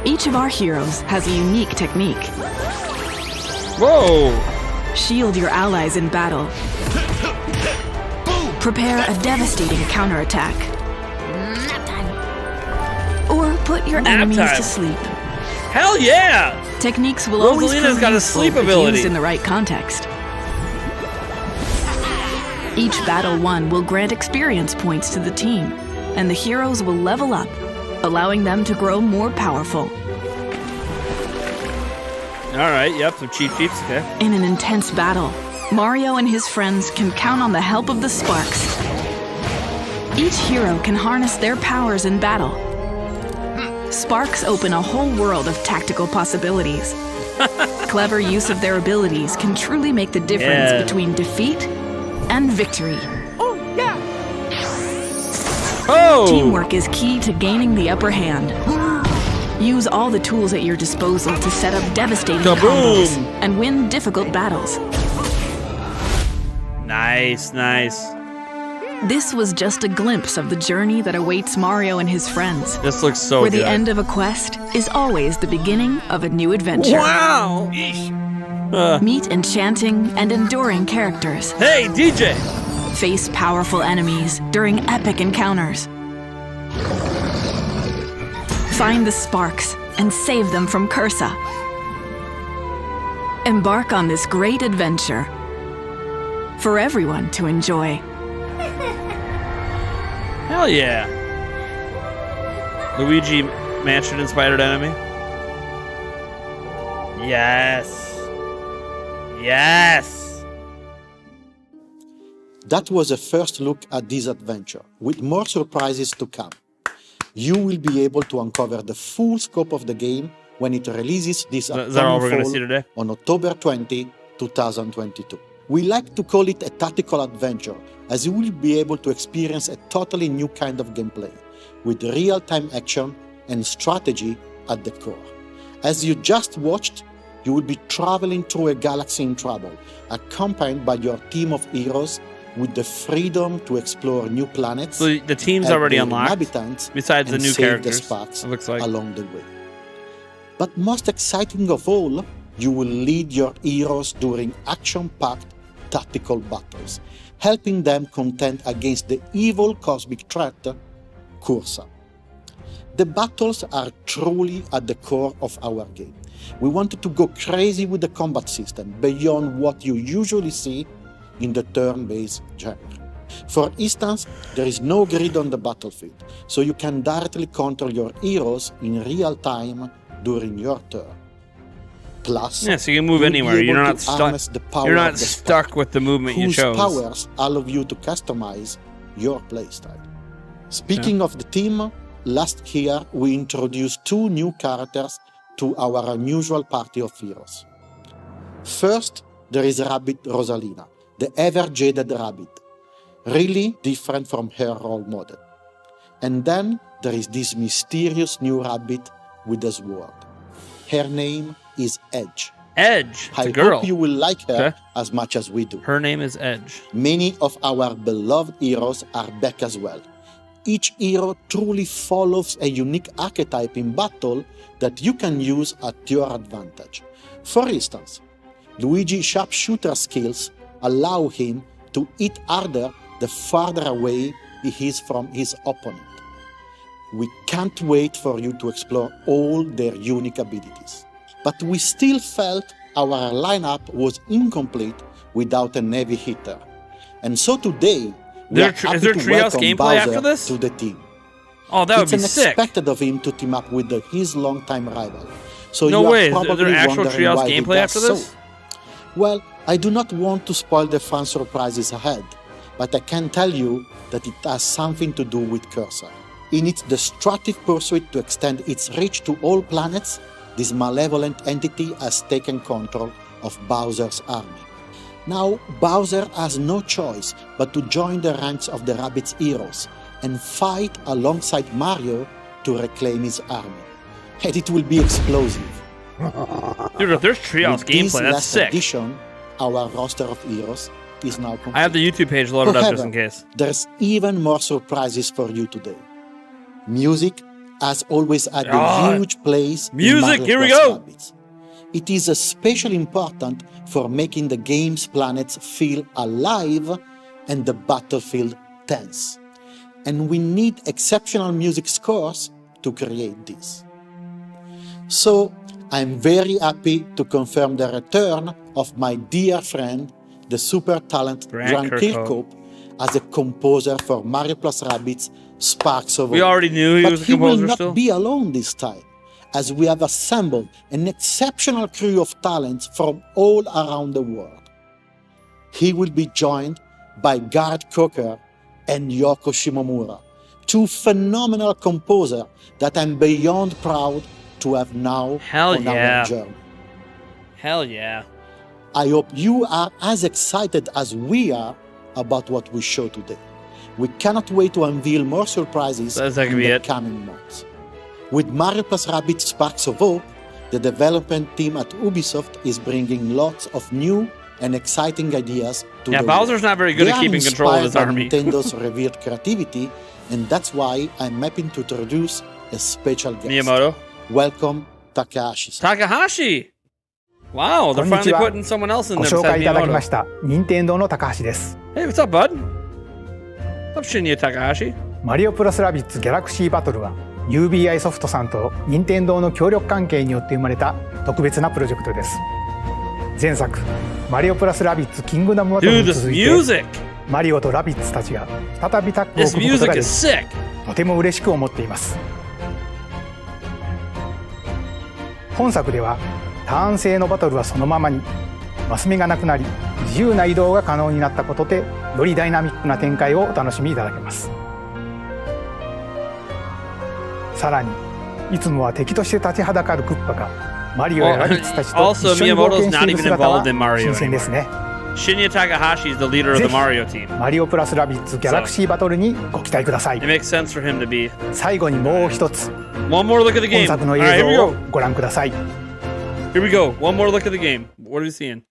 Each of our heroes has a unique technique. Whoa. Shield your allies in battle. Prepare a devastating counterattack. Or put your Nap enemies time. to sleep. Hell yeah. Techniques will always Rosalina's prove got a useful sleep if ability. used in the right context. Each battle won will grant experience points to the team, and the heroes will level up, allowing them to grow more powerful. All right, yep, some cheap cheaps, okay. In an intense battle, Mario and his friends can count on the help of the Sparks. Each hero can harness their powers in battle. Sparks open a whole world of tactical possibilities. Clever use of their abilities can truly make the difference Yeah. between defeat and victory. Oh! Teamwork is key to gaining the upper hand. Use all the tools at your disposal to set up devastating Kaboom! combos and win difficult battles. Nice, nice. This was just a glimpse of the journey that awaits Mario and his friends, This looks so where good. the end of a quest is always the beginning of a new adventure. Wow! Meet enchanting and enduring characters. Hey, DJ! Face powerful enemies during epic encounters. Find the Sparks and save them from Cursa. Embark on this great adventure for everyone to enjoy. Hell yeah. Luigi Mansion inspired enemy. Yes. Yes. That was a first look at this adventure, with more surprises to come. You will be able to uncover the full scope of the game when it releases this Is that all we're upcoming gonna see fall today? on October 20, 2022. We like to call it a tactical adventure, as you will be able to experience a totally new kind of gameplay, with real-time action and strategy at the core. As you just watched, you will be traveling through a galaxy in trouble, accompanied by your team of heroes with the freedom to explore new planets, So the team's help already their unlocked, inhabitants, besides the and new save characters, the Sparks it looks like. along the way. But most exciting of all, you will lead your heroes during action-packed tactical battles, helping them contend against the evil cosmic threat, Cursa. The battles are truly at the core of our game. We wanted to go crazy with the combat system beyond what you usually see in the turn-based genre. For instance, there is no grid on the battlefield, so you can directly control your heroes in real time during your turn. Plus, Yeah, so you can move you'll be anywhere. You're able not to stuck. harness the power You're of not the stuck Spark, with the movement you whose chose. powers allow you to customize your playstyle. Speaking of the team, last year we introduced two new characters to our unusual party of heroes. First, there is Rabbid Rosalina, the ever-jaded Rabbid, really different from her role model. And then there is this mysterious new Rabbid with a sword. Her name is Edge. Edge. It's I a girl. hope you will like her Okay. as much as we do. Her name is Edge. Many of our beloved heroes are back as well. Each hero truly follows a unique archetype in battle that you can use at your advantage. For instance, Luigi's sharpshooter skills allow him to hit harder the farther away he is from his opponent. We can't wait for you to explore all their unique abilities. but we still felt our lineup was incomplete without a heavy hitter. And so today, we are happy is there to Treehouse welcome gameplay after Bowser this? to the team. Oh, that would be It's sick. unexpected of him to team up with his longtime rival. So No you way. are Is probably there actual wondering Treehouse why he gameplay does after this? so. Well, I do not want to spoil the fun surprises ahead, but I can tell you that it has something to do with Cursor. In its destructive pursuit to extend its reach to all planets, this malevolent entity has taken control of Bowser's army. Now, Bowser has no choice but to join the ranks of the Rabbids heroes and fight alongside Mario to reclaim his army. And it will be explosive. Dude, if there's Treehouse With this gameplay, that's last sick. addition, our roster of heroes is now complete. I have the YouTube page loaded up just in However, case. there's even more surprises for you today. Music has always had a Ah, huge place in music, Mario here we Plus go. Rabbids. It is especially important for making the game's planets feel alive and the battlefield tense. And we need exceptional music scores to create this. So, I'm very happy to confirm the return of my dear friend, the super talented Grant Grant Kirkhope. Kirkhope, as a composer for Mario Plus Rabbids Sparks of We Hope. already knew he But was a he will composer not still. be alone this time, as we have assembled an exceptional crew of talents from all around the world. He will be joined by Garrett Coker and Yoko Shimomura, two phenomenal composers that I'm beyond proud to have now Hell on yeah. our journey. Hell yeah. I hope you are as excited as we are about what we show today. We cannot wait to unveil more surprises That's that in could be the it. coming months. With Mario Plus Rabbids Sparks of Hope, the development team at Ubisoft is bringing lots of new and exciting ideas to Yeah, the Bowser's world. not very good They at are keeping control of his inspired by army. Nintendo's revered creativity, and that's why I'm happy to introduce a special guest. Miyamoto. Welcome, Takahashi. Takahashi. Wow, they're こんに finally ちは。 putting someone else in ご there 紹介 besides いただきま Miyamoto. した任天堂の高橋です。 Hey, what's up, bud? What's up, Shinya Takahashi? マリオプラスラビッツギャラクシーバトルは UBI ソフトさんと任天堂の協力関係によって生まれた特別なプロジェクトです。前作マリオプラスラビッツキングダムバトル Dude, に this 続いて music. マリオとラビッツたちが再びタッグを This 組むことが music で is き sick. とても嬉しく思っています。本作ではターン制のバトルはそのままにマス目がなくなり自由な移動が可能になったことでよりダイナミックな展開をお楽しみいただけます。さらにいつもは敵として立ちはだかるクッパがマリオやラビッツたちと Also, 一緒に冒険 Miyamoto's して not いる even 姿は involved in Mario 新鮮です anymore. ね。 Shinya Takahashi is the leader of the ぜひ Mario team. マリオプラスラビッツギャラクシーバトルにご期待ください。 It makes sense for him to be. 最後にもう一つ One more look at the 本 game. 作の All right, 映 here we 像を go. ご覧ください。 Here we go. One more look at the game. What are we seeing?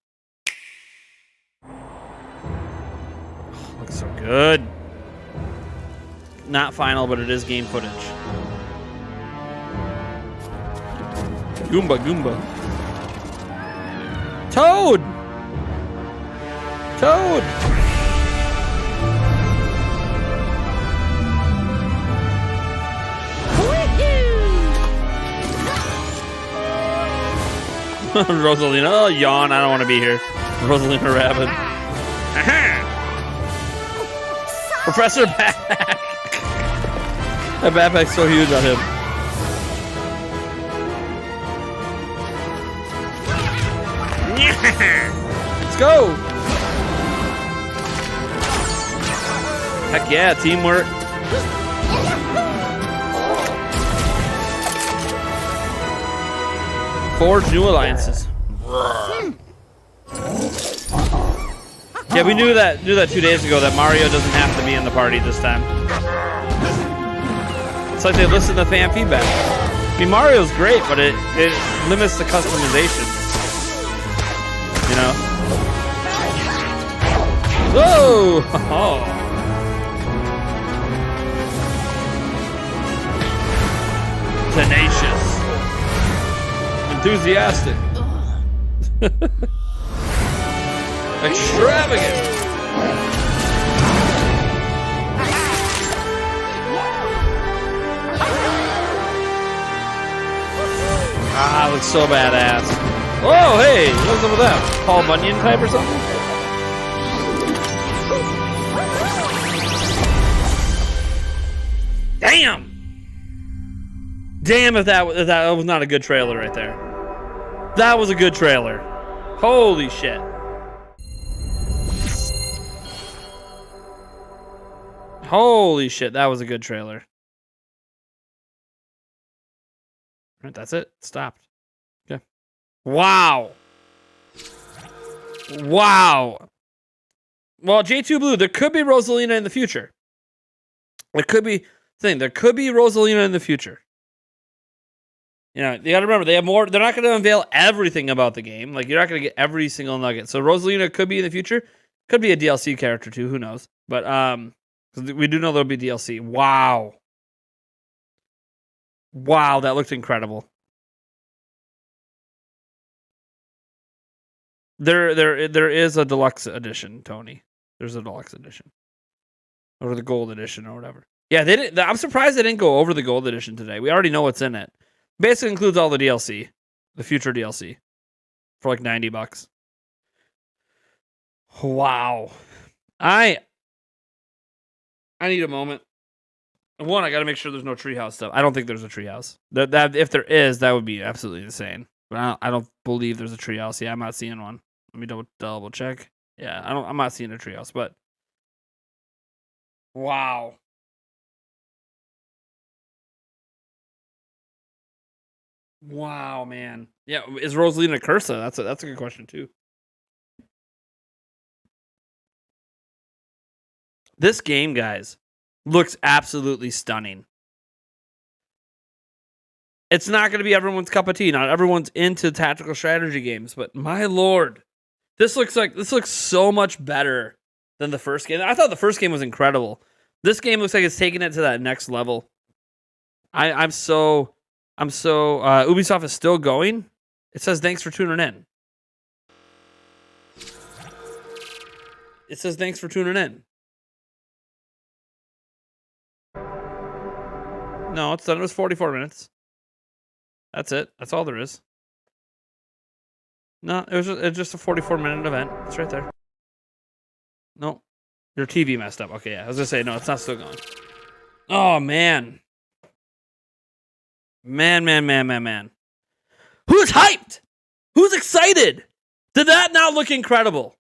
Looks so good. Not final, but it is game footage. Goomba, Goomba. Toad! Toad! Rosalina, oh, yawn. I don't want to be here. Rosalina Rabbit. Aha! Professor Backpack. That backpack's so huge on him. Let's go. Heck yeah, teamwork. Forge new alliances. Yeah, we knew that 2 days ago that Mario doesn't have to be in the party this time. It's like they listen to fan feedback. I mean, Mario's great, but it limits the customization. You know? Whoa! Oh. Tenacious. Enthusiastic. Extravagant. Ah. Wow, it looks so badass. Oh, hey, what's up with that? Paul Bunyan type or something? Damn! Damn if that was not a good trailer right there. That was a good trailer. Holy shit. Holy shit, that was a good trailer. All right, that's it. Stopped. Okay. Wow. Wow. Well, J2 Blue, there could be Rosalina in the future. There could be Rosalina in the future. You know, you got to remember, they have more. They're not going to unveil everything about the game. Like, you're not going to get every single nugget. So Rosalina could be in the future. Could be a DLC character too. Who knows? But we do know there'll be DLC. Wow. Wow, that looked incredible. There is a deluxe edition, Tony. There's a deluxe edition, or the gold edition, or whatever. Yeah, they didn't. I'm surprised they didn't go over the gold edition today. We already know what's in it. Basically includes all the DLC, the future DLC, for like $90. Wow, I need a moment. One, I got to make sure there's no treehouse stuff. I don't think there's a treehouse. That if there is, that would be absolutely insane. But I don't believe there's a treehouse. Yeah, I'm not seeing one. Let me double check. Yeah, I'm not seeing a treehouse. But wow. Wow, man. Yeah, is Rosalina Cursa? That's a good question too. This game, guys, looks absolutely stunning. It's not going to be everyone's cup of tea. Not everyone's into tactical strategy games, but my lord, this looks so much better than the first game. I thought the first game was incredible. This game looks like it's taking it to that next level. I'm so Ubisoft is still going. It says thanks for tuning in. It says thanks for tuning in. No, it's done. It was 44 minutes. That's it. That's all there is. No, it's just a 44-minute event. It's right there. No, your TV messed up. Okay, yeah. I was gonna say no. It's not still going. Oh man. Man. Who's hyped? Who's excited? Did that not look incredible?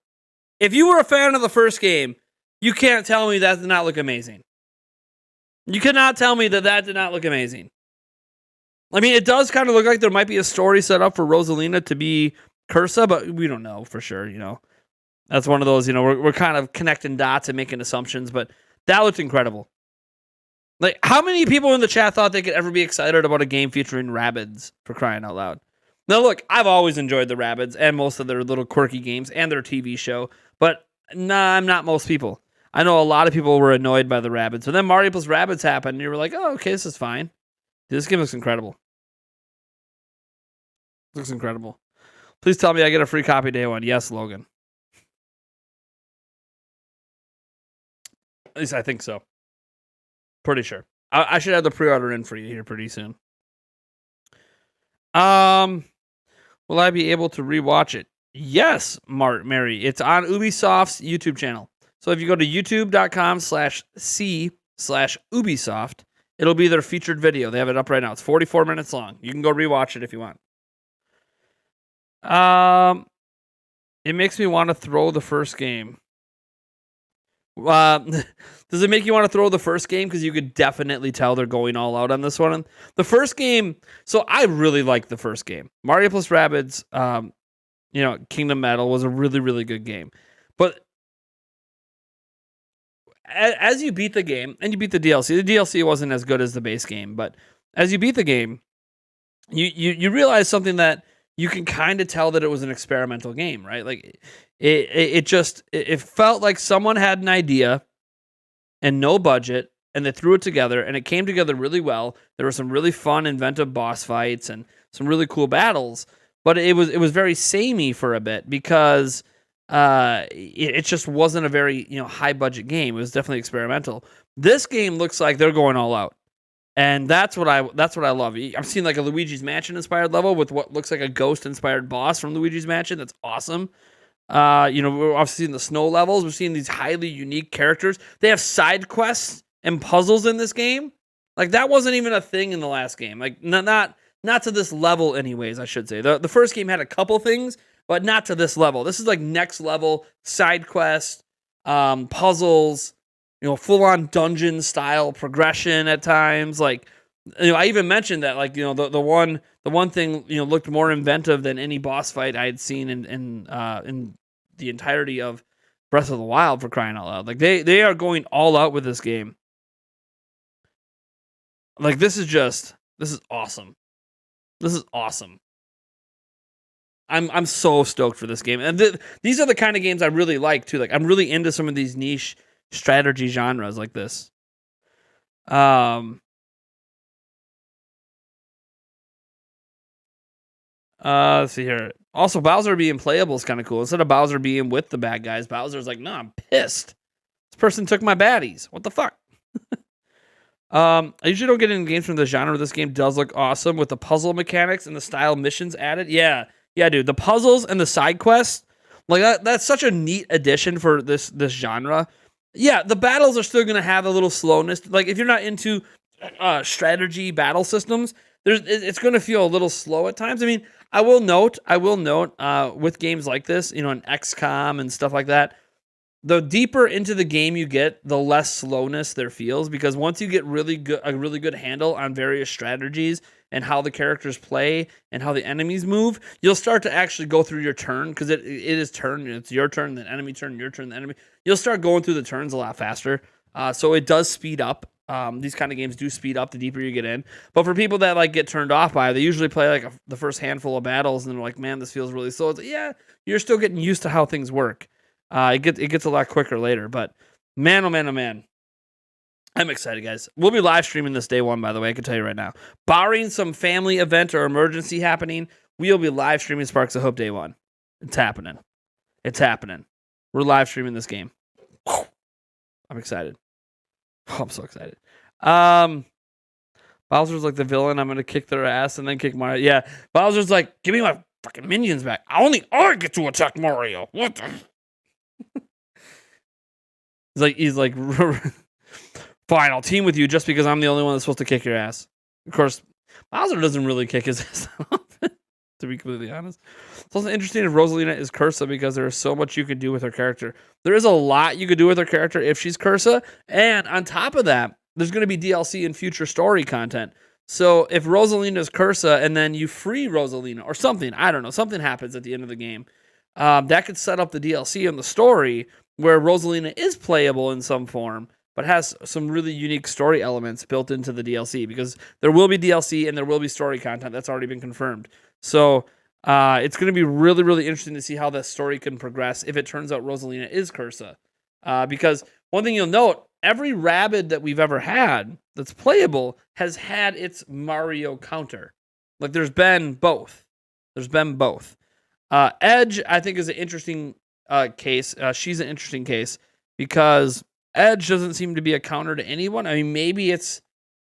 If you were a fan of the first game, you can't tell me that did not look amazing. You cannot tell me that did not look amazing. I mean, it does kind of look like there might be a story set up for Rosalina to be Cursa, but we don't know for sure, you know. That's one of those, you know, we're kind of connecting dots and making assumptions, but that looked incredible. Like, how many people in the chat thought they could ever be excited about a game featuring Rabbids, for crying out loud? Now, look, I've always enjoyed the Rabbids and most of their little quirky games and their TV show, but nah, I'm not most people. I know a lot of people were annoyed by the Rabbids. So then Mario plus Rabbids happened, and you were like, oh, okay, this is fine. This game looks incredible. Looks incredible. Please tell me I get a free copy day one. Yes, Logan. At least I think so. Pretty sure. I should have the pre-order in for you here pretty soon. Will I be able to rewatch it? Yes, Mary. It's on Ubisoft's YouTube channel. So if you go to youtube.com/c/Ubisoft, it'll be their featured video. They have it up right now. It's 44 minutes long. You can go rewatch it if you want. It makes me want to throw the first game. Does it make you want to throw the first game? Because you could definitely tell they're going all out on this one. The first game, so I really liked the first game. Mario plus Rabbids, Kingdom Battle was a really, really good game. But as you beat the game, and you beat the DLC wasn't as good as the base game, but as you beat the game, you realize something that you can kind of tell that it was an experimental game, right? Like it felt like someone had an idea and no budget, and they threw it together, and it came together really well. There were some really fun, inventive boss fights and some really cool battles, but it was very samey for a bit because it just wasn't a very high budget game. It was definitely experimental. This game looks like they're going all out. And that's what I love. I'm seeing like a Luigi's Mansion inspired level with what looks like a ghost inspired boss from Luigi's Mansion. That's awesome. We're obviously seeing the snow levels. We're seeing these highly unique characters. They have side quests and puzzles in this game. Like that wasn't even a thing in the last game. Like not to this level, anyways. I should say the first game had a couple things, but not to this level. This is like next level side quests, puzzles. Full on dungeon style progression at times. Like, I even mentioned that, like, the one thing, looked more inventive than any boss fight I had seen in the entirety of Breath of the Wild, for crying out loud. Like, they are going all out with this game. Like, this is awesome. This is awesome. I'm so stoked for this game. And these are the kind of games I really like too. Like, I'm really into some of these niche strategy genres like this. Let's see here. Also, Bowser being playable is kind of cool. Instead of Bowser being with the bad guys, Bowser's like, "No, I'm pissed. This person took my baddies. What the fuck?" I usually don't get into games from the genre. This game does look awesome with the puzzle mechanics and the style missions added. Yeah, dude. The puzzles and the side quests, like that's such a neat addition for this genre. Yeah, the battles are still going to have a little slowness. Like, if you're not into strategy battle systems, it's going to feel a little slow at times. I mean, I will note, with games like this, an XCOM and stuff like that, the deeper into the game you get, the less slowness there feels, because once you get a really good handle on various strategies and how the characters play and how the enemies move, you'll start to actually go through your turn, because it is turn. It's your turn, then enemy turn, your turn, the enemy. You'll start going through the turns a lot faster. So it does speed up. These kind of games do speed up the deeper you get in. But for people that like get turned off by it, they usually play like the first handful of battles and they're like, man, this feels really slow. It's like, yeah, you're still getting used to how things work. It gets a lot quicker later. But man, oh man, oh man. I'm excited, guys. We'll be live streaming this day one, by the way. I can tell you right now. Barring some family event or emergency happening, we'll be live streaming Sparks of Hope day one. It's happening. We're live streaming this game. I'm excited. Oh, I'm so excited. Bowser's like the villain. I'm going to kick their ass and then kick Mario. Yeah, Bowser's like, give me my fucking minions back. Only I get to attack Mario. What the? He's like, fine, I'll team with you just because I'm the only one that's supposed to kick your ass. Of course, Bowser doesn't really kick his ass often, to be completely honest. It's also interesting if Rosalina is Cursa because there is so much you can do with her character. There is a lot you could do with her character if she's Cursa, and on top of that, there's going to be DLC and future story content. So if Rosalina is Cursa and then you free Rosalina or something, I don't know, something happens at the end of the game, that could set up the DLC and the story where Rosalina is playable in some form, but has some really unique story elements built into the DLC, because there will be DLC and there will be story content that's already been confirmed. So it's going to be really, really interesting to see how that story can progress if it turns out Rosalina is Cursa. Because one thing you'll note, every Rabbid that we've ever had that's playable has had its Mario counter. Like, there's been both. Edge, I think, is an interesting case. She's an interesting case because Edge doesn't seem to be a counter to anyone. I mean, maybe it's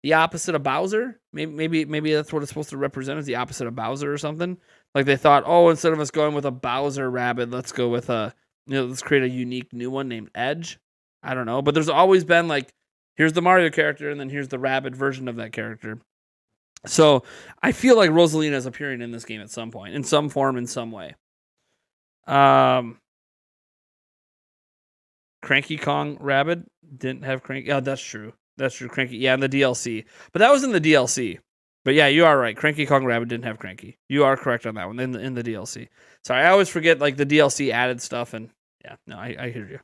the opposite of Bowser. Maybe that's what it's supposed to represent, is the opposite of Bowser or something. Like, they thought, oh, instead of us going with a Bowser Rabbid, let's go with let's create a unique new one named Edge. I don't know. But there's always been, like, here's the Mario character, and then here's the Rabbid version of that character. So I feel like Rosalina is appearing in this game at some point, in some form, in some way. Cranky Kong Rabbid didn't have Cranky. Oh, that's true. Cranky. Yeah, in the DLC. But that was in the DLC. But yeah, you are right. Cranky Kong Rabbid didn't have Cranky. You are correct on that one in the DLC. Sorry, I always forget, like, the DLC added stuff, and yeah, no, I hear you.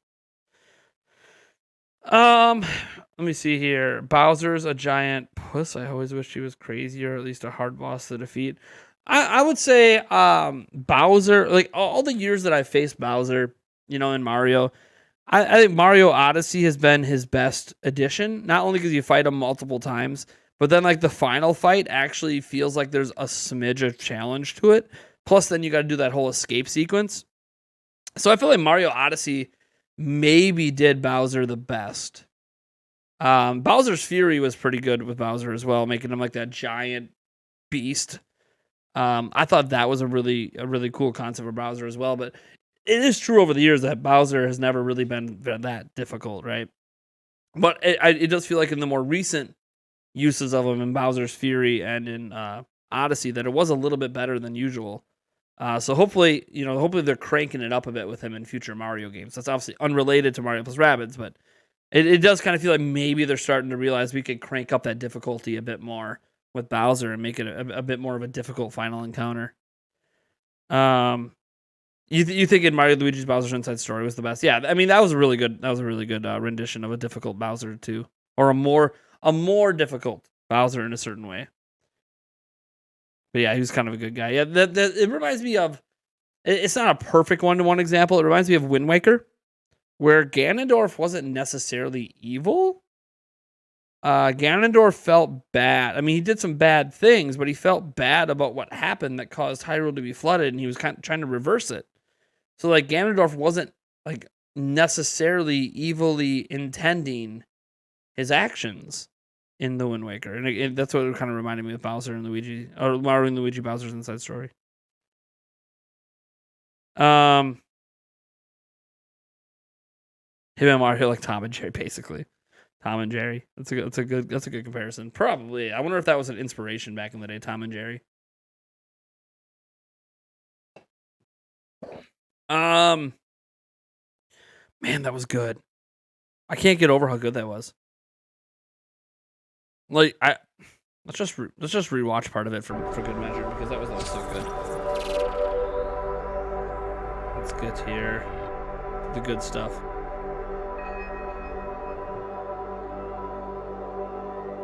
Let me see here. Bowser's a giant puss. I always wish he was crazy, or at least a hard boss to defeat. I would say Bowser, like, all the years that I've faced Bowser, in Mario, I think Mario Odyssey has been his best addition, not only because you fight him multiple times, but then, like, the final fight actually feels like there's a smidge of challenge to it. Plus, then you got to do that whole escape sequence. So I feel like Mario Odyssey maybe did Bowser the best. Bowser's Fury was pretty good with Bowser as well, making him like that giant beast. I thought that was a really cool concept for Bowser as well. But it is true over the years that Bowser has never really been that difficult, right? But it does feel like in the more recent uses of him in Bowser's Fury and in Odyssey that it was a little bit better than usual. So hopefully they're cranking it up a bit with him in future Mario games. That's obviously unrelated to Mario plus Rabbids, but it does kind of feel like maybe they're starting to realize we could crank up that difficulty a bit more with Bowser and make it a bit more of a difficult final encounter. You thinking Mario Luigi's Bowser's Inside Story was the best? Yeah, I mean that was a really good rendition of a difficult Bowser too, or a more difficult Bowser in a certain way. But yeah, he was kind of a good guy. Yeah, it reminds me of. It's not a perfect one-to-one example. It reminds me of Wind Waker, where Ganondorf wasn't necessarily evil. Ganondorf felt bad. I mean, he did some bad things, but he felt bad about what happened that caused Hyrule to be flooded, and he was kind of trying to reverse it. So, like, Ganondorf wasn't like necessarily evilly intending his actions in the Wind Waker, and that's what it kind of reminded me of Bowser and Luigi, or Mario and Luigi Bowser's Inside Story. Him and Mario like Tom and Jerry, basically. Tom and Jerry. That's a good comparison. Probably. I wonder if that was an inspiration back in the day, Tom and Jerry. Man, that was good. I can't get over how good that was. Like let's just rewatch part of it for good measure because that was so good. Let's get here the good stuff.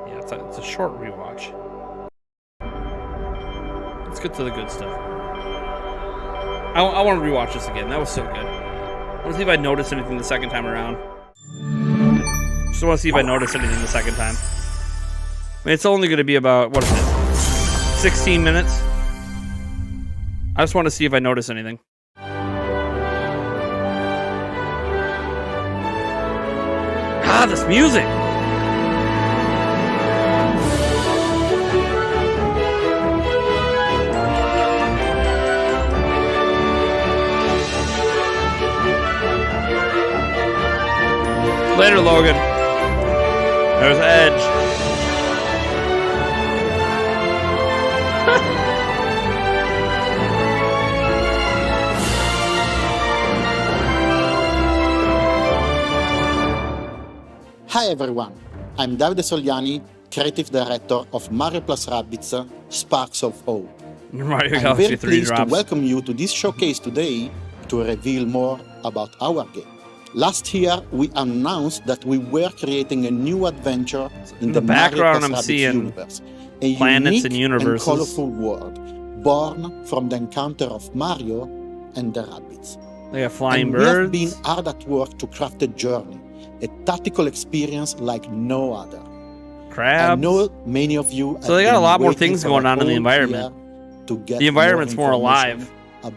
Yeah, it's a short rewatch. Let's get to the good stuff. I want to rewatch this again. That was so good. I want to see if I noticed anything the second time around. Just want to see if I noticed anything the second time. I mean, it's only going to be about, what is it, 16 minutes? I just want to see if I notice anything. Ah, this music! Later, Logan. There's Edge. Hi everyone, I'm Davide Sogliani, creative director of Mario plus Rabbids Sparks of Hope. Mario I'm very 3 pleased drops. to welcome you to this showcase today to reveal more about our game. Last year, we announced that we were creating a new adventure in the background. Mario plus I'm Rabbids seeing universe, a planets unique and universes. colorful world born from the encounter of Mario and the Rabbids. They got flying and birds. We have been hard at work to craft a journey, a tactical experience like no other. Crabs. I know many of you. So they got a lot more things going on in the environment. The environment's more alive,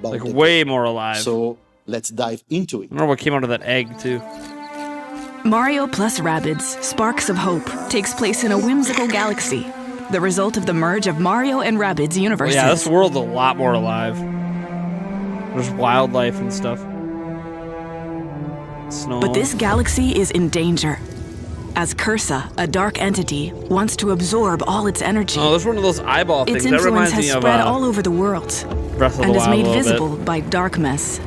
like way more alive. So let's dive into it. I remember what came out of that egg too. Mario plus Rabbids, Sparks of Hope, takes place in a whimsical galaxy, the result of the merge of Mario and Rabbids universes. Yeah, this world's a lot more alive. There's wildlife and stuff. Snow. But this galaxy is in danger, as Cursa, a dark entity, wants to absorb all its energy. Oh, there's one of those eyeball things. Its That influence reminds has me of spread all over the world Breath of the and is Wild made a little visible bit. by darkness.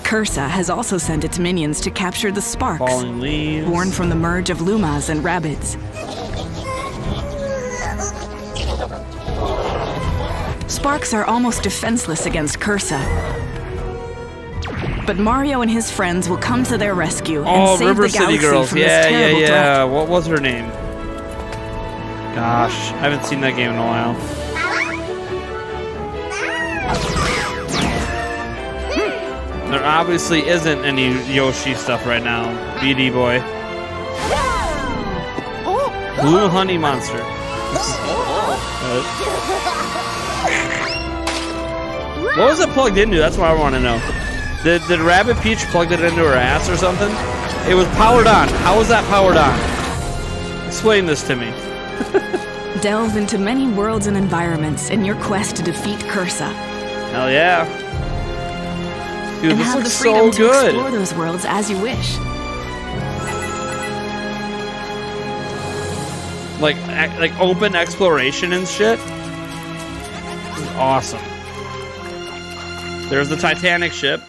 Cursa has also sent its minions to capture the Sparks, Falling leaves. born from the merge of Lumas and Rabbids. Sparks are almost defenseless against Cursa. But Mario and his friends will come to their rescue and save River the City galaxy Girls. from this terrible threat. What was her name? Gosh, I haven't seen that game in a while. There obviously isn't any Yoshi stuff right now. BD boy. Blue Honey Monster. What was it plugged into? That's what I want to know. Did Rabbid Peach plugged it into her ass or something? It was powered on. How was that powered on? Explain this to me. Delve into many worlds and environments in your quest to defeat Cursa. Hell yeah. Dude, And this have the looks freedom so to good. explore those worlds as you wish. Like open exploration and shit. This is awesome. There's the Titanic ship.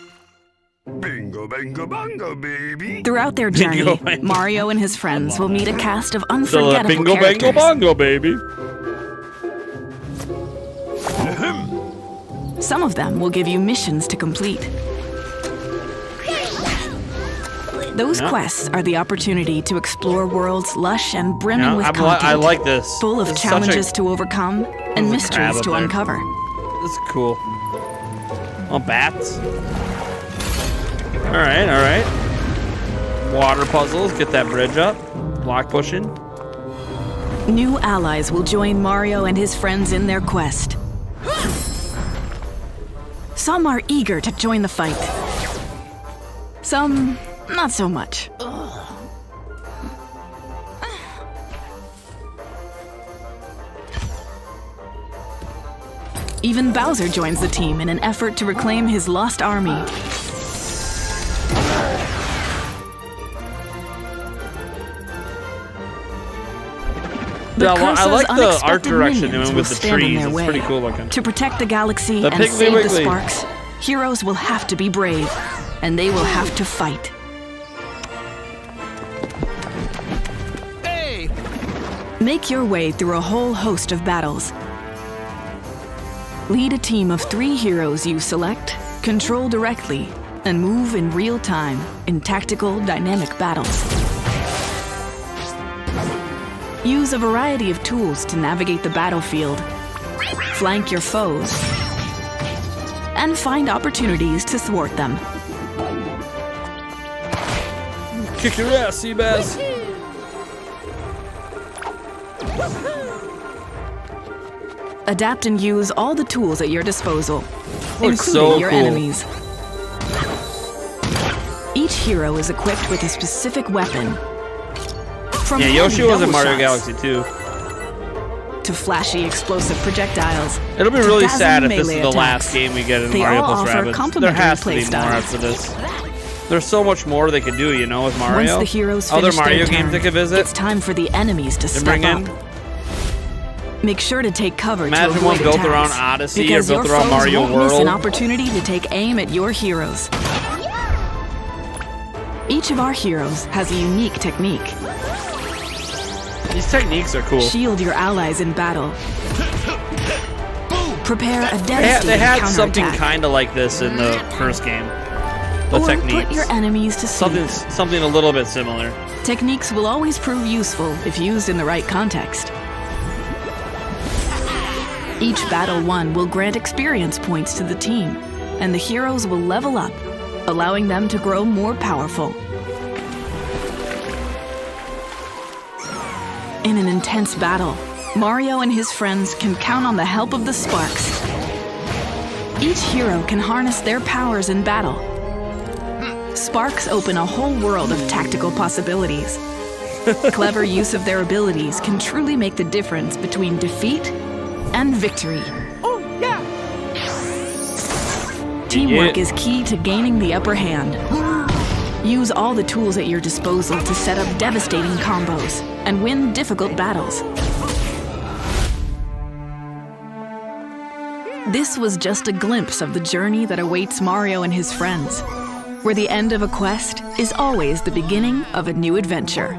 Bingo, bingo, bongo, baby. Throughout their journey, Bingo, bango. Mario and his friends will meet a cast of Still a unforgettable bingo, characters. bango, bongo, baby. Some of them will give you missions to complete. Those Yeah. quests are the opportunity to explore worlds lush and brimming Yeah, with I content, like this. full of This is such challenges to overcome and There's a mysteries crab to up there. uncover. This is cool. Oh, bats. All right. Water puzzles. Get that bridge up. Block pushing. New allies will join Mario and his friends in their quest. Some are eager to join the fight. Some, not so much. Even Bowser joins the team in an effort to reclaim his lost army. Yeah, I Cursa's like the art unexpected direction minions with will the stand in trees. their It's way. pretty cool looking. To protect the galaxy The and Piggly save Wiggly. the Sparks, heroes will have to be brave, and they will have to fight. Hey! Make your way through a whole host of battles. Lead a team of 3 heroes you select, control directly, and move in real time in tactical, dynamic battles. Use a variety of tools to navigate the battlefield, flank your foes, and find opportunities to thwart them. Kick your ass, Seabass. Adapt and use all the tools at your disposal, including so your cool. enemies. Each hero is equipped with a specific weapon. From Yeah, Yoshi heavy was in double Mario shots Galaxy 2. to flashy explosive projectiles. It'll be to really dazzling sad if this is melee the attacks. last game we get in They Mario all plus offer Rabbids. There complementary has to be more playstyles. after this. There's so much more they could do, you know, with Mario. Once the heroes Other finish Mario their games turn, they could visit. it's time for the enemies to To step bring up. in. Make sure to take cover Imagine to avoid one built attacks, around Odyssey or because built your around foes Mario won't miss an World. opportunity to take aim at your heroes. Each of our heroes has a unique technique. These techniques are cool. Shield your allies in battle. Prepare a They devastating had something counterattack. kind of like this in the first game. The Or techniques. put your enemies to sleep. Something a little bit similar. Techniques will always prove useful if used in the right context. Each battle won will grant experience points to the team, and the heroes will level up, allowing them to grow more powerful. In an intense battle, Mario and his friends can count on the help of the Sparks. Each hero can harness their powers in battle. Sparks open a whole world of tactical possibilities. Clever use of their abilities can truly make the difference between defeat and victory. Oh, yeah! Teamwork is key to gaining the upper hand. Use all the tools at your disposal to set up devastating combos and win difficult battles. This was just a glimpse of the journey that awaits Mario and his friends, where the end of a quest is always the beginning of a new adventure.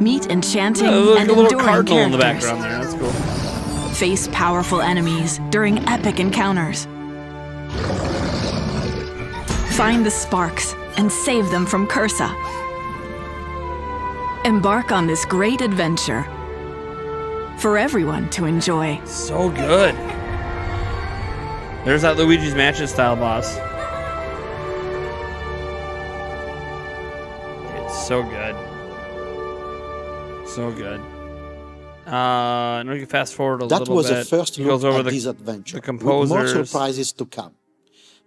Meet enchanting Yeah, there's and like a little enduring cardinal in the characters. background there. That's cool. Face powerful enemies during epic encounters. Find the Sparks and save them from Cursa. Embark on this great adventure for everyone to enjoy. So good. There's that Luigi's Mansion style boss. It's so good. So good. And we can fast forward a That little was bit. a first He goes look over at the this adventure, the with more composers. surprises to come.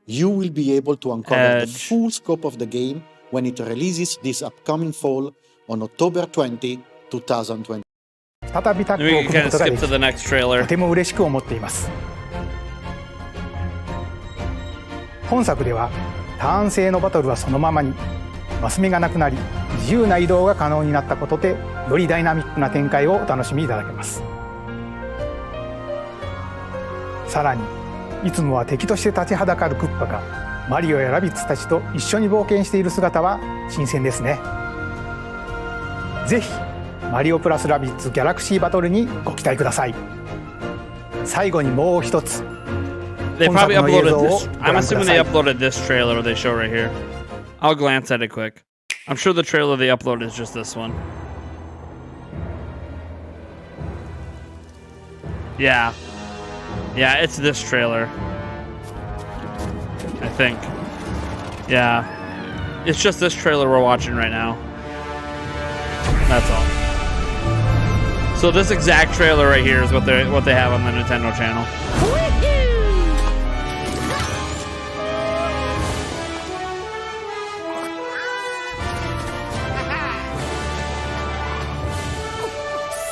You will be able to uncover the Edge. full scope of the game when it releases this upcoming fall on October 20, 2020. 再びタッ Then グを we 組 can む kind こ of とが skip で to き the next trailer. とても嬉しく思っています。本作ではターン制のバトルはそのままに、マス目がなくなり自由な移動が可能になったことで、よりダイナミックな展開をお楽しみいただけます。さらにいつもは敵として立ちはだかるクッパがマリオやラビッツたちと一緒に冒険している姿は新鮮ですね。ぜひマリオプラスラビッツギャラクシーバトルにご期待ください。最後にもう一つ、 They probably 本作の映 uploaded 像を this. ご I'm 覧くだ assuming さ they い。 uploaded this trailer they show right here. I'll glance at it quick. I'm sure the trailer they uploaded is just this one. Yeah. Yeah, it's this trailer. I think. Yeah. It's just this trailer we're watching right now. That's all. So this exact trailer right here is what they have on the Nintendo channel.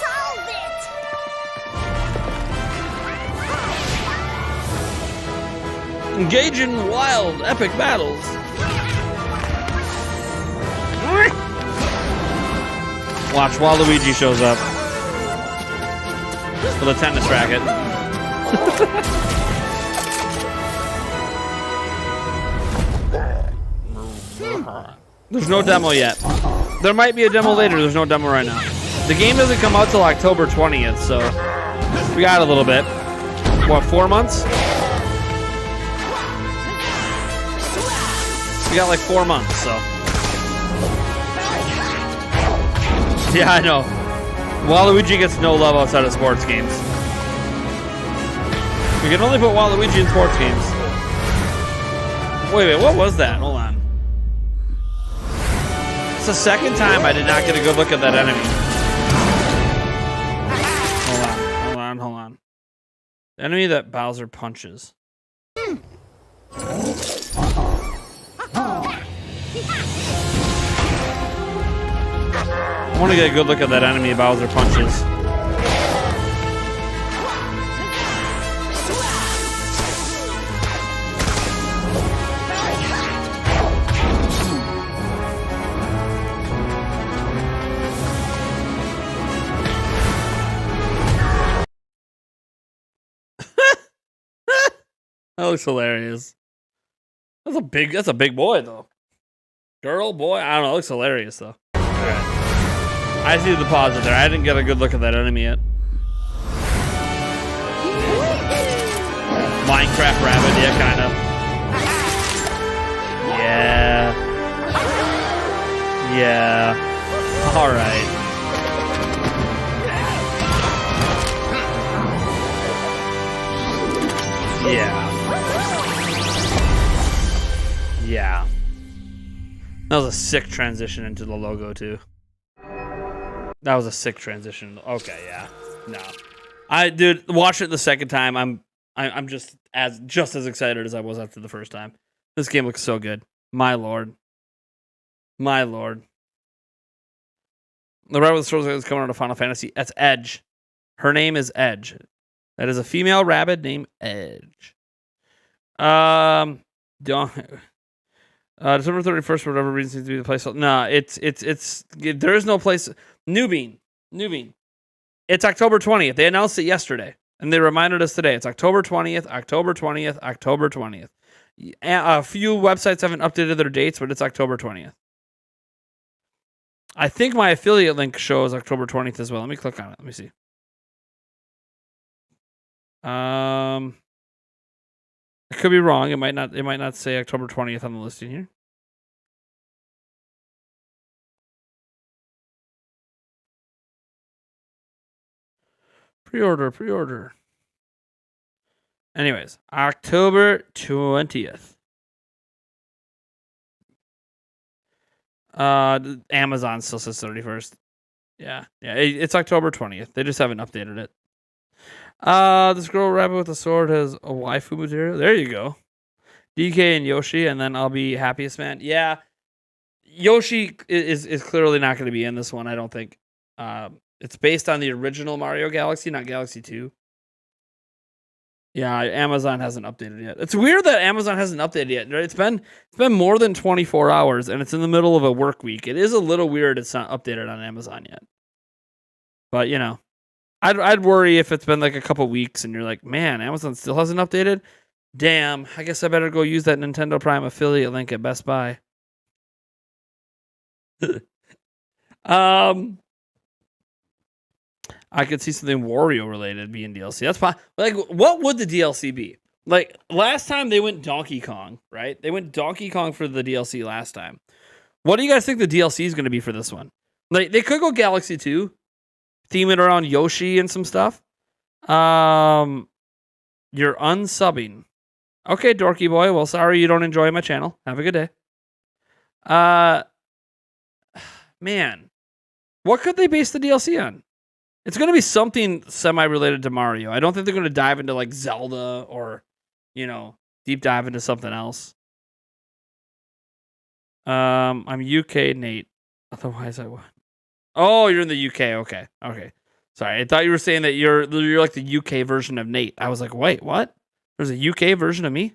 Solve it! Engage in wild, epic battles. Watch Waluigi shows up with a tennis racket. There's no demo yet. There might be a demo later. There's no demo right now. The game doesn't come out till October 20th, so we got a little bit. What, 4 months? We got like 4 months, so. Yeah, I know. Waluigi gets no love outside of sports games. We can only put Waluigi in sports games. Wait, what was that? Hold on. It's the second time I did not get a good look at that enemy. Hold on. The enemy that Bowser punches. I want to get a good look at that enemy Bowser punches. That looks hilarious. That's a big boy though. Girl, boy, I don't know. It looks hilarious though. Alright. I see the pause there. I didn't get a good look at that enemy yet. Minecraft Rabbid, yeah, kind of. Yeah. Yeah. Alright. Yeah. Yeah. That was a sick transition into the logo too. That was a sick transition. Okay, yeah. No. Dude, watch it the second time. I'm just as excited as I was after the first time. This game looks so good. My lord. My lord. The rabbit with the sword is coming out of Final Fantasy. That's Edge. Her name is Edge. That is a female rabbit named Edge. December 31st, for whatever reason, seems to be the place. No, there is no place. New Bean. It's October 20th. They announced it yesterday, and they reminded us today. It's October 20th, October 20th, October 20th. A few websites haven't updated their dates, but it's October 20th. I think my affiliate link shows October 20th as well. Let me click on it. Let me see. I could be wrong. It might not say October 20th on the listing here. Pre-order. Anyways, October 20th. Amazon still says 31st. Yeah, it's October 20th. They just haven't updated it. This girl rabbit with a sword has a waifu material. There you go. DK and Yoshi, and then I'll be happiest man. Yeah, Yoshi is clearly not going to be in this one. I don't think. It's based on the original Mario Galaxy, not Galaxy 2. Yeah, Amazon hasn't updated yet. It's weird that Amazon hasn't updated yet. Right? It's been more than 24 hours, and it's in the middle of a work week. It is a little weird it's not updated on Amazon yet. But you know, I'd worry if it's been like a couple weeks and you're like, man, Amazon still hasn't updated. Damn, I guess I better go use that Nintendo Prime affiliate link at Best Buy. I could see something Wario related being DLC. That's fine. Like, what would the DLC be? Like, last time they went Donkey Kong, right? They went Donkey Kong for the DLC last time. What do you guys think the DLC is going to be for this one? Like, they could go Galaxy 2, theme it around Yoshi and some stuff. You're unsubbing. Okay, dorky boy. Well, sorry you don't enjoy my channel. Have a good day. Man, what could they base the DLC on? It's going to be something semi-related to Mario. I don't think they're going to dive into like Zelda or, you know, deep dive into something else. I'm UK Nate. Otherwise, I would. Oh, you're in the UK. Okay. Sorry, I thought you were saying that you're like the UK version of Nate. I was like, wait, what? There's a UK version of me?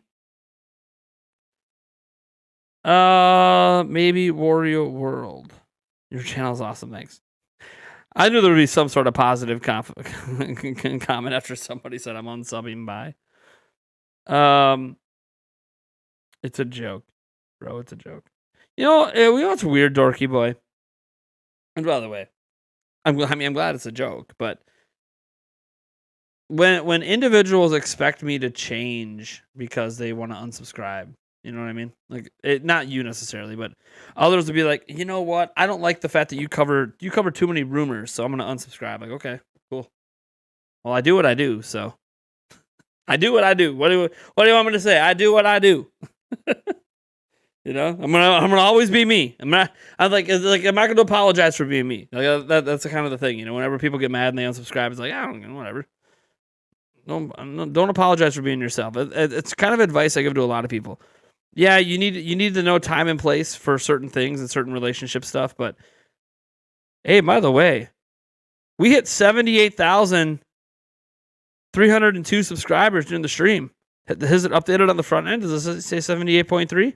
Maybe Wario World. Your channel's awesome. Thanks. I knew there would be some sort of positive comment after somebody said I'm unsubbing by. It's a joke, bro. It's a joke. You know what's weird, dorky boy? And by the way, I'm glad it's a joke, but when individuals expect me to change because they want to unsubscribe, you know what I mean? Like, not you necessarily, but others would be like, you know what? I don't like the fact that you cover too many rumors, so I'm gonna unsubscribe. Like, okay, cool. Well, I do what I do, so I do what I do. What do you want me to say? I do what I do. You know, I'm gonna always be me. I'm not gonna apologize for being me. Like, that's the kind of the thing. You know, whenever people get mad and they unsubscribe, it's like, I don't know, whatever. Don't apologize for being yourself. It's kind of advice I give to a lot of people. Yeah, you need to know time and place for certain things and certain relationship stuff. But hey, by the way, we hit 78,302 subscribers during the stream. Has it updated on the front end? Does it say 78.3?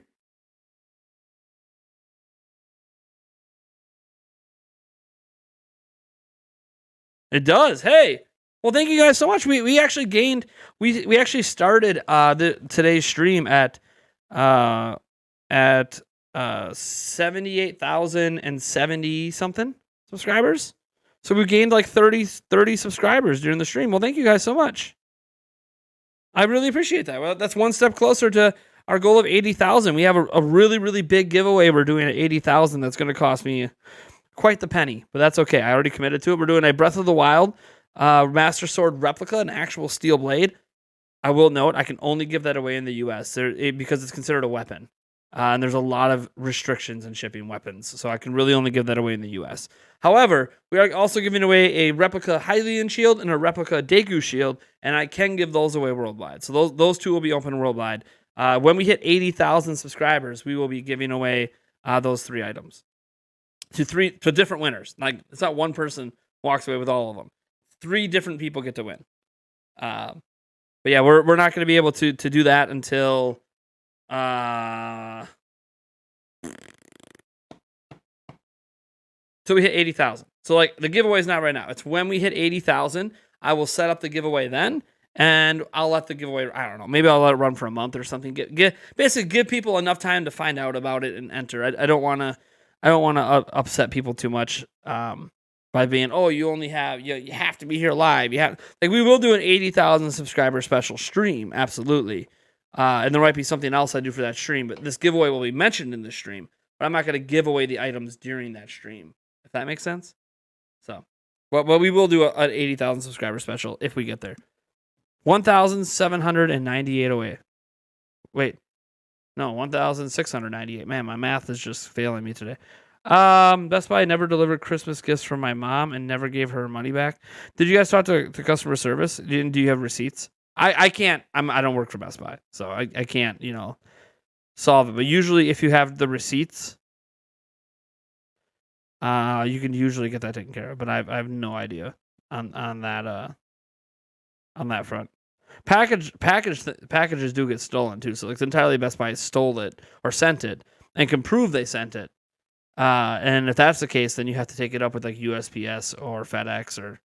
It does. Hey, well, thank you guys so much. We actually gained. We actually started today's stream at 78,070 something subscribers. So we gained like 30 subscribers during the stream. Well, thank you guys so much. I really appreciate that. Well, that's one step closer to our goal of 80,000. We have a really, really big giveaway we're doing at 80,000 that's going to cost me quite the penny, but that's okay. I already committed to it. We're doing a Breath of the Wild Master Sword replica, an actual steel blade. I will note, I can only give that away in the U.S. Because it's considered a weapon. And there's a lot of restrictions in shipping weapons, so I can really only give that away in the U.S. However, we are also giving away a replica Hylian shield and a replica Deku shield, and I can give those away worldwide. So those two will be open worldwide. When we hit 80,000 subscribers, we will be giving away those 3 items to different winners. Like, it's not one person walks away with all of them. 3 different people get to win. But yeah, we're not going to be able to do that until we hit 80,000. So like, the giveaway is not right now. It's when we hit 80,000, I will set up the giveaway then, and I'll let the giveaway, I don't know, maybe I'll let it run for a month or something. Basically give people enough time to find out about it and enter. I don't want to upset people too much by being, oh, you have to be here live. We will do an 80,000 subscriber special stream, absolutely. And there might be something else I do for that stream, but this giveaway will be mentioned in the stream. But I'm not going to give away the items during that stream, if that makes sense. So, but we will do an 80,000 subscriber special if we get there. 1,798 away. Wait, no, 1,698. Man, my math is just failing me today. Best Buy never delivered Christmas gifts for my mom and never gave her money back. Did you guys talk to customer service? Do you have receipts? I can't. I don't work for Best Buy, so I can't solve it. But usually, if you have the receipts, you can usually get that taken care of. But I have no idea on that front. Packages do get stolen too, so it's entirely Best Buy stole it or sent it and can prove they sent it. And if that's the case, then you have to take it up with like USPS or FedEx or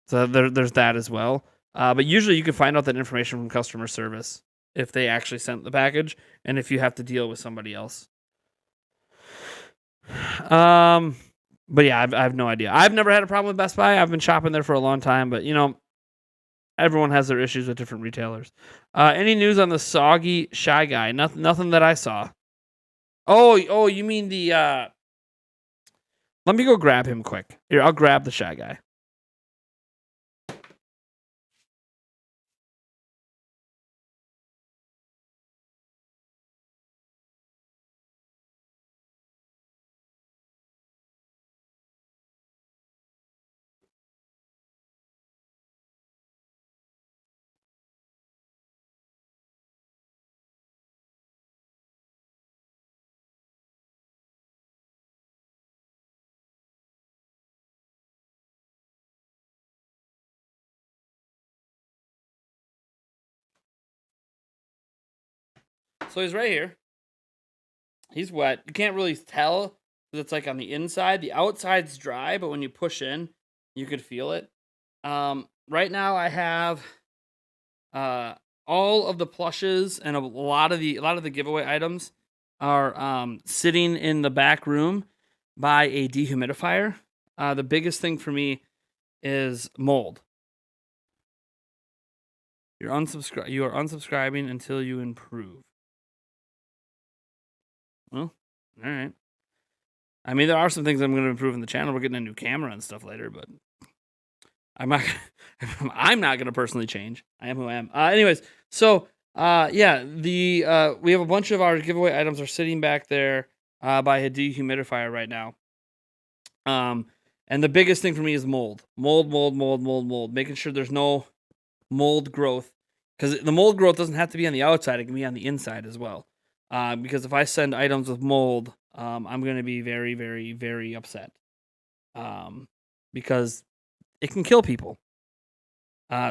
so there's that as well. But usually you can find out that information from customer service if they actually sent the package and if you have to deal with somebody else. But yeah, I have no idea. I've never had a problem with Best Buy. I've been shopping there for a long time, but everyone has their issues with different retailers. Any news on the soggy Shy Guy? Nothing that I saw. Oh, you mean the let me go grab him quick. Here, I'll grab the Shy Guy. So he's right here. He's wet. You can't really tell because it's like on the inside. The outside's dry, but when you push in, you could feel it. Right now I have all of the plushes and a lot of the giveaway items are sitting in the back room by a dehumidifier. The biggest thing for me is mold. You are unsubscribing until you improve. Well, all right. I mean, there are some things I'm going to improve in the channel. We're getting a new camera and stuff later, but I'm not going to personally change. I am who I am. Anyways, so yeah, we have a bunch of our giveaway items are sitting back there by a dehumidifier right now. And the biggest thing for me is mold. Making sure there's no mold growth, because the mold growth doesn't have to be on the outside; it can be on the inside as well. Because if I send items with mold, I'm going to be very, very, very upset. Because it can kill people.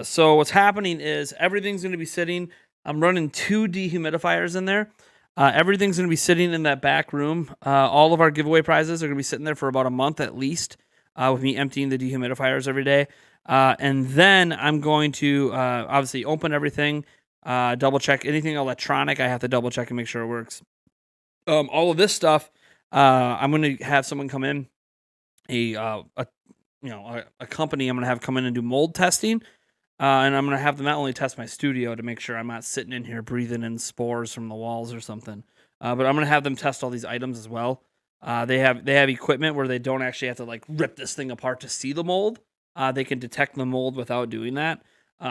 So what's happening is everything's going to be sitting. I'm running 2 dehumidifiers in there. Everything's going to be sitting in that back room. All of our giveaway prizes are going to be sitting there for about a month at least, with me emptying the dehumidifiers every day. And then I'm going to obviously open everything. Double check anything electronic. I have to double check and make sure it works. All of this stuff, I'm going to have someone come in, a company I'm going to have come in and do mold testing. And I'm going to have them not only test my studio to make sure I'm not sitting in here breathing in spores from the walls or something, but I'm going to have them test all these items as well. They have equipment where they don't actually have to like rip this thing apart to see the mold. They can detect the mold without doing that.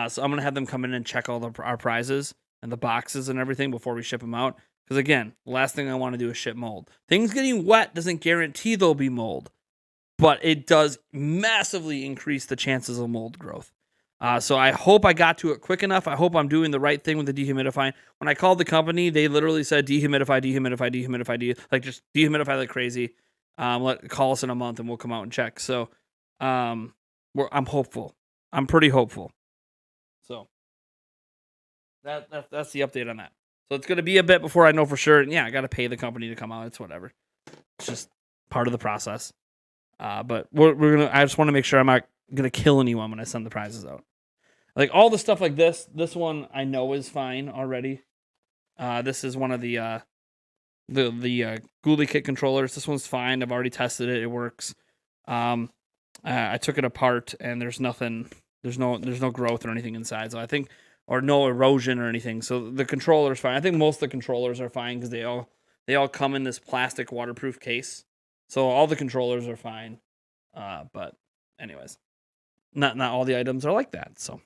So I'm going to have them come in and check all our prizes and the boxes and everything before we ship them out. Because again, the last thing I want to do is ship mold. Things getting wet doesn't guarantee there'll be mold, but it does massively increase the chances of mold growth. So I hope I got to it quick enough. I hope I'm doing the right thing with the dehumidifying. When I called the company, they literally said dehumidify, like just dehumidify like crazy. Call us in a month and we'll come out and check. So I'm hopeful. I'm pretty hopeful. So that's the update on that. So it's going to be a bit before I know for sure. And yeah, I got to pay the company to come out. It's whatever. It's just part of the process. But I just want to make sure I'm not going to kill anyone when I send the prizes out. Like all the stuff like this one I know is fine already. This is one of the Ghoulie Kit controllers. This one's fine. I've already tested it. It works. I took it apart and there's no growth or anything inside. So I think, or no erosion or anything. So the controller's fine. I think most of the controllers are fine because they all come in this plastic waterproof case. So all the controllers are fine. But anyways, not all the items are like that. So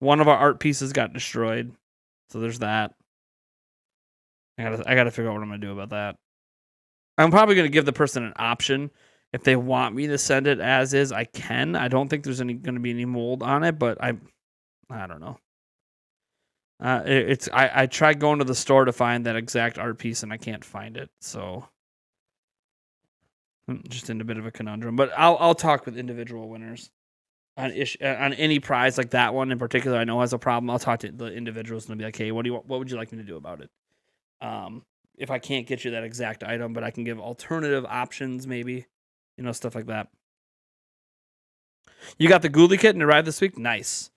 one of our art pieces got destroyed. So there's that. I gotta figure out what I'm gonna do about that. I'm probably gonna give the person an option. If they want me to send it as is, I can. I don't think there's gonna be any mold on it, but I don't know. I tried going to the store to find that exact art piece and I can't find it. So I'm just in a bit of a conundrum. But I'll talk with individual winners on any prize like that one in particular. I know has a problem. I'll talk to the individuals and I'll be like, hey, what would you like me to do about it? If I can't get you that exact item, but I can give alternative options, maybe, stuff like that. You got the Ghoulie kit and it arrived this week. Nice.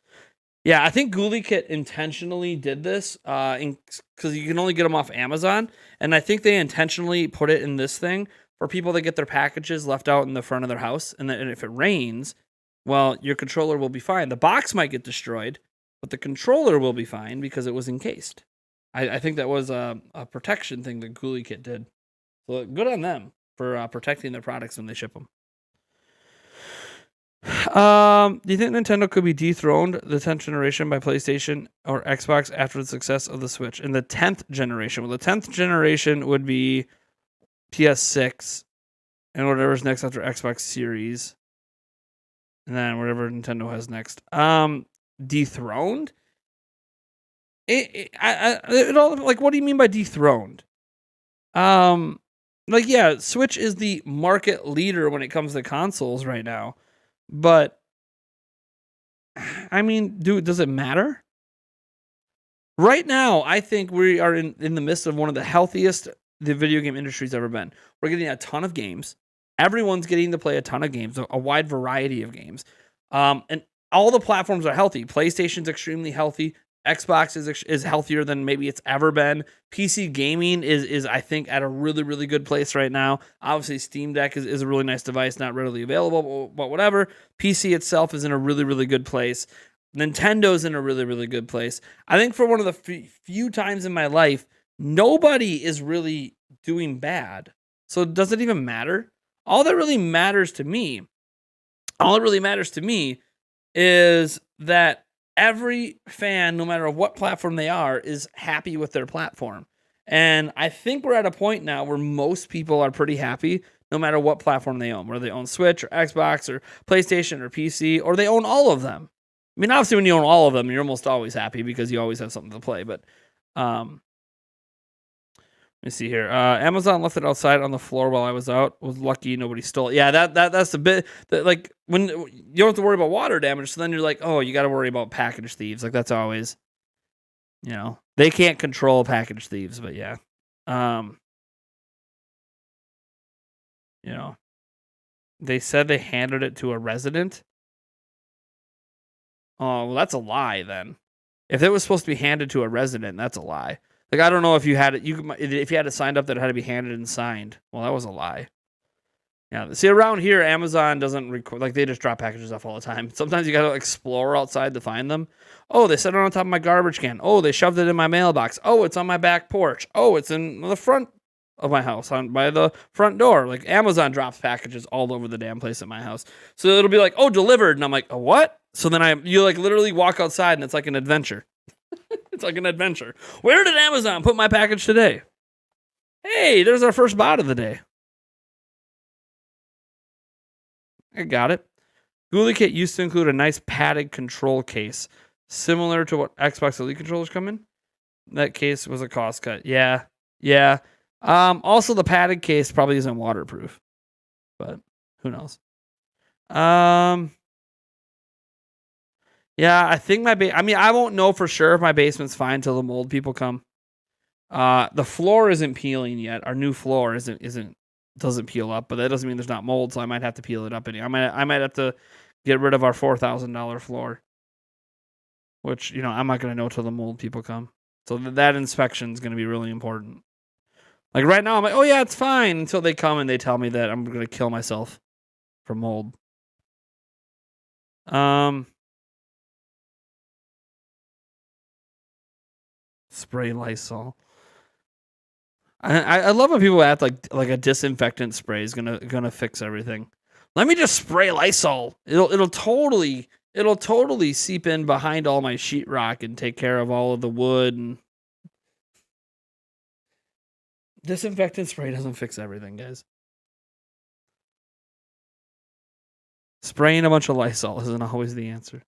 Yeah, I think Ghoulie Kit intentionally did this because you can only get them off Amazon. And I think they intentionally put it in this thing for people that get their packages left out in the front of their house. And if it rains, well, your controller will be fine. The box might get destroyed, but the controller will be fine because it was encased. I think that was a protection thing that Ghoulie Kit did. So good on them for protecting their products when they ship them. Do you think Nintendo could be dethroned the 10th generation by PlayStation or Xbox after the success of the Switch? In the 10th generation, well, the 10th generation would be PS6 and whatever's next after Xbox Series, and then whatever Nintendo has next. Dethroned? It all, like, what do you mean by dethroned? Yeah, Switch is the market leader when it comes to consoles right now. But, I mean, does it matter? Right now, I think we are in the midst of one of the healthiest the video game industry's ever been. We're getting a ton of games. Everyone's getting to play a ton of games, a wide variety of games. And all the platforms are healthy. PlayStation's extremely healthy. Xbox is healthier than maybe it's ever been. PC gaming is I think at a really, really good place right now. Obviously, Steam Deck is a really nice device, not readily available, but whatever. PC itself is in a really, really good place. Nintendo's in a really, really good place. I think for one of the few times in my life, nobody is really doing bad. So does it even matter? All that really matters to me is that every fan, no matter what platform they are, is happy with their platform. And I think we're at a point now where most people are pretty happy no matter what platform they own, whether they own Switch or Xbox or PlayStation or PC, or they own all of them. I mean, obviously, when you own all of them, you're almost always happy because you always have something to play. But let me see here. Amazon left it outside on the floor while I was out. Was lucky nobody stole it. Yeah, that's a bit like when you don't have to worry about water damage. So then you're like, oh, you got to worry about package thieves. Like that's always, they can't control package thieves. But yeah, they said they handed it to a resident. Oh, well, that's a lie then. If it was supposed to be handed to a resident, that's a lie. Like, I don't know if you had it. If you had it signed up that it had to be handed and signed. Well, that was a lie. Yeah. See, around here, Amazon doesn't record. Like, they just drop packages off all the time. Sometimes you got to explore outside to find them. Oh, they set it on top of my garbage can. Oh, they shoved it in my mailbox. Oh, it's on my back porch. Oh, it's in the front of my house by the front door. Like, Amazon drops packages all over the damn place at my house. So it'll be like, oh, delivered. And I'm like, oh, what? So then you like literally walk outside and it's like an adventure. It's like an adventure. Where did Amazon put my package today? Hey, there's our first bot of the day. I got it. Ghoulie Kit used to include a nice padded control case, similar to what Xbox Elite controllers come in. That case was a cost cut. Yeah. Also, the padded case probably isn't waterproof, but who knows? Yeah, I think I won't know for sure if my basement's fine till the mold people come. The floor isn't peeling yet. Our new floor doesn't peel up, but that doesn't mean there's not mold, so I might have to peel it up I might have to get rid of our $4,000 floor. Which, I'm not going to know till the mold people come. So that inspection is going to be really important. Like right now, I'm like, oh yeah, it's fine, until they come and they tell me that I'm going to kill myself from mold. Spray Lysol. I love when people act like a disinfectant spray is gonna fix everything. Let me just spray Lysol. It'll totally seep in behind all my sheetrock and take care of all of the wood. And disinfectant spray doesn't fix everything, guys. Spraying a bunch of Lysol isn't always the answer.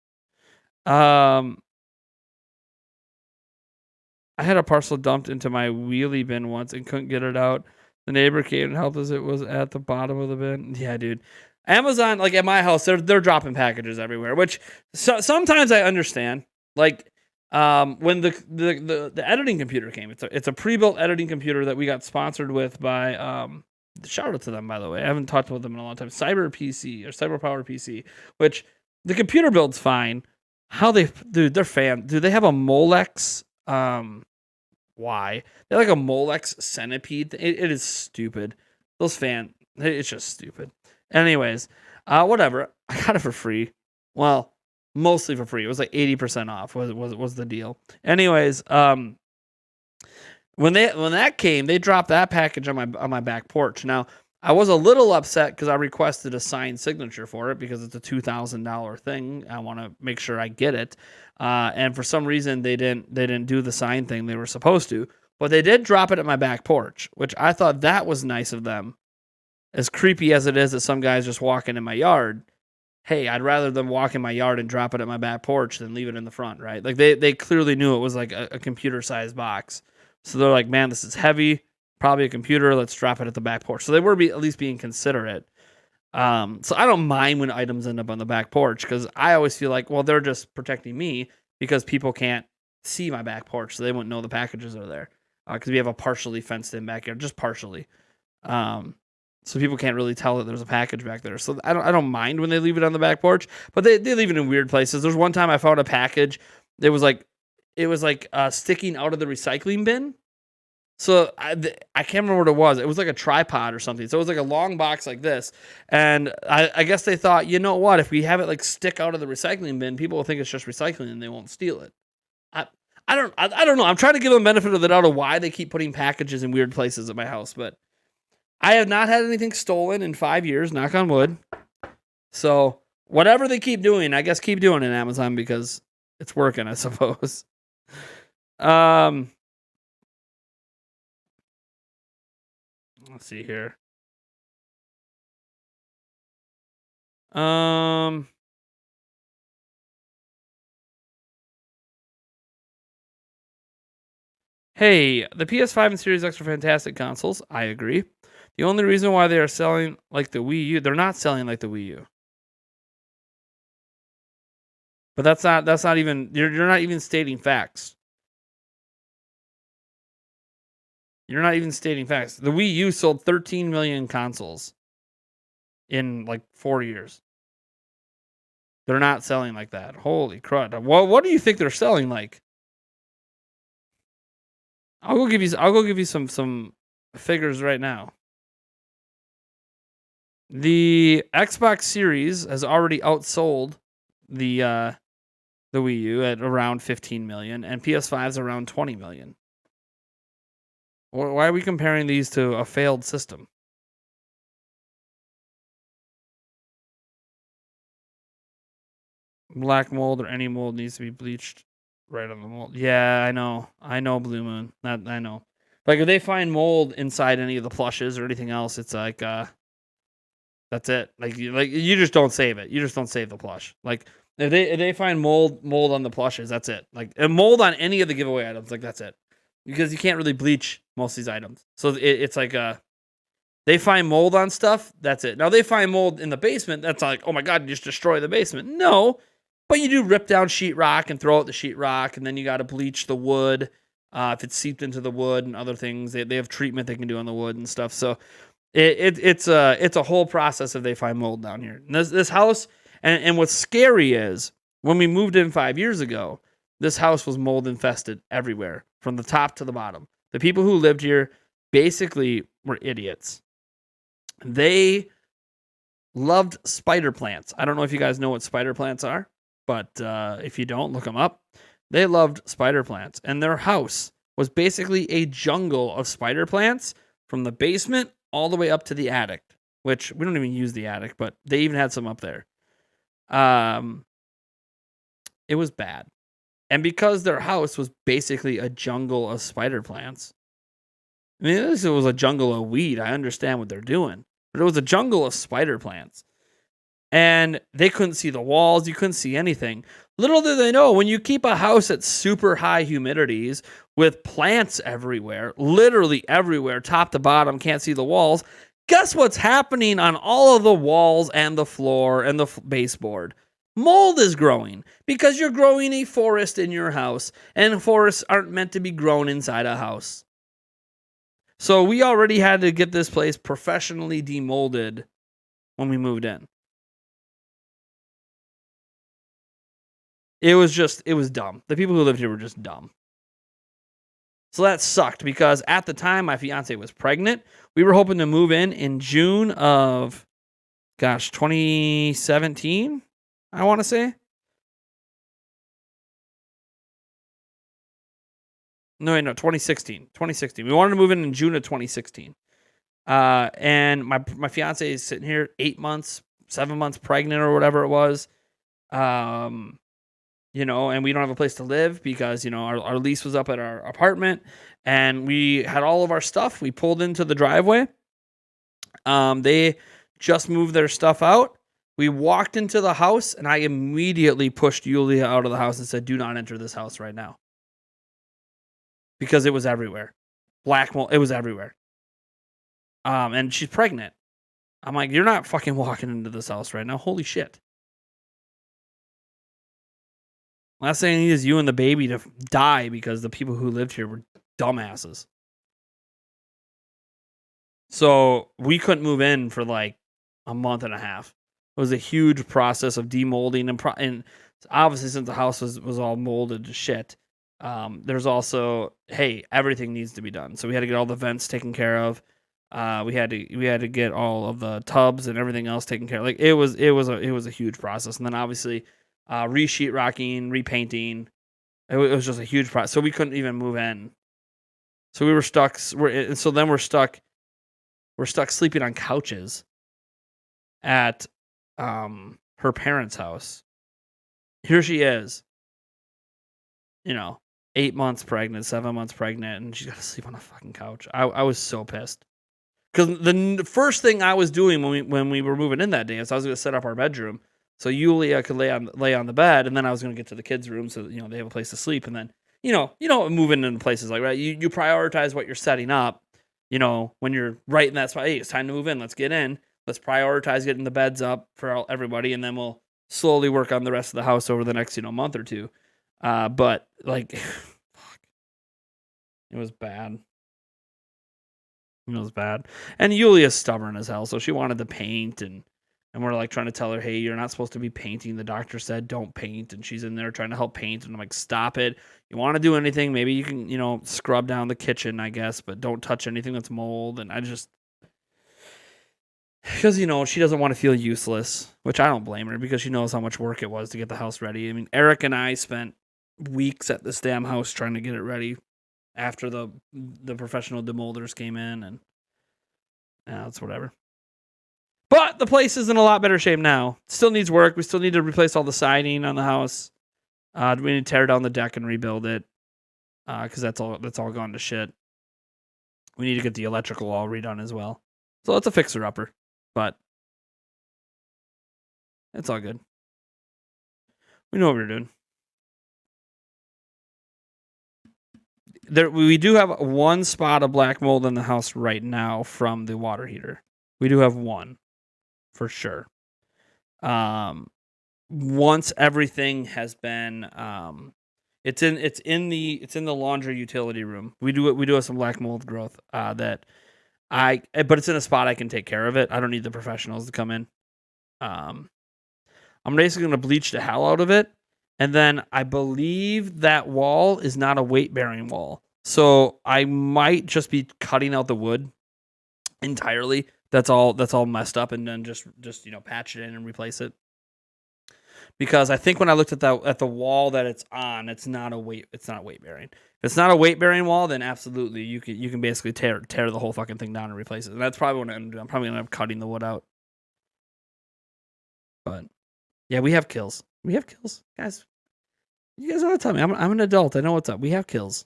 I had a parcel dumped into my wheelie bin once and couldn't get it out. The neighbor came and helped us. It was at the bottom of the bin. Yeah, dude. Amazon, like at my house, they're dropping packages everywhere, which sometimes I understand. Like when the editing computer came, it's a pre-built editing computer that we got sponsored with by shout out to them, by the way. I haven't talked with them in a long time. Cyber PC or Cyber Power PC, which the computer build's fine. How they're fan. Dude, they have a Molex. Why? They're like a Molex centipede. It is stupid. It's just stupid. Anyways, whatever. I got it for free. Well, mostly for free. It was like 80% off was the deal. Anyways, when that came, they dropped that package on my back porch. Now, I was a little upset because I requested a signed signature for it because it's a $2,000 thing. I want to make sure I get it. And for some reason they didn't do the sign thing they were supposed to. But they did drop it at my back porch, which I thought that was nice of them. As creepy as it is that some guys just walking in my yard, hey, I'd rather them walk in my yard and drop it at my back porch than leave it in the front, right? Like they clearly knew it was like a computer-sized box. So they're like, man, this is heavy, probably a computer, let's drop it at the back porch. So they were at least being considerate. So I don't mind when items end up on the back porch because I always feel like, well, they're just protecting me because people can't see my back porch, so they wouldn't know the packages are there. Because we have a partially fenced-in backyard, just partially. So people can't really tell that there's a package back there. So I don't mind when they leave it on the back porch, but they leave it in weird places. There's one time I found a package that was like sticking out of the recycling bin. So I can't remember what it was. It was like a tripod or something. So it was like a long box like this. And I guess they thought, you know what? If we have it like stick out of the recycling bin, people will think it's just recycling and they won't steal it. I don't know. I'm trying to give them benefit of the doubt of why they keep putting packages in weird places at my house, but I have not had anything stolen in 5 years, knock on wood. So whatever they keep doing, I guess keep doing it, Amazon, because it's working, I suppose. Let's see here. Hey, the PS5 and Series X are fantastic consoles. I agree. The only reason why they are selling like the Wii U, they're not selling like the Wii U. But that's not even, you're not even stating facts. You're not even stating facts. The Wii U sold 13 million consoles in like 4 years. They're not selling like that. Holy crud. Well, what do you think they're selling like? I'll go give you some figures right now. The Xbox Series has already outsold the Wii U at around 15 million, and PS5's around 20 million. Why are we comparing these to a failed system? Black mold or any mold needs to be bleached right on the mold. Yeah, I know, Blue Moon. That I know. Like if they find mold inside any of the plushes or anything else, it's like that's it. Like you just don't save it. You just don't save the plush. Like if they find mold on the plushes, that's it. Like a mold on any of the giveaway items, like that's it. Because you can't really bleach most of these items. So it's like they find mold on stuff, that's it. Now they find mold in the basement, that's like, oh my god, you just destroy the basement. No. But you do rip down sheetrock and throw out the sheetrock, and then you got to bleach the wood if it's seeped into the wood and other things. They have treatment they can do on the wood and stuff. So it's a whole process if they find mold down here. And this house, and what's scary is when we moved in 5 years ago, this house was mold infested everywhere, from the top to the bottom. The people who lived here basically were idiots. They loved spider plants. I don't know if you guys know what spider plants are. But if you don't, look them up. They loved spider plants. And their house was basically a jungle of spider plants from the basement all the way up to the attic, which we don't even use the attic, but they even had some up there. It was bad. And because their house was basically a jungle of spider plants, I mean, this was a jungle of weed. I understand what they're doing. But it was a jungle of spider plants. And they couldn't see the walls. You couldn't see anything. Little do they know, when you keep a house at super high humidities with plants everywhere, literally everywhere, top to bottom, can't see the walls, guess what's happening on all of the walls and the floor and the baseboard? Mold is growing because you're growing a forest in your house, and forests aren't meant to be grown inside a house. So we already had to get this place professionally demolded when we moved in. It was dumb. The people who lived here were just dumb. So that sucked because at the time my fiance was pregnant. We were hoping to move in June of, 2017, I want to say. No, 2016. 2016. We wanted to move in June of 2016. And my fiance is sitting here 8 months, 7 months pregnant or whatever it was. And we don't have a place to live because, our lease was up at our apartment and we had all of our stuff. We pulled into the driveway. They just moved their stuff out. We walked into the house and I immediately pushed Yulia out of the house and said, do not enter this house right now. Because it was everywhere. Black mold, it was everywhere. And she's pregnant. I'm like, you're not fucking walking into this house right now. Holy shit. Last thing I need is you and the baby to die because the people who lived here were dumbasses. So we couldn't move in for like a month and a half. It was a huge process of demolding and obviously since the house was all molded to shit. There's also, hey, everything needs to be done. So we had to get all the vents taken care of. We had to get all of the tubs and everything else taken care of. Like it was a huge process. And then obviously re-sheetrocking, repainting. It was just a huge process. So we couldn't even move in. So we were stuck. We're stuck sleeping on couches at her parents' house. Here she is, 8 months pregnant, 7 months pregnant, and she's got to sleep on a fucking couch. I was so pissed. Because the first thing I was doing when we were moving in that day is I was going to set up our bedroom so Yulia could lay on the bed, and then I was going to get to the kids' room so they have a place to sleep, and then moving into places like that, you prioritize what you're setting up. When you're right in that spot, hey, it's time to move in. Let's get in. Let's prioritize getting the beds up for everybody, and then we'll slowly work on the rest of the house over the next month or two. But like, fuck, it was bad. It was bad. And Yulia's stubborn as hell, so she wanted to paint, and we're like trying to tell her, hey, you're not supposed to be painting. The doctor said don't paint, and she's in there trying to help paint, and I'm like, stop it. You want to do anything, maybe you can, scrub down the kitchen, I guess, but don't touch anything that's mold. And I just, because, she doesn't want to feel useless, which I don't blame her because she knows how much work it was to get the house ready. I mean, Eric and I spent weeks at this damn house trying to get it ready after the professional demolders came in, and it's whatever. But the place is in a lot better shape now. Still needs work. We still need to replace all the siding on the house. We need to tear down the deck and rebuild it because that's all gone to shit. We need to get the electrical all redone as well. So it's a fixer-upper, but it's all good. We know what we're doing. We do have one spot of black mold in the house right now from the water heater. We do have one. For sure. Once everything has been, it's in the laundry utility room. We do have some black mold growth but it's in a spot I can take care of it. I don't need the professionals to come in. I'm basically going to bleach the hell out of it, and then I believe that wall is not a weight bearing wall, so I might just be cutting out the wood entirely. That's all messed up, and then just patch it in and replace it. Because I think when I looked at the wall that it's on, it's not weight bearing. If it's not a weight bearing wall, then absolutely you can basically tear the whole fucking thing down and replace it. And that's probably what I'm gonna do. I'm probably gonna end up cutting the wood out. But yeah, we have kills. We have kills, guys. You guys don't have to tell me. I'm an adult. I know what's up. We have kills.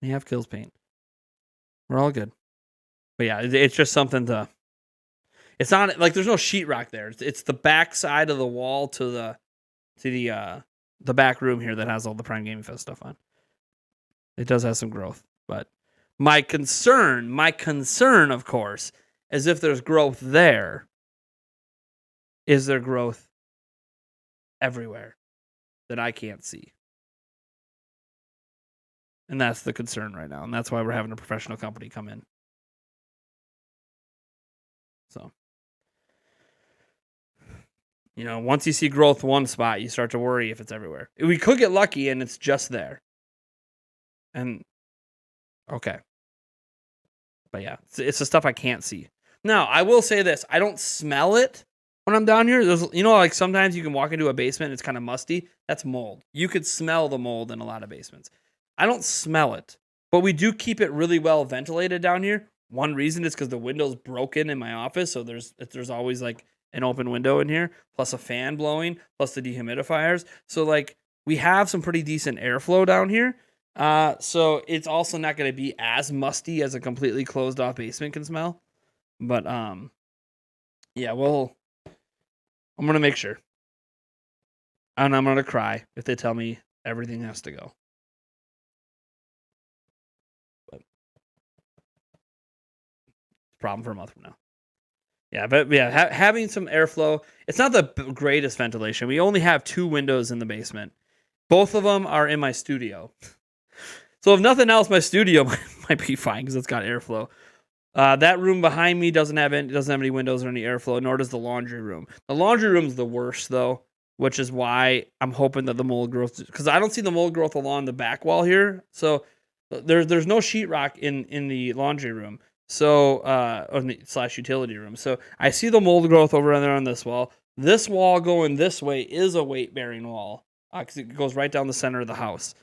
We have kills paint. We're all good. But yeah, it's just something to. It's not like there's no sheetrock there. It's the back side of the wall to the the back room here that has all the Prime Gaming Fest stuff on. It does have some growth, but my concern, of course, is if there's growth there, is there growth everywhere that I can't see? And that's the concern right now, and that's why we're having a professional company come in. So, you know, once you see growth one spot, you start to worry if it's everywhere. We could get lucky and it's just there. And, okay. But yeah, it's the stuff I can't see. Now, I will say this. I don't smell it when I'm down here. There's, you know, like sometimes you can walk into a basement and it's kind of musty. That's mold. You could smell the mold in a lot of basements. I don't smell it, but we do keep it really well ventilated down here. One reason is because the window's broken in my office, so there's always like an open window in here, plus a fan blowing, plus the dehumidifiers. So like we have some pretty decent airflow down here. So it's also not going to be as musty as a completely closed off basement can smell. But yeah, well, I'm gonna make sure, and I'm gonna cry if they tell me everything has to go. But problem for a month from now. Yeah, but yeah, having some airflow. It's not the greatest ventilation. We only have 2 windows in the basement. Both of them are in my studio. So if nothing else, my studio might be fine because it's got airflow. That room behind me doesn't have any windows or any airflow, nor does the laundry room. The laundry room's the worst though, which is why I'm hoping that the mold growth, because I don't see the mold growth along the back wall here. So there's no sheetrock in the laundry room. So / utility room. So I see the mold growth over there on this wall. This wall going this way is a weight bearing wall because it goes right down the center of the house.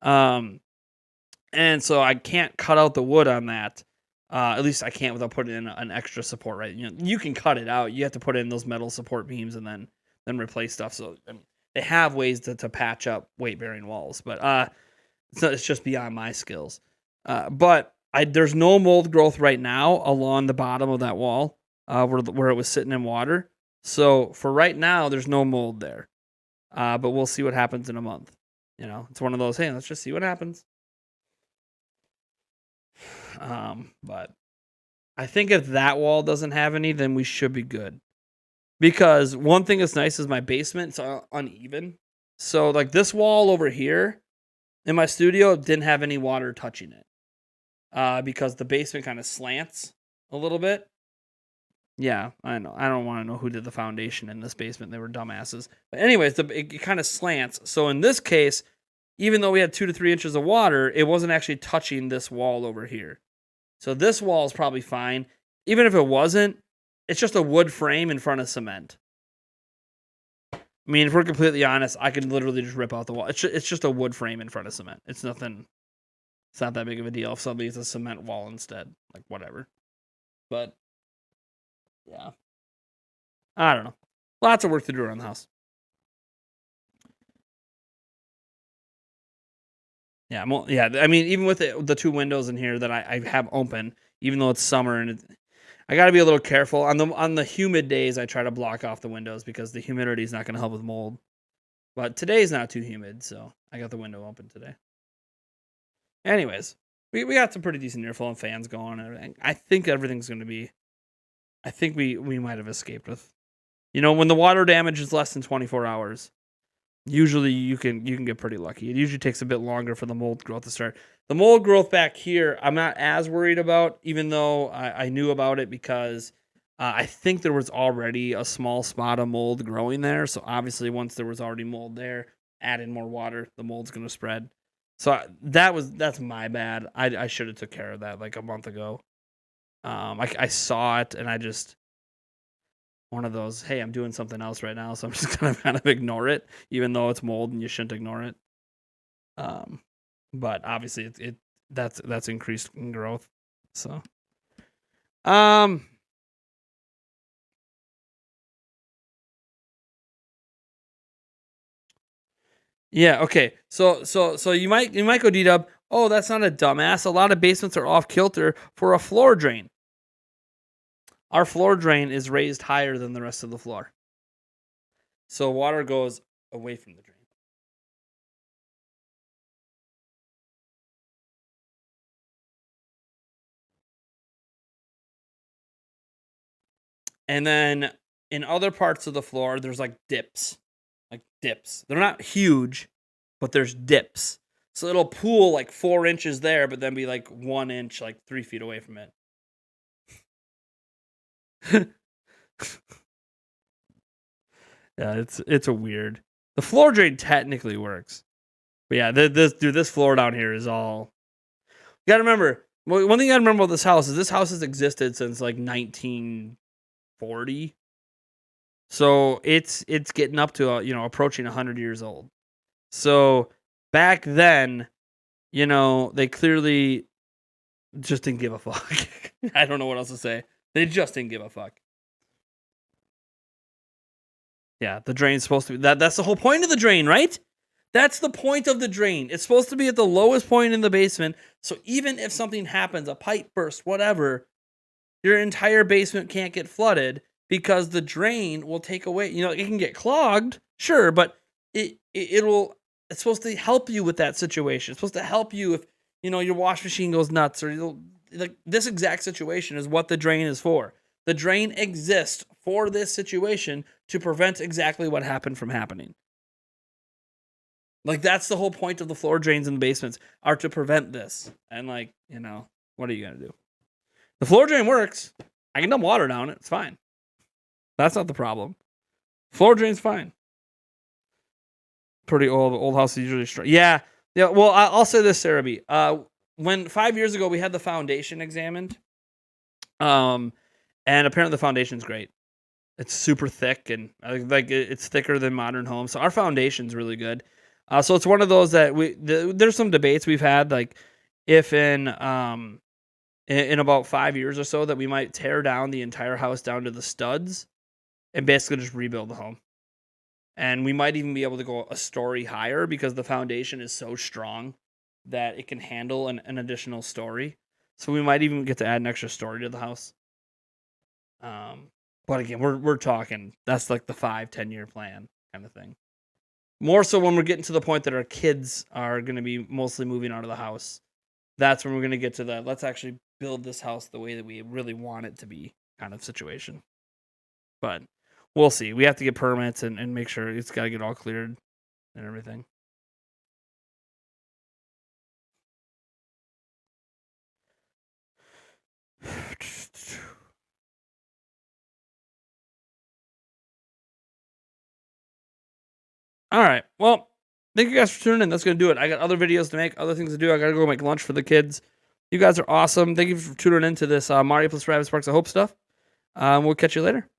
And so I can't cut out the wood on that. At least I can't without putting in an extra support, right? You know, you can cut it out. You have to put in those metal support beams and then replace stuff. So I mean, they have ways to patch up weight bearing walls, but it's just beyond my skills. But there's no mold growth right now along the bottom of that wall where it was sitting in water. So for right now, there's no mold there. But we'll see what happens in a month. You know, it's one of those, hey, let's just see what happens. But I think if that wall doesn't have any, then we should be good. Because one thing that's nice is my basement's uneven. So like this wall over here in my studio didn't have any water touching it. Because the basement kind of slants a little bit. Yeah, I know. I don't want to know who did the foundation in this basement. They were dumbasses. But anyways, it kind of slants. So in this case, even though we had 2 to 3 inches of water, it wasn't actually touching this wall over here. So this wall is probably fine. Even if it wasn't, it's just a wood frame in front of cement. I mean, if we're completely honest, I could literally just rip out the wall. It's just a wood frame in front of cement. It's nothing. It's not that big of a deal if somebody gets a cement wall instead. Like, whatever. But, yeah. I don't know. Lots of work to do around the house. Yeah, I mean, even with the 2 windows in here that I have open, even though it's summer and I got to be a little careful on the humid days. I try to block off the windows because the humidity is not going to help with mold. But today's not too humid, so I got the window open today. Anyways, we got some pretty decent airflow and fans going and everything. I think everything's going to be. I think we might have escaped with, you know, when the water damage is less than 24 hours. Usually you can get pretty lucky. It usually takes a bit longer for the mold growth to start. The mold growth back here, I'm not as worried about, even though I knew about it because I think there was already a small spot of mold growing there. So obviously once there was already mold there, add in more water, the mold's going to spread. So that's my bad. I should have took care of that like a month ago. I saw it and I just... one of those, hey, I'm doing something else right now, so I'm just gonna kind of ignore it, even though it's mold and you shouldn't ignore it. But obviously that's increased in growth. So, yeah, okay. So you might go D-Dub. Oh, that's not a dumbass. A lot of basements are off kilter for a floor drain. Our floor drain is raised higher than the rest of the floor. So water goes away from the drain. And then in other parts of the floor, there's like dips. Like dips. They're not huge, but there's dips. So it'll pool like 4 inches there, but then be like 1 inch, like 3 feet away from it. Yeah, it's a weird. The floor drain technically works. But yeah, this floor down here is all. You gotta remember, one thing you gotta remember about this house is this house has existed since like 1940. So it's getting up to approaching 100 years old. So back then, they clearly just didn't give a fuck. I don't know what else to say. They just didn't give a fuck. Yeah, the drain's supposed to be that's the whole point of the drain, right? That's the point of the drain. It's supposed to be at the lowest point in the basement. So even if something happens, a pipe burst, whatever, your entire basement can't get flooded because the drain will take away, it can get clogged, sure, but it's supposed to help you with that situation. It's supposed to help you if, your wash machine goes nuts or like this exact situation is what the drain is for. The drain exists for this situation to prevent exactly what happened from happening. Like, that's the whole point of the floor drains in the basements, are to prevent this. And, what are you going to do? The floor drain works. I can dump water down it. It's fine. That's not the problem. Floor drain's fine. Pretty old. Old house is usually strong. Yeah. Well, I'll say this, Sarah B. When 5 years ago we had the foundation examined, and apparently the foundation's great. It's super thick, and it's thicker than modern homes. So our foundation's really good. So it's one of those that there's some debates we've had, like if in about 5 years or so that we might tear down the entire house down to the studs and basically just rebuild the home. And we might even be able to go a story higher because the foundation is so strong that it can handle an additional story. So we might even get to add an extra story to the house. But again, we're talking, that's like the 5-10 year plan kind of thing. More so when we're getting to the point that our kids are going to be mostly moving out of the house. That's when we're going to get to the let's actually build this house the way that we really want it to be kind of situation. But we'll see. We have to get permits and make sure it's got to get all cleared and everything. All right. Well, thank you guys for tuning in. That's going to do it. I got other videos to make, other things to do. I got to go make lunch for the kids. You guys are awesome. Thank you for tuning in to this Mario plus Rabbids Sparks of Hope stuff. We'll catch you later.